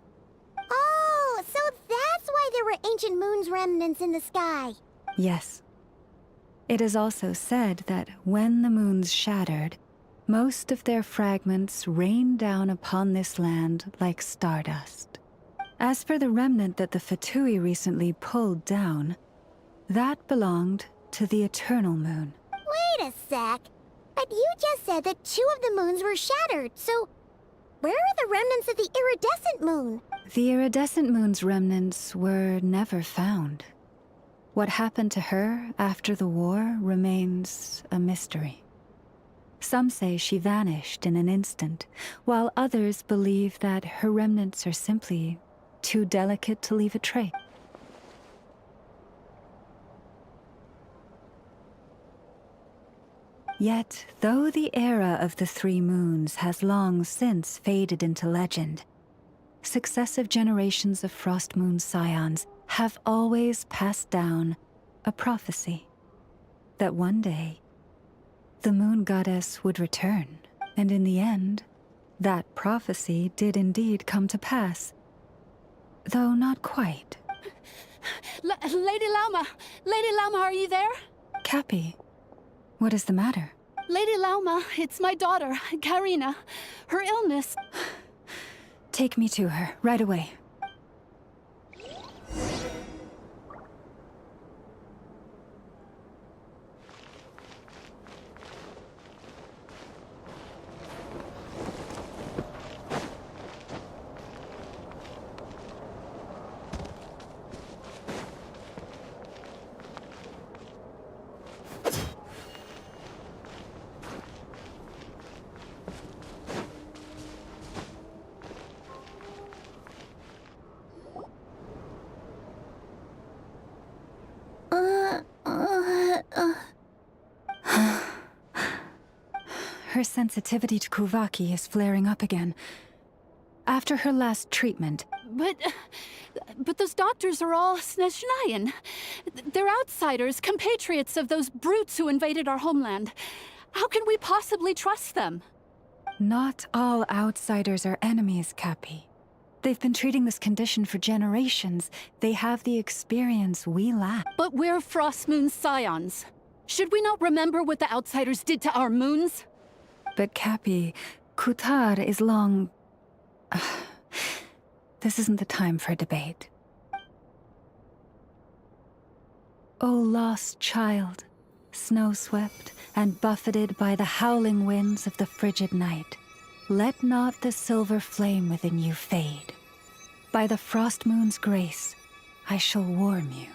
Oh, so that's why there were ancient moon's remnants in the sky. Yes. It is also said that when the moons shattered, most of their fragments rained down upon this land like stardust. As for the remnant that the Fatui recently pulled down, that belonged to the eternal moon. Wait a sec. But you just said that 2 of the moons were shattered, so where are the remnants of the iridescent moon? The iridescent moon's remnants were never found. What happened to her after the war remains a mystery. Some say she vanished in an instant, while others believe that her remnants are simply too delicate to leave a trace. Yet, though the era of the 3 moons has long since faded into legend, successive generations of Frost Moon scions have always passed down a prophecy that one day the moon goddess would return, and in the end, that prophecy did indeed come to pass, though not quite. Lady Lauma! Lady Lauma, are you there? Cappy, what is the matter? Lady Lauma, it's my daughter, Karina. Her illness... Take me to her, right away. Her sensitivity to Kuvaki is flaring up again. After her last treatment... But those doctors are all Snezhnayan. They're outsiders, compatriots of those brutes who invaded our homeland. How can we possibly trust them? Not all outsiders are enemies, Cappy. They've been treating this condition for generations. They have the experience we lack. But we're Frost Moon scions. Should we not remember what the outsiders did to our moons? But Cappy, Kutar is long... This isn't the time for a debate. O lost child, snow-swept and buffeted by the howling winds of the frigid night, let not the silver flame within you fade. By the frost moon's grace, I shall warm you.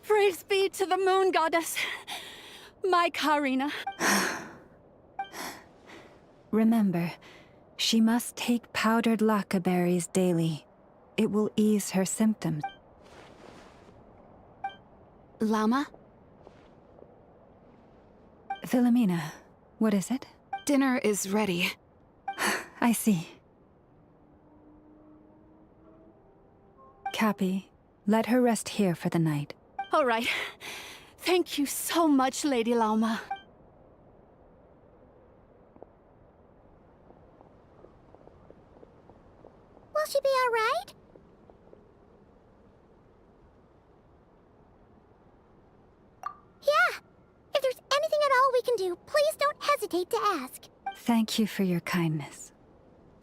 Praise be to the moon goddess, my Karina. Remember, she must take powdered laka berries daily. It will ease her symptoms. Lama? Philomena, what is it? Dinner is ready. I see. Cappy, let her rest here for the night. All right. Thank you so much, Lady Lauma. Will she be all right? Yeah. If there's anything at all we can do, please don't hesitate to ask. Thank you for your kindness.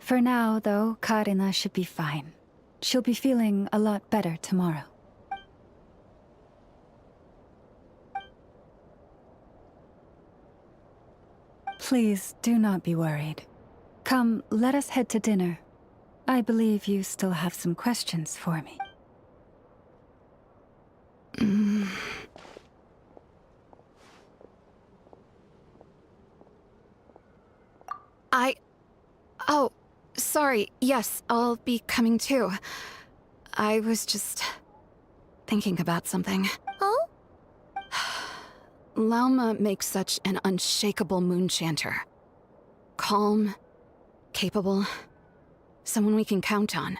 For now, though, Karina should be fine. She'll be feeling a lot better tomorrow. Please do not be worried. Come, let us head to dinner. I believe you still have some questions for me. Oh, sorry. Yes, I'll be coming too. I was just thinking about something. Oh? Lauma makes such an unshakable moon chanter. Calm, capable, someone we can count on.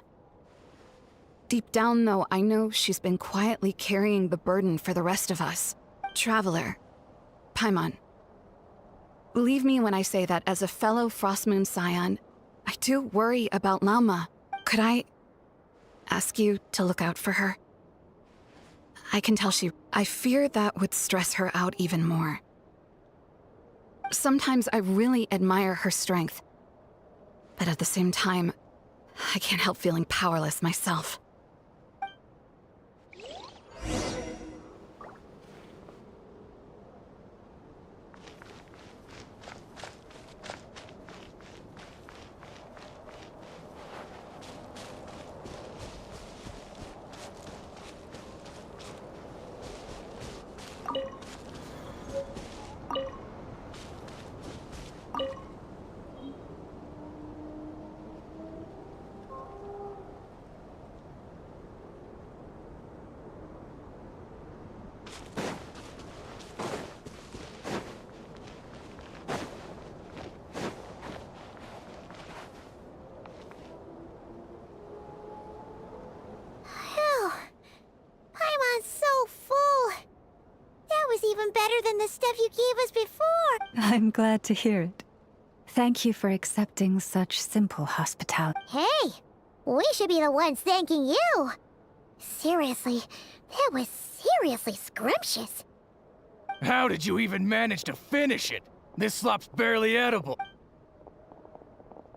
Deep down, though, I know she's been quietly carrying the burden for the rest of us. Traveler, Paimon, believe me when I say that as a fellow Frostmoon Scion, I do worry about Lauma. Could I ask you to look out for her? I can tell I fear that would stress her out even more. Sometimes I really admire her strength, but at the same time, I can't help feeling powerless myself. Even better than the stuff you gave us before. I'm glad to hear it. Thank you for accepting such simple hospitality. Hey, we should be the ones thanking you. Seriously, that was seriously scrumptious. How did you even manage to finish it? This slop's barely edible.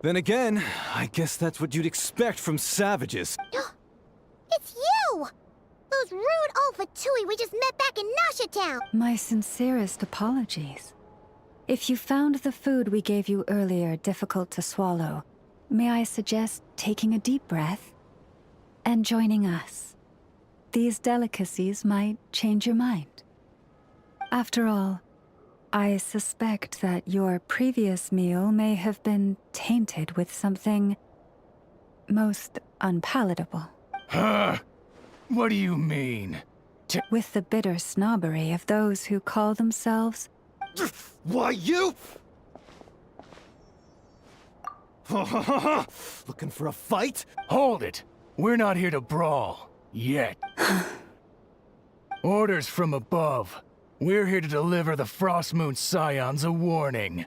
Then again, I guess that's what you'd expect from savages. It's you! Those rude old Fatui we just met back in Nasha Town! My sincerest apologies. If you found the food we gave you earlier difficult to swallow, may I suggest taking a deep breath and joining us? These delicacies might change your mind. After all, I suspect that your previous meal may have been tainted with something most unpalatable. Huh? What do you mean? With the bitter snobbery of those who call themselves... Why, you... Looking for a fight? Hold it! We're not here to brawl. Yet. Orders from above. We're here to deliver the Frostmoon Scions a warning.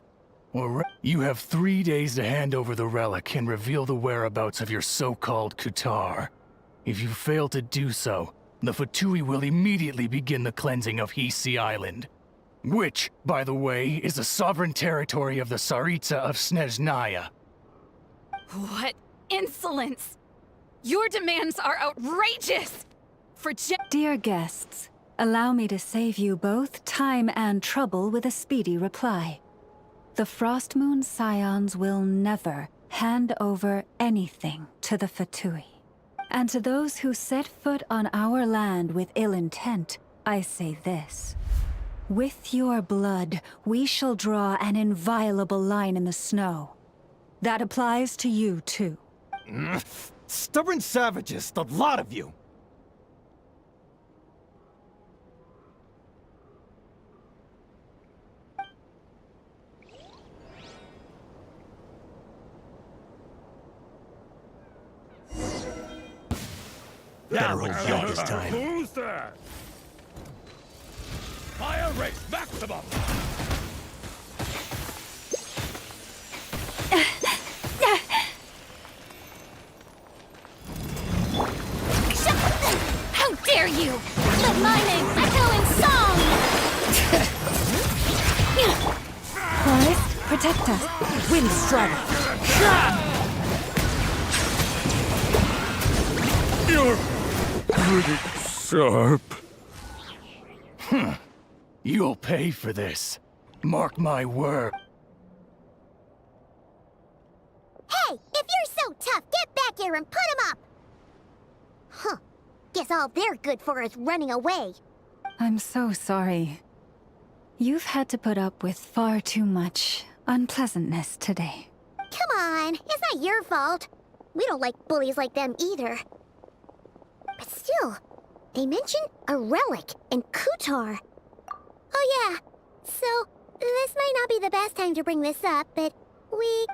You have 3 days to hand over the relic and reveal the whereabouts of your so-called Kutar. If you fail to do so, the Fatui will immediately begin the cleansing of Hisi Island. Which, by the way, is a sovereign territory of the Tsaritsa of Snezhnaya. What insolence! Your demands are outrageous! Dear guests, allow me to save you both time and trouble with a speedy reply. The Frostmoon Scions will never hand over anything to the Fatui. And to those who set foot on our land with ill intent, I say this. With your blood, we shall draw an inviolable line in the snow. That applies to you, too. Stubborn savages, the lot of you! Better hold back this time. Who's that? Fire rate maximum! How dare you! Let my name echo in song! Forest, protect us. Wind strike! You're pretty sharp. You'll pay for this. Mark my word. Hey, if you're so tough, get back here and put him up! Huh. Guess all they're good for is running away. I'm so sorry. You've had to put up with far too much unpleasantness today. Come on, it's not your fault. We don't like bullies like them either. But still, they mentioned a relic in Kutar. Oh yeah, so this might not be the best time to bring this up, but we...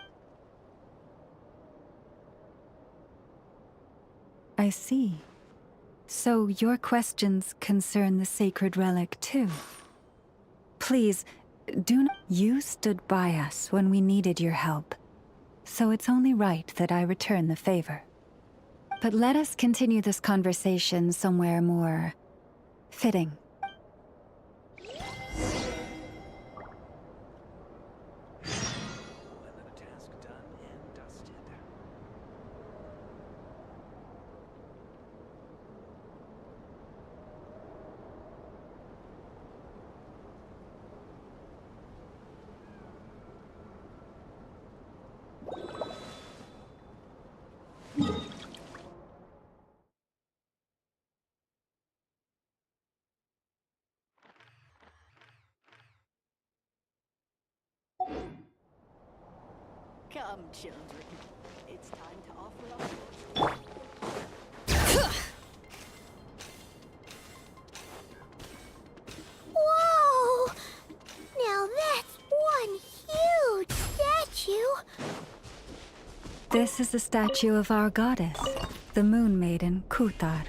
I see. So your questions concern the sacred relic too. Please, do not... You stood by us when we needed your help, so it's only right that I return the favor. But let us continue this conversation somewhere more fitting. Come, children. It's time to offer up. Whoa! Now that's one huge statue! This is the statue of our goddess, the Moon Maiden Kutar.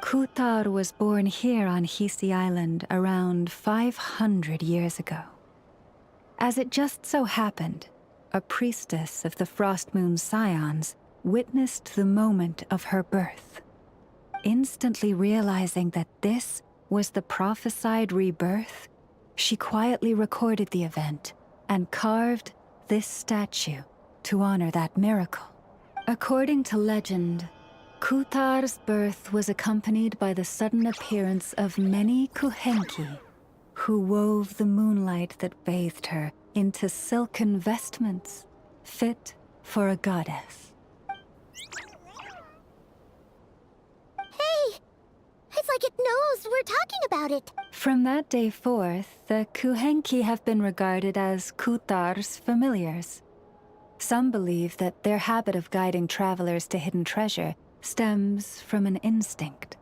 Kutar was born here on Hisi Island around 500 years ago. As it just so happened, a priestess of the Frost Moon Scions witnessed the moment of her birth. Instantly realizing that this was the prophesied rebirth, she quietly recorded the event and carved this statue to honor that miracle. According to legend, Kutar's birth was accompanied by the sudden appearance of many Kuhenki, who wove the moonlight that bathed her into silken vestments fit for a goddess. Hey! It's like it knows we're talking about it. From that day forth, the Kuhenki have been regarded as Kutar's familiars. Some believe that their habit of guiding travelers to hidden treasure stems from an instinct.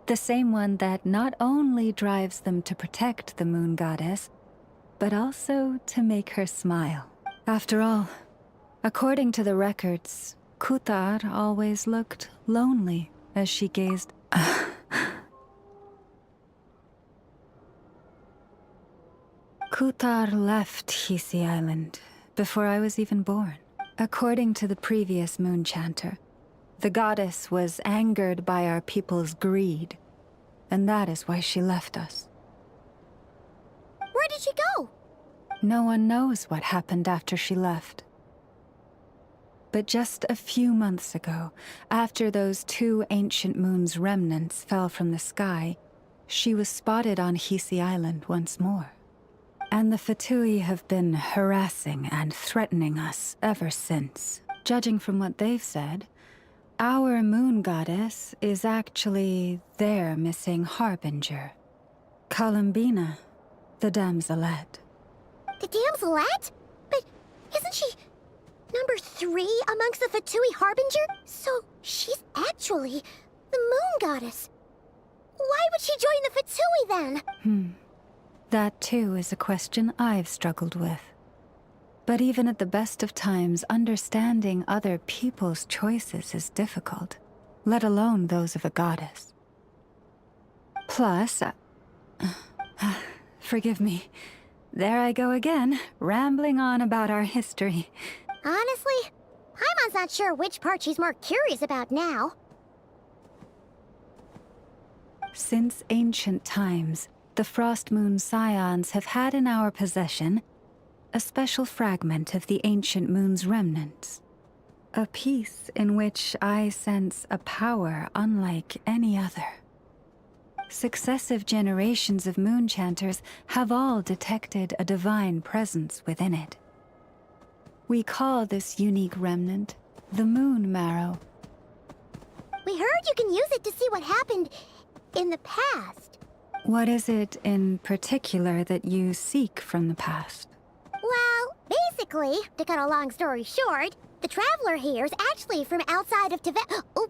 The same one that not only drives them to protect the moon goddess, but also to make her smile. After all, according to the records, Kutar always looked lonely as she gazed. Kutar left Hisi Island before I was even born. According to the previous moon chanter, the goddess was angered by our people's greed, and that is why she left us. Where did she go? No one knows what happened after she left. But just a few months ago, after those 2 ancient moons' remnants fell from the sky, she was spotted on Hisi Island once more. And the Fatui have been harassing and threatening us ever since. Judging from what they've said, our moon goddess is actually their missing harbinger. Columbina, the damselette. The damselette? But isn't she number 3 amongst the Fatui Harbinger? So she's actually the moon goddess. Why would she join the Fatui then? That too is a question I've struggled with. But even at the best of times, understanding other people's choices is difficult, let alone those of a goddess. Plus, forgive me, there I go again, rambling on about our history. Honestly, Paimon's not sure which part she's more curious about now. Since ancient times, the Frost Moon Scions have had in our possession a special fragment of the ancient moon's remnants. A piece in which I sense a power unlike any other. Successive generations of moonchanters have all detected a divine presence within it. We call this unique remnant the Moon Marrow. We heard you can use it to see what happened in the past. What is it in particular that you seek from the past? Well, basically, to cut a long story short, the Traveler here is actually from outside of Tibet. Oh.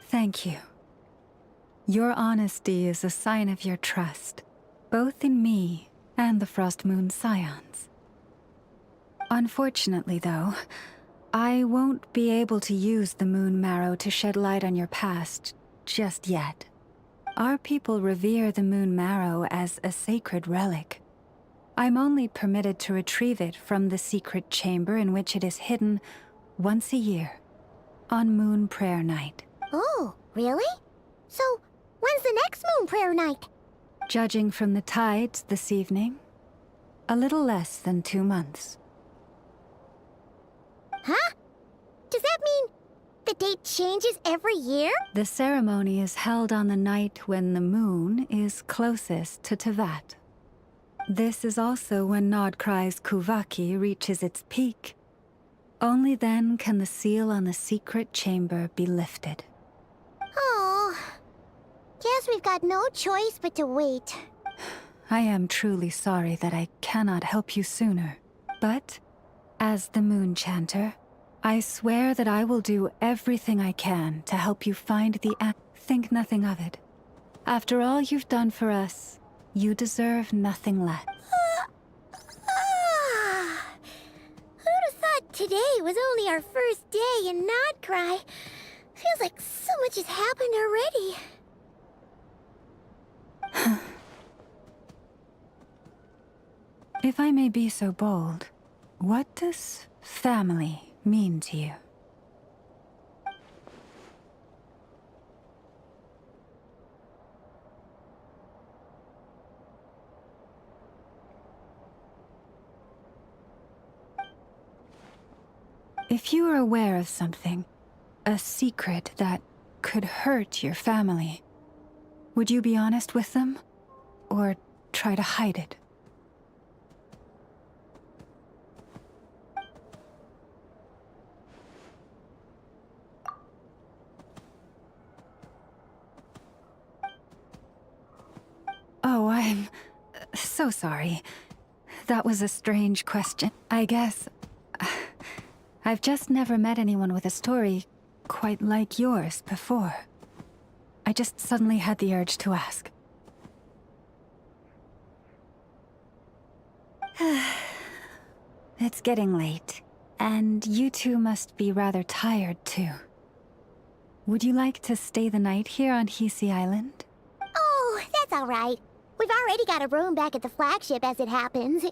Thank you. Your honesty is a sign of your trust, both in me and the Frost Moon Scions. Unfortunately, though, I won't be able to use the Moon Marrow to shed light on your past just yet. Our people revere the Moon Marrow as a sacred relic. I'm only permitted to retrieve it from the secret chamber in which it is hidden once a year, on Moon Prayer Night. Oh, really? So, when's the next Moon Prayer Night? Judging from the tides this evening, a little less than 2 months. Huh? Does that mean the date changes every year? The ceremony is held on the night when the moon is closest to Tevat. This is also when Nodkrai's Kuvaki reaches its peak. Only then can the seal on the secret chamber be lifted. Oh, guess we've got no choice but to wait. I am truly sorry that I cannot help you sooner. But, as the Moon Chanter, I swear that I will do everything I can to help you find the Think nothing of it. After all you've done for us, you deserve nothing less. Who'd have thought today was only our first day in Nodcry? Feels like so much has happened already. If I may be so bold, what does family mean to you? If you are aware of something, a secret that could hurt your family, would you be honest with them? Or try to hide it? Oh, I'm so sorry. That was a strange question. I guess I've just never met anyone with a story quite like yours before. I just suddenly had the urge to ask. It's getting late, and you two must be rather tired too. Would you like to stay the night here on Hisi Island? Oh, that's all right. We've already got a room back at the flagship as it happens.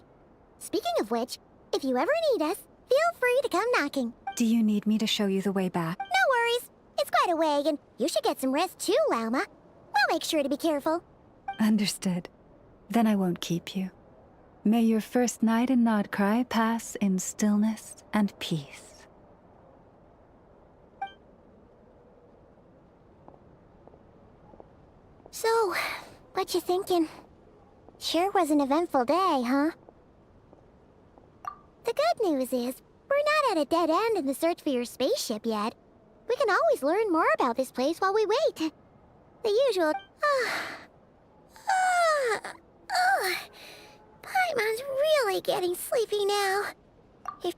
Speaking of which, if you ever need us, feel free to come knocking. Do you need me to show you the way back? No worries. It's quite a way, and you should get some rest too, Lauma. We'll make sure to be careful. Understood. Then I won't keep you. May your first night in Nodcry pass in stillness and peace. So, what you thinking? Sure was an eventful day, huh? The good news is, we're not at a dead end in the search for your spaceship yet. We can always learn more about this place while we wait. The usual... Paimon's really getting sleepy now. If...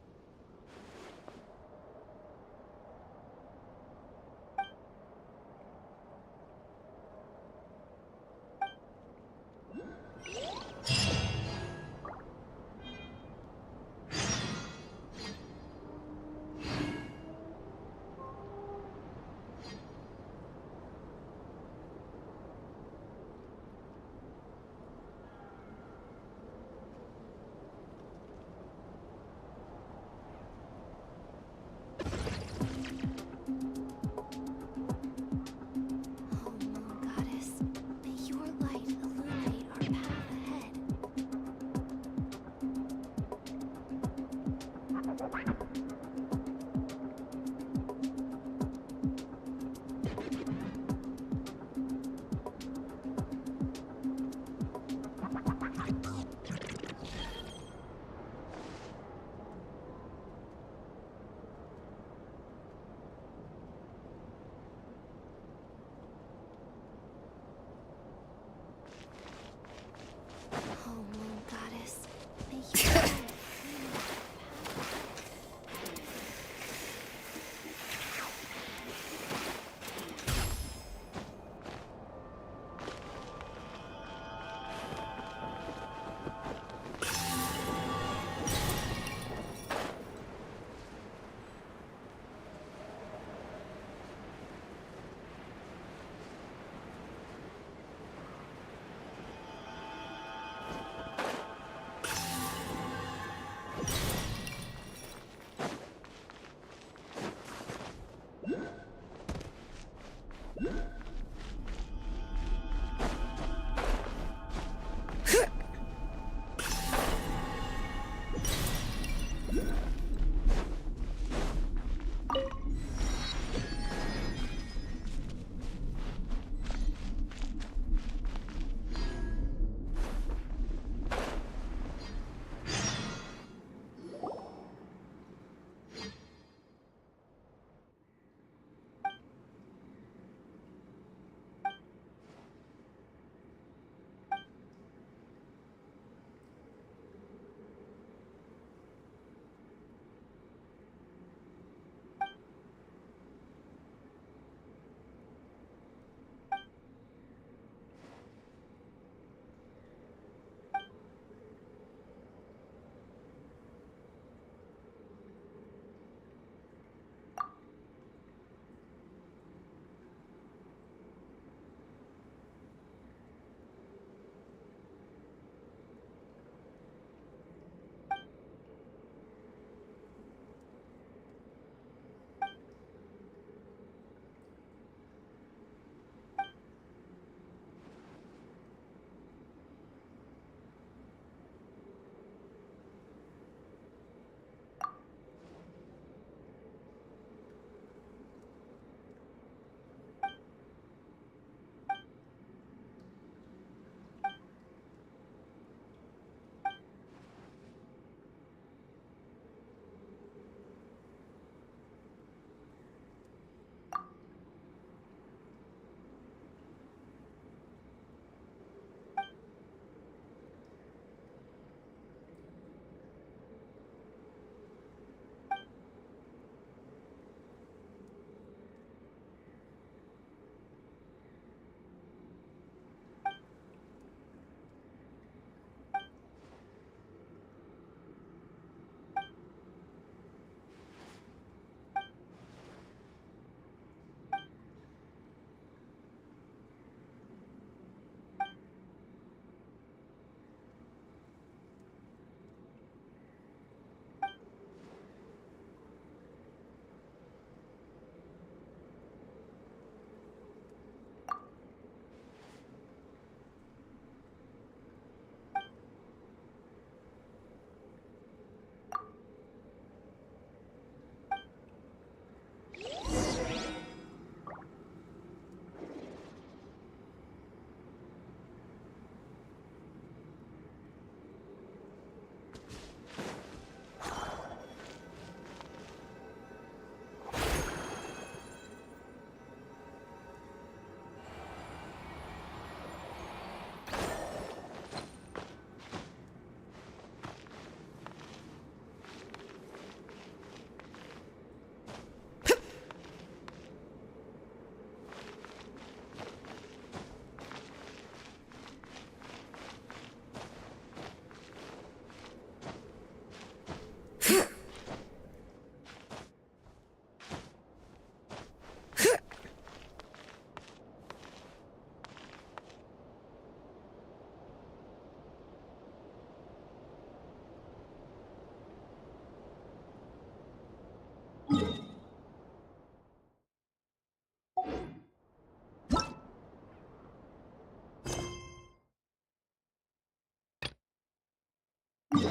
You're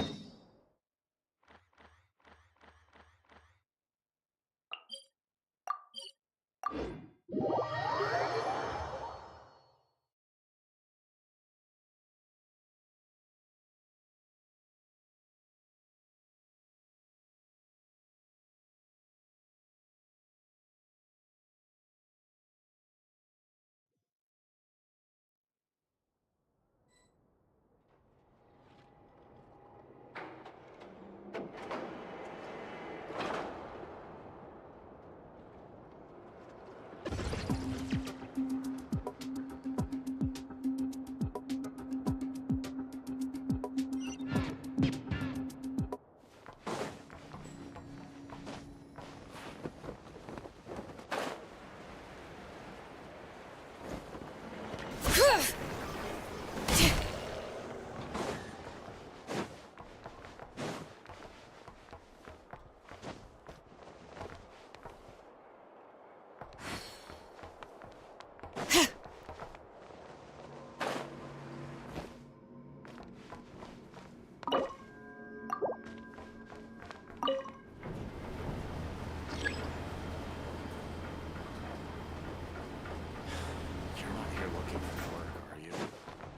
not here looking for work, are you?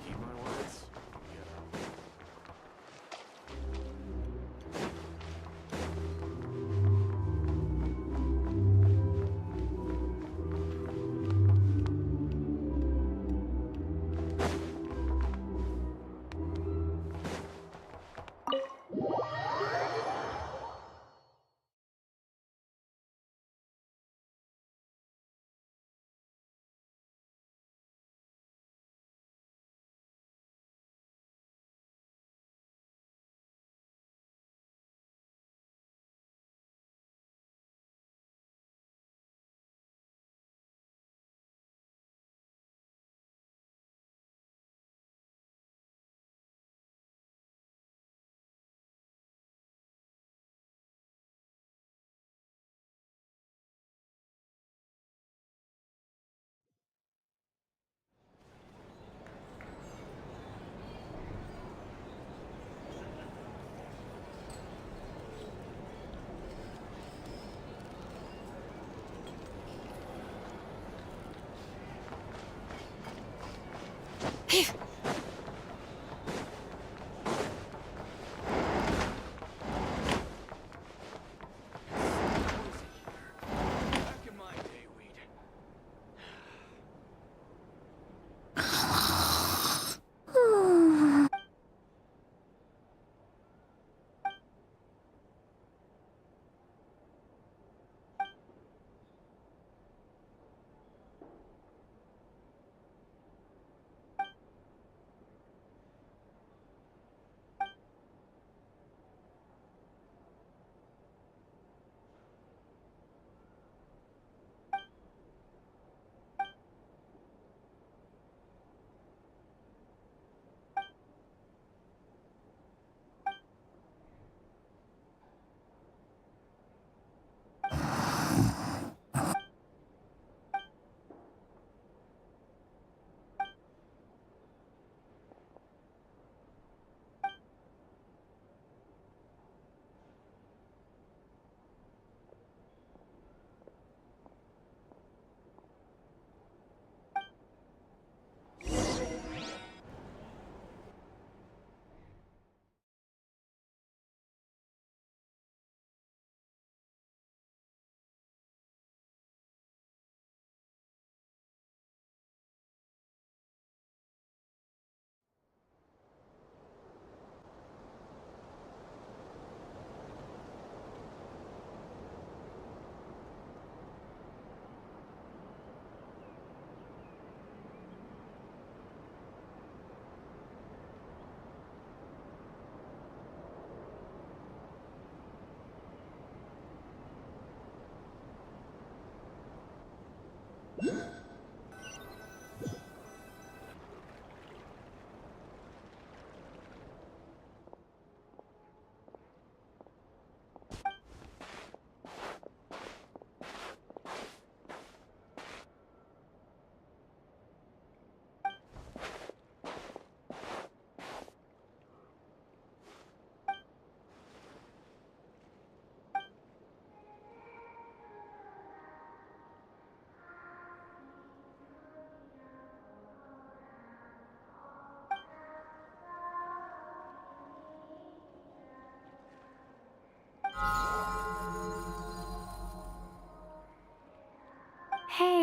Heed my words and get out.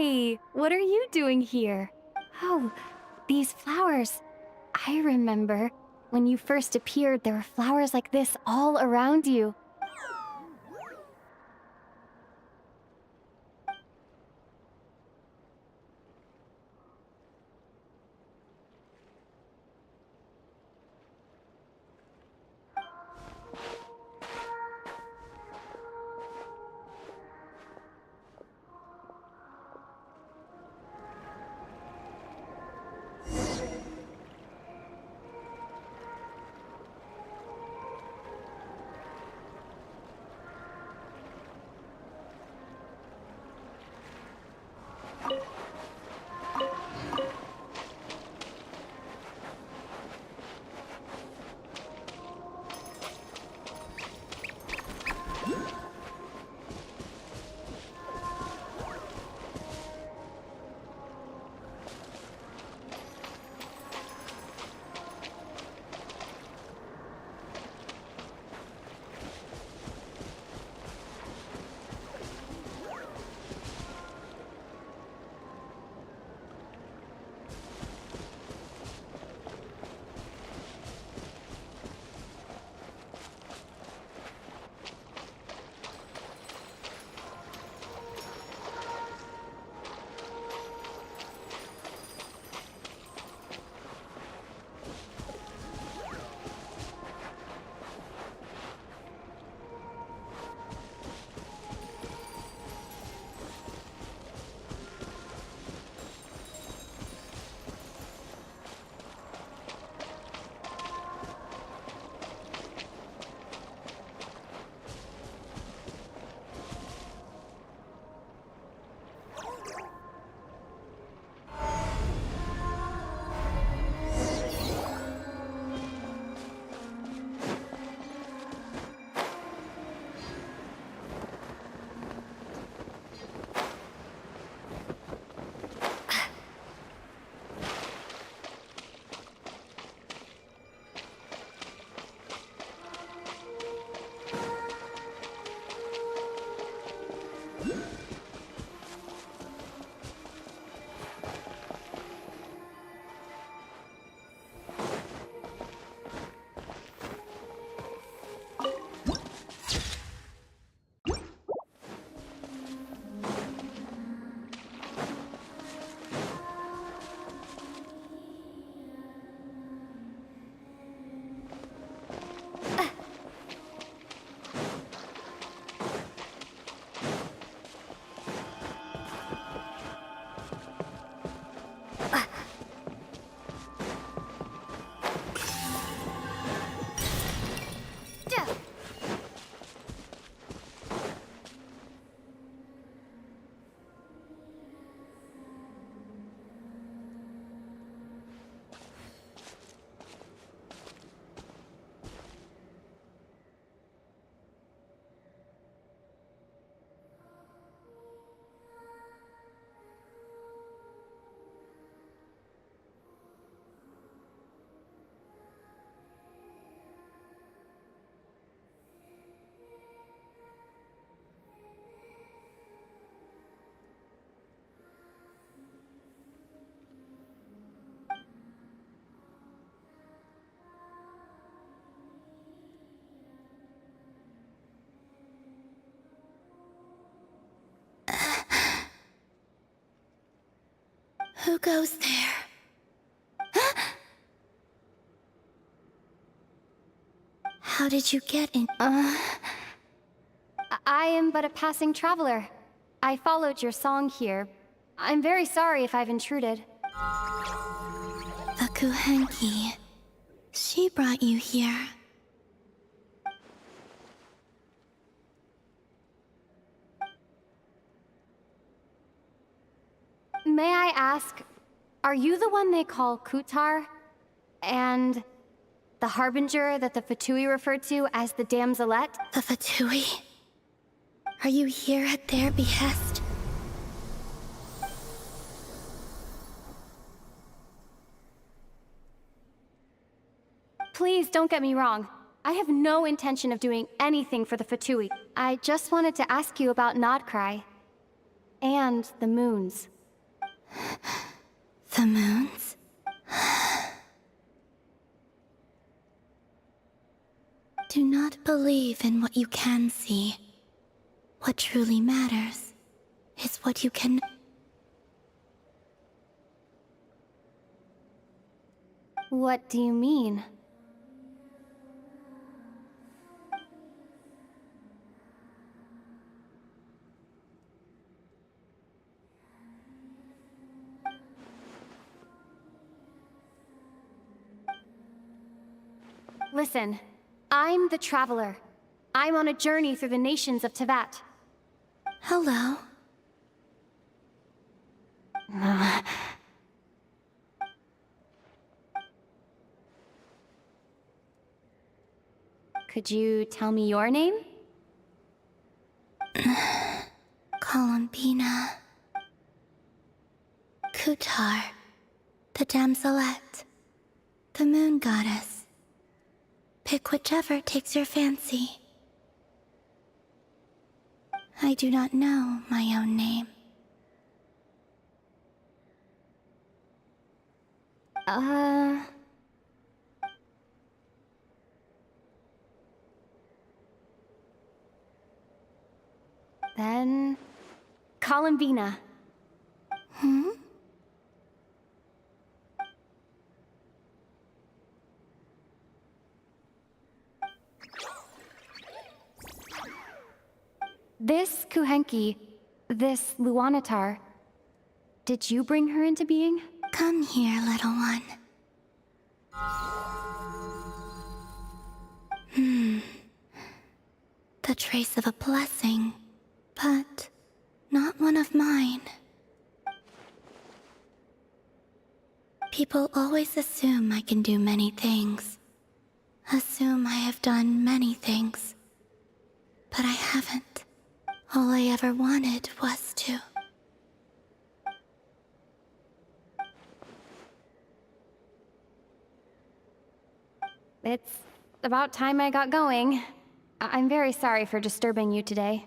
Hey, what are you doing here? Oh, these flowers. I remember. When you first appeared, there were flowers like this all around you. Who goes there? How did you get in? I am but a passing traveler. I followed your song here. I'm very sorry if I've intruded. The Kuhenki. She brought you here. May I ask, are you the one they call Kutar? And the Harbinger that the Fatui referred to as the Damselette? The Fatui? Are you here at their behest? Please don't get me wrong. I have no intention of doing anything for the Fatui. I just wanted to ask you about Nodcry. And the moons. The moons? Do not believe in what you can see. What truly matters is what you can... What do you mean? Listen, I'm the Traveler. I'm on a journey through the nations of Tevat. Hello. Could you tell me your name? Columbina. Kutar. The Damselette. The Moon Goddess. Pick whichever takes your fancy. I do not know my own name. Then... Columbina. Hmm? This Kuhenki, this Luanatar, did you bring her into being? Come here, little one. The trace of a blessing, but not one of mine. People always assume I can do many things. Assume I have done many things. But I haven't. All I ever wanted was to. It's about time I got going. I'm very sorry for disturbing you today.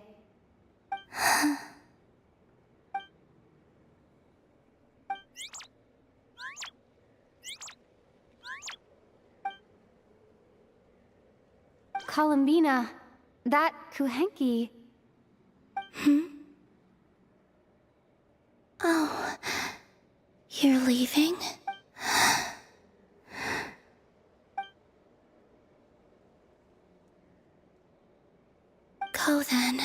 Columbina, that Kuhenki... Oh, you're leaving? Go then.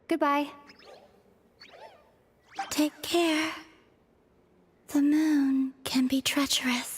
Goodbye. Take care. The moon can be treacherous.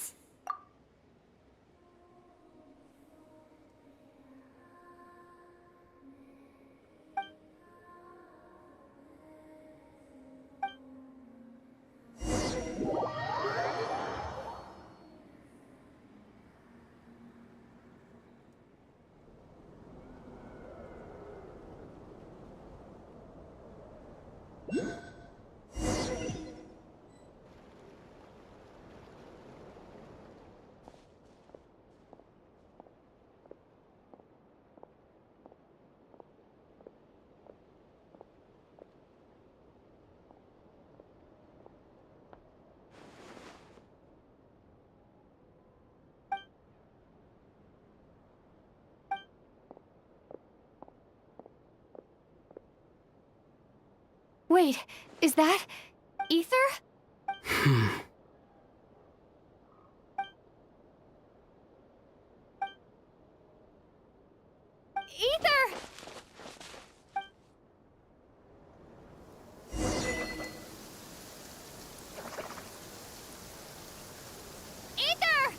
Wait, is that... Ether? Ether! Ether!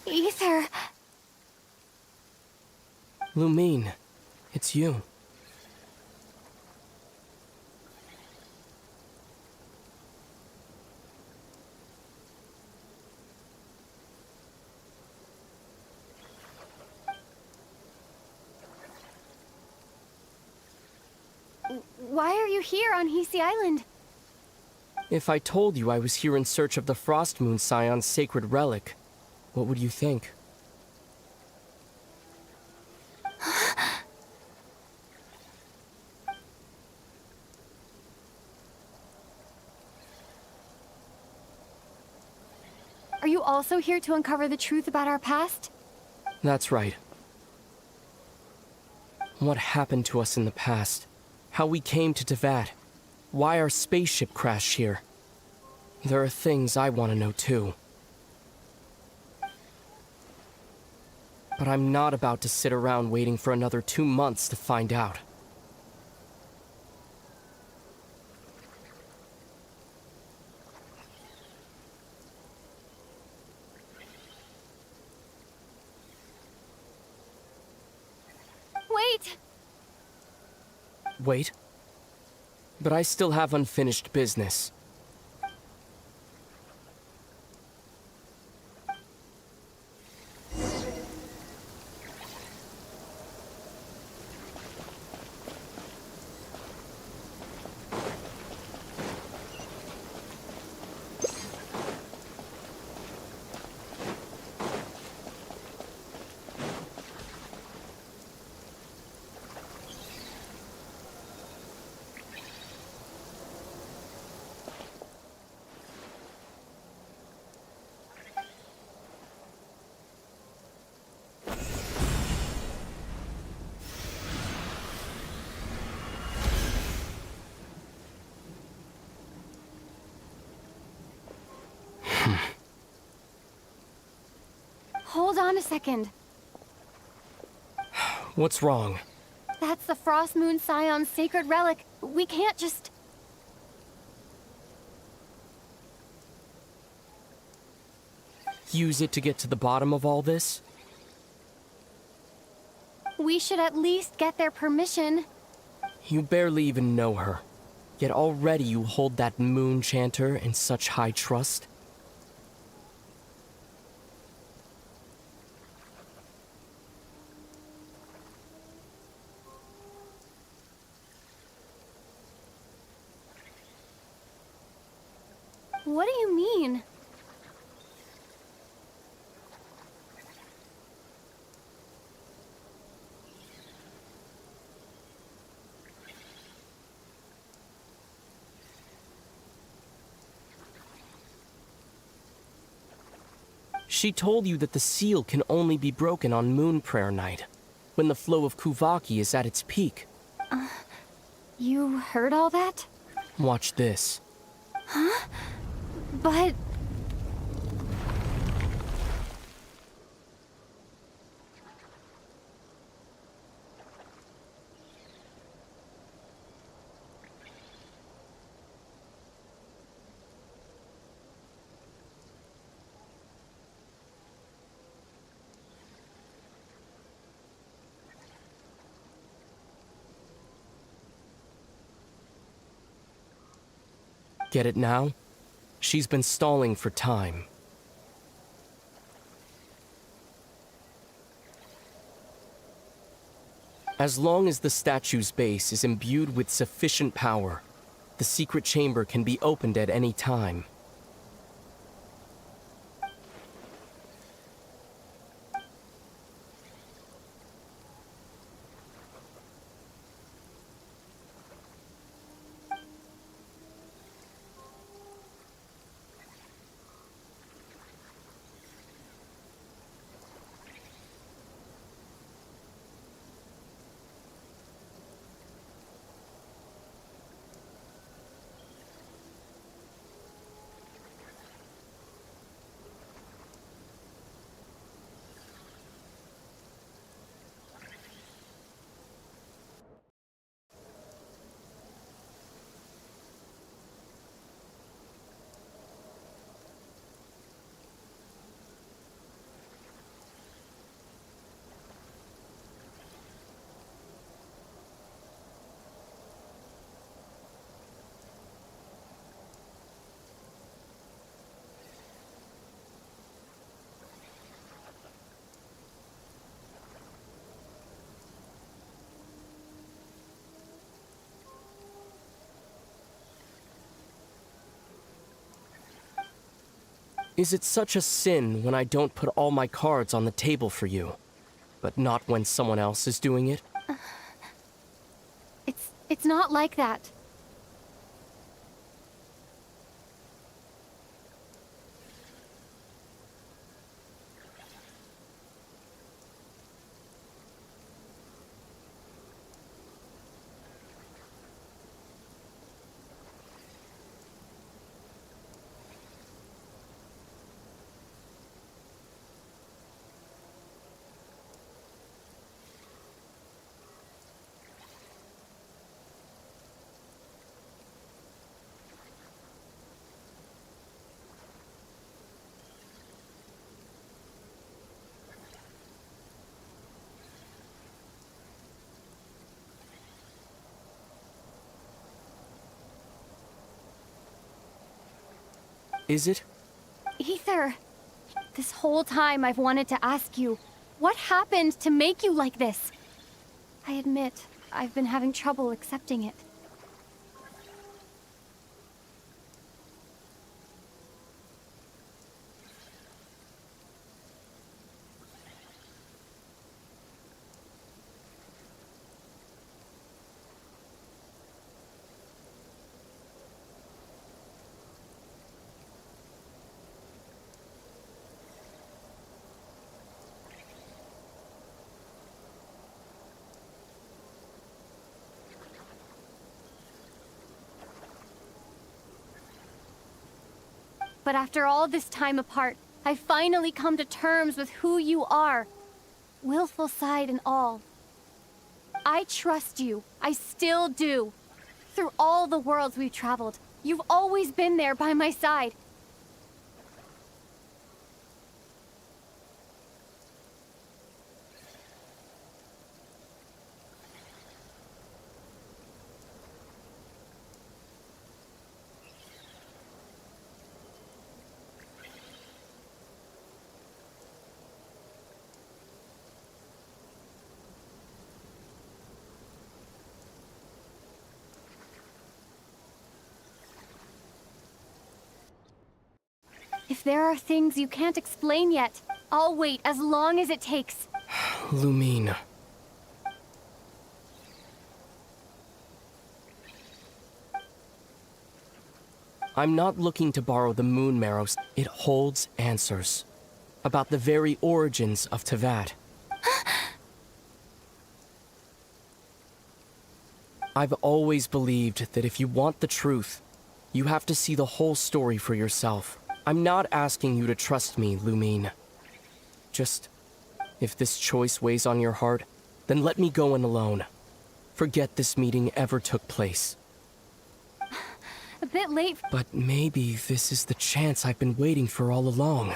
Ether. Lumine, it's you. Why are you here on Hisi Island? If I told you I was here in search of the Frost Moon Scion's sacred relic, what would you think? Are you also here to uncover the truth about our past? That's right. What happened to us in the past? How we came to Teyvat? Why our spaceship crashed here? There are things I want to know too. But I'm not about to sit around waiting for another 2 months to find out. Wait! Wait? But I still have unfinished business. Hold on a second. What's wrong? That's the Frost Moon Scion's sacred relic. We can't just... Use it to get to the bottom of all this? We should at least get their permission. You barely even know her. Yet already you hold that moon chanter in such high trust? What do you mean? She told you that the seal can only be broken on Moon Prayer Night, when the flow of Kuvaki is at its peak. You heard all that? Watch this. Huh? But... Get it now? She's been stalling for time. As long as the statue's base is imbued with sufficient power, the secret chamber can be opened at any time. Is it such a sin when I don't put all my cards on the table for you, but not when someone else is doing it? It's not like that. Is it? Ether, this whole time I've wanted to ask you, what happened to make you like this? I admit, I've been having trouble accepting it. But after all this time apart, I've finally come to terms with who you are. Willful side and all. I trust you. I still do. Through all the worlds we've traveled, you've always been there by my side. If there are things you can't explain yet, I'll wait as long as it takes. Lumine. I'm not looking to borrow the moon marrow. It holds answers about the very origins of Teyvat. I've always believed that if you want the truth, you have to see the whole story for yourself. I'm not asking you to trust me, Lumine. Just, if this choice weighs on your heart, then let me go in alone. Forget this meeting ever took place. A bit late. But maybe this is the chance I've been waiting for all along.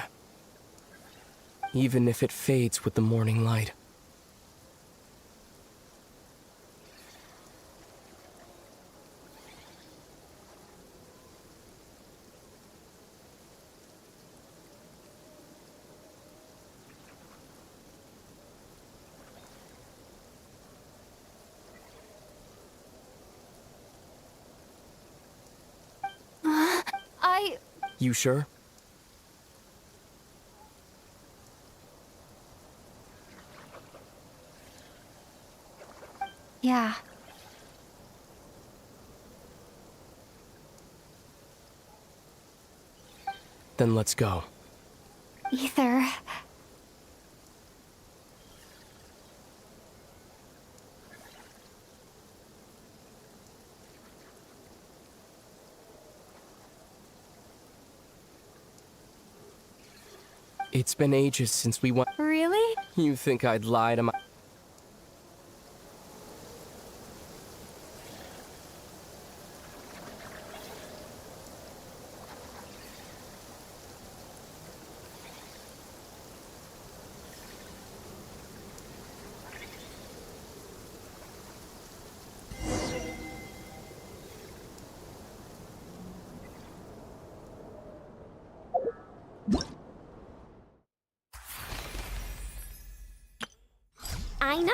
Even if it fades with the morning light. You sure? Yeah. Then let's go. Ether. It's been ages since we went. Really? You think I'd lie to my... I know?